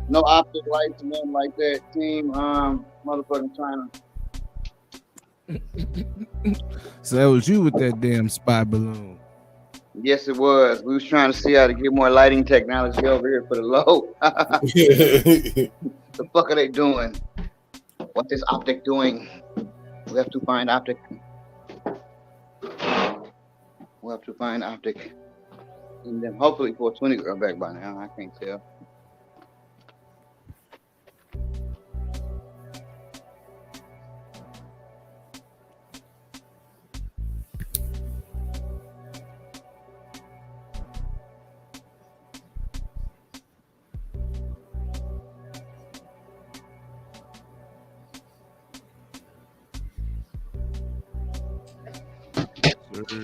[SPEAKER 6] no optic lights and nothing like that. Team motherfucking China.
[SPEAKER 2] So that was you with that damn spy balloon.
[SPEAKER 6] Yes, it was. We was trying to see how to get more lighting technology over here for the low. The fuck are they doing? What is optic doing? We have to find optic. We'll have to find optic. And then hopefully 420 girl back by now. I can't tell.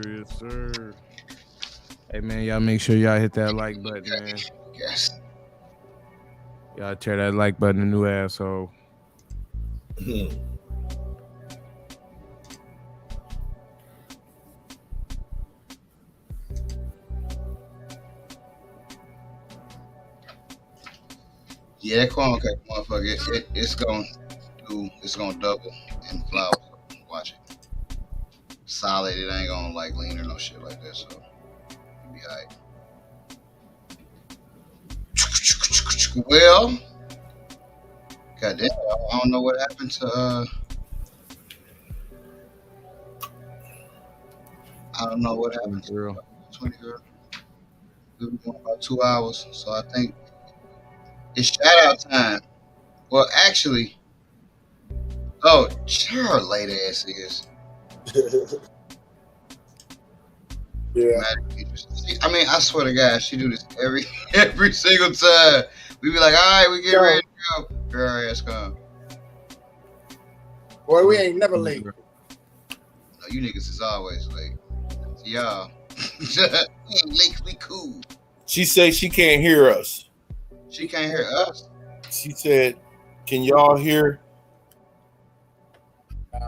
[SPEAKER 2] Yes, sir. Hey man, y'all make sure y'all hit that like button, man.
[SPEAKER 3] Yes.
[SPEAKER 2] Y'all tear that like button a new asshole.
[SPEAKER 3] Yeah, that corn cake, motherfucker, it's gonna double in flour. Watch it. Solid, it ain't gonna like lean or no shit like that, so you'll be alright. Well, goddamn, I don't know what happened to I don't know what happened to
[SPEAKER 2] Girl.
[SPEAKER 3] 20 girl. We've been going about 2 hours, so I think it's shout out time. Well, actually, oh, her late ass is.
[SPEAKER 5] Yeah.
[SPEAKER 3] I mean, I swear to God, she do this every single time. We be like, all right, we get ready to go. Her ass come.
[SPEAKER 5] Boy, we ain't never late.
[SPEAKER 3] No, you niggas is always late. Y'all, we ain't late. We cool.
[SPEAKER 4] She said she can't hear us.
[SPEAKER 3] She can't hear us.
[SPEAKER 4] She said, "Can y'all hear?"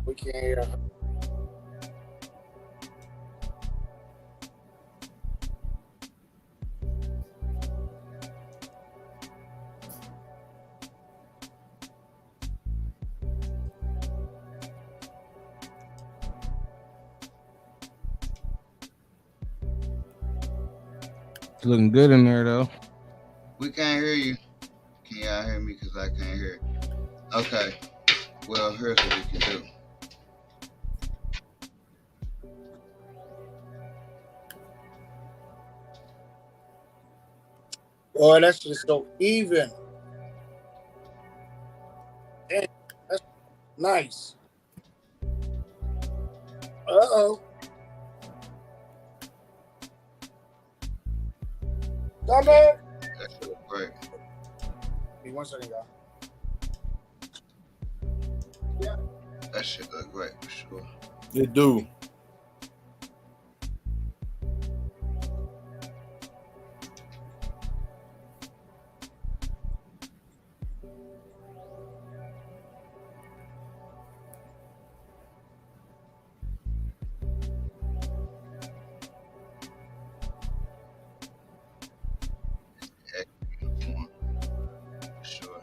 [SPEAKER 5] We can't hear her.
[SPEAKER 2] It's looking good in there though.
[SPEAKER 3] We can't hear you. Can y'all hear me? Because I can't hear. Okay. Well, here's what we can do.
[SPEAKER 5] Boy, that's just so even. Damn, that's nice. Uh-oh. Done that?
[SPEAKER 3] That shit look great.
[SPEAKER 5] Hey, 1 second, y'all.
[SPEAKER 3] That shit look great for sure.
[SPEAKER 4] They do.
[SPEAKER 3] For sure.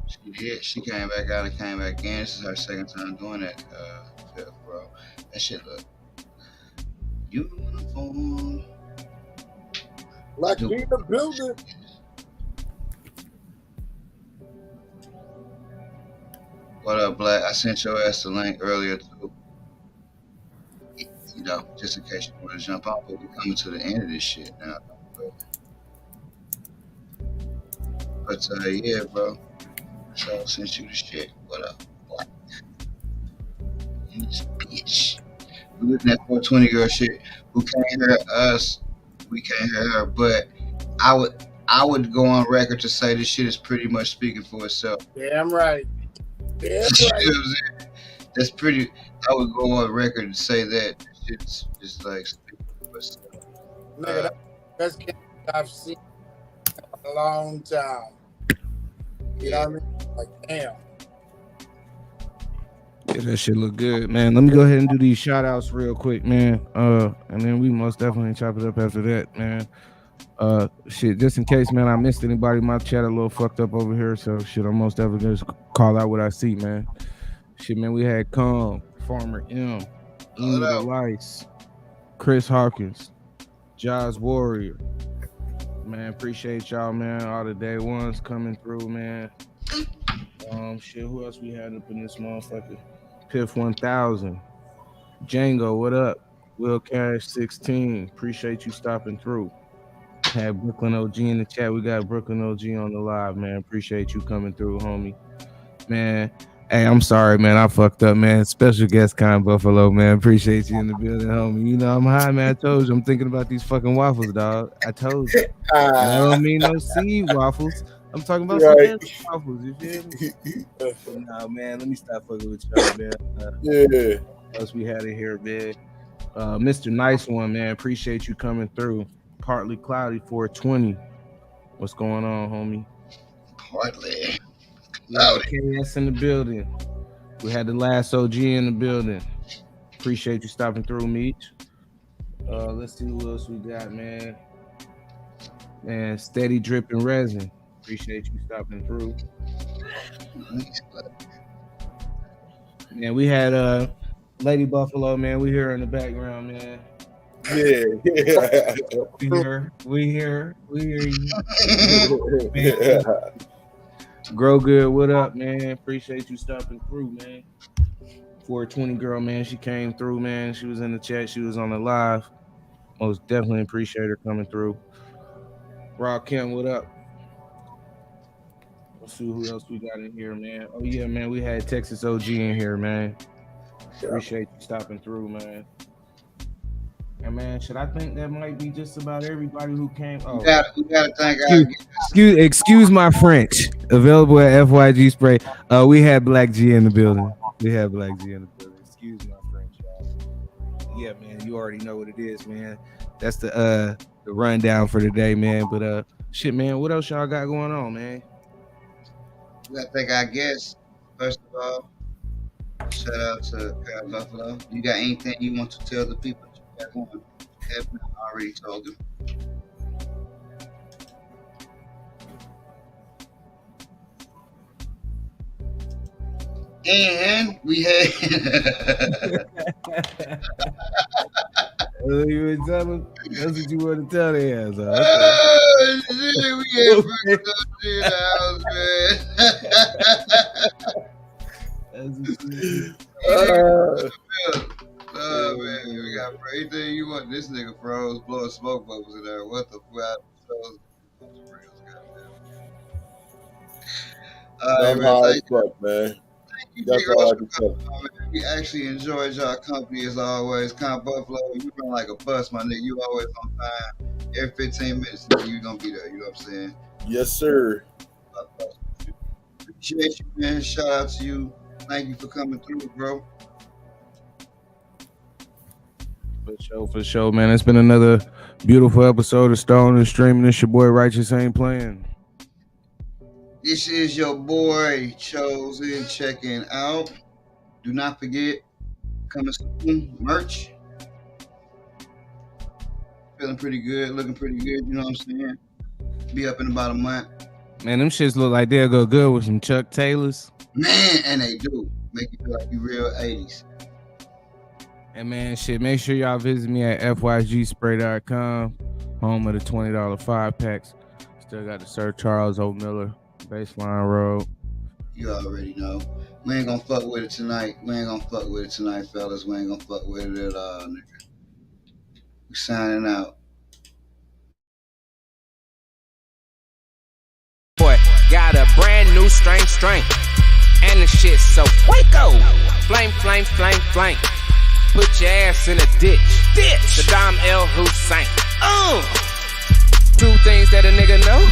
[SPEAKER 3] She did. She came back out and came back in. This is her second time doing that, bro. That shit look uniform.
[SPEAKER 5] Like we in the building.
[SPEAKER 3] What up, Black? I sent your ass the link earlier too. You know, just in case you want to jump out, but we're coming to the end of this shit now. But yeah, bro. So I sent you the shit. What up? What? This bitch. We looking at 420 girl shit. Who can't hear us? We can't hear her. But I would go on record to say this shit is pretty much speaking for itself.
[SPEAKER 5] Damn right. Damn
[SPEAKER 3] You know
[SPEAKER 5] right.
[SPEAKER 3] what I'm saying? That's pretty. I would go on record and say that shit's just like stupid.
[SPEAKER 5] Nigga, that's the best game I've seen in a long time. You know what I mean? Like, damn.
[SPEAKER 2] Yeah, that shit look good, man. Let me go ahead and do these shout outs real quick, man. And then we most definitely chop it up after that, man. Shit, just in case, man, I missed anybody. My chat a little fucked up over here, so shit, I'm most definitely just call out what I see, man. Shit, man, we had Kong, Farmer M, Amy Lice, Chris Hawkins, Jaws Warrior. Man, appreciate y'all, man. All the day ones coming through, man. Shit, who else we had up in this motherfucker? Piff 1000, Django, what up? Will Cash 16, appreciate you stopping through. Had Brooklyn OG in the chat. We got Brooklyn OG on the live, man. Appreciate you coming through, homie. Man, hey, I'm sorry, man. I fucked up, man. Special guest Con Buffalo, man. Appreciate you in the building, homie. You know I'm high, man. I told you I'm thinking about these fucking waffles, dog. I told you. I don't mean no seed waffles. I'm talking about some waffles. You feel me? Nah, man. Let me stop fucking with y'all, man.
[SPEAKER 4] Yeah.
[SPEAKER 2] What else we had in here, man? Mr. Nice One, man. Appreciate you coming through. Partly Cloudy 420. What's going on, homie?
[SPEAKER 3] Partly.
[SPEAKER 2] KS in the building. We had the last OG in the building. Appreciate you stopping through, Meech. Let's see who else we got, man. Man, Steady Dripping Resin. Appreciate you stopping through. Man, we had Lady Buffalo, man. We hear her in the background, man.
[SPEAKER 4] Yeah.
[SPEAKER 2] We hear you. Man. Grow Good, what up, man? Appreciate you stopping through, man. 420 girl, man. She came through, man. She was in the chat. She was on the live. Most definitely appreciate her coming through. Rob Kim, what up? Let's see who else we got in here, man. Oh, yeah, man. We had Texas OG in here, man. Appreciate you stopping through, man. And man, should I think that might be just about everybody who came? Oh,
[SPEAKER 3] we gotta thank
[SPEAKER 2] excuse my French. Available at FYG Spray. We had Black G in the building. Excuse my French, y'all. Yeah, man, you already know what it is, man. That's the rundown for today, man. But shit, man, what else y'all got going on, man?
[SPEAKER 3] We gotta thank our guests. First of all, shout out to Con Buffalo. You got anything you want to tell the people? Everyone already told them. And we had
[SPEAKER 2] you were telling, that's what you want to tell the ass.
[SPEAKER 3] Oh, shit, we had fucking shit out, man. Oh man, we got anything you want. This nigga froze, blowing smoke bubbles in there. What the fuck?
[SPEAKER 4] Man.
[SPEAKER 3] That's all I can tell. We actually enjoyed y'all company as always. Con Buffalo, you run like a bus, my nigga. You always on time. Every 15 minutes, you gonna be there. You know what I'm saying?
[SPEAKER 4] Yes, sir.
[SPEAKER 3] Appreciate you, man. Shout out to you. Thank you for coming through, bro.
[SPEAKER 2] For sure, man. It's been another beautiful episode of Stone and Streaming. It's your boy Righteous Ain't Playing.
[SPEAKER 3] This is your boy Chosen checking out. Do not forget, coming soon, merch. Feeling pretty good, looking pretty good, you know what I'm saying? Be up in about a month.
[SPEAKER 2] Man, them shits look like they'll go good with some Chuck Taylors.
[SPEAKER 3] Man, and they do. Make you feel like you real 80s.
[SPEAKER 2] And man, shit, make sure y'all visit me at fygspray.com, home of the $20 5-packs. Still got the Sir Charles O. Miller Baseline Road.
[SPEAKER 3] You already know. We ain't gonna fuck with it tonight. Fellas. We ain't gonna fuck with it at all, nigga. We signing out.
[SPEAKER 1] Boy, got a brand new strength. And the shit so Waco. Flame. Put your ass in a ditch. Saddam El Hussein. Two things that a nigga know.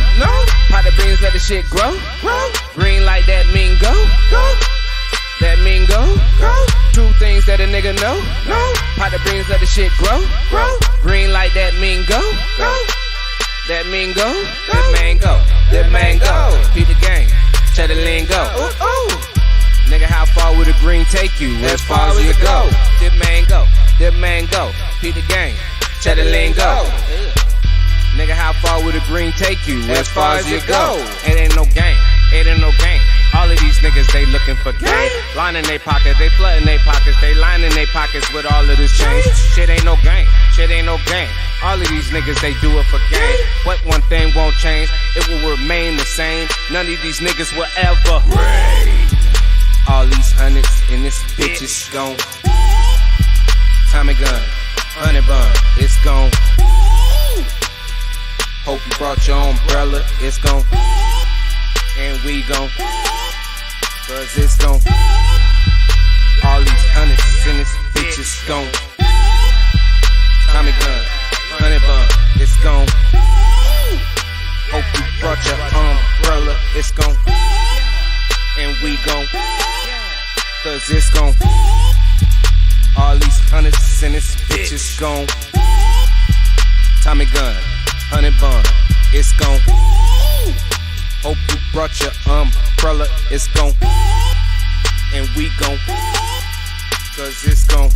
[SPEAKER 1] Pot the beans, let the shit grow. Green like that mean go. That mean go. Two things that a nigga know. Pot the beans, let the shit grow. Green like that mean go. That mean go. That mango. That mango. Peep the game. Cheddar lingo. Nigga, how far would the green take you? As far as you go. That mango. That mango. Peep the game. Cheddar lingo. Nigga, how far would the green take you? As far as you go. It ain't no game. It ain't no game. All of these niggas, they looking for game. Lining they pockets, they flooding they pockets, they lining they pockets with all of this change. Shit ain't no game, shit ain't no game. All of these niggas, they do it for game. But one thing won't change, it will remain the same. None of these niggas will ever reign. All these hundreds in this bitch is gone. Tommy gun, honey bun, it's gone. Hope you brought your umbrella, it's gone. And we gon' cause it's gon' all these hundreds in this bitch is gon' Tommy gun, honey bun, it's gon' hope you brought your umbrella, it's gon' and we gon' cause it's gon' all these hundreds in this bitch is gon' Tommy gun, honey bun, it's gon' hope you brought your umbrella, it's gon' and we gon' cause it's gon'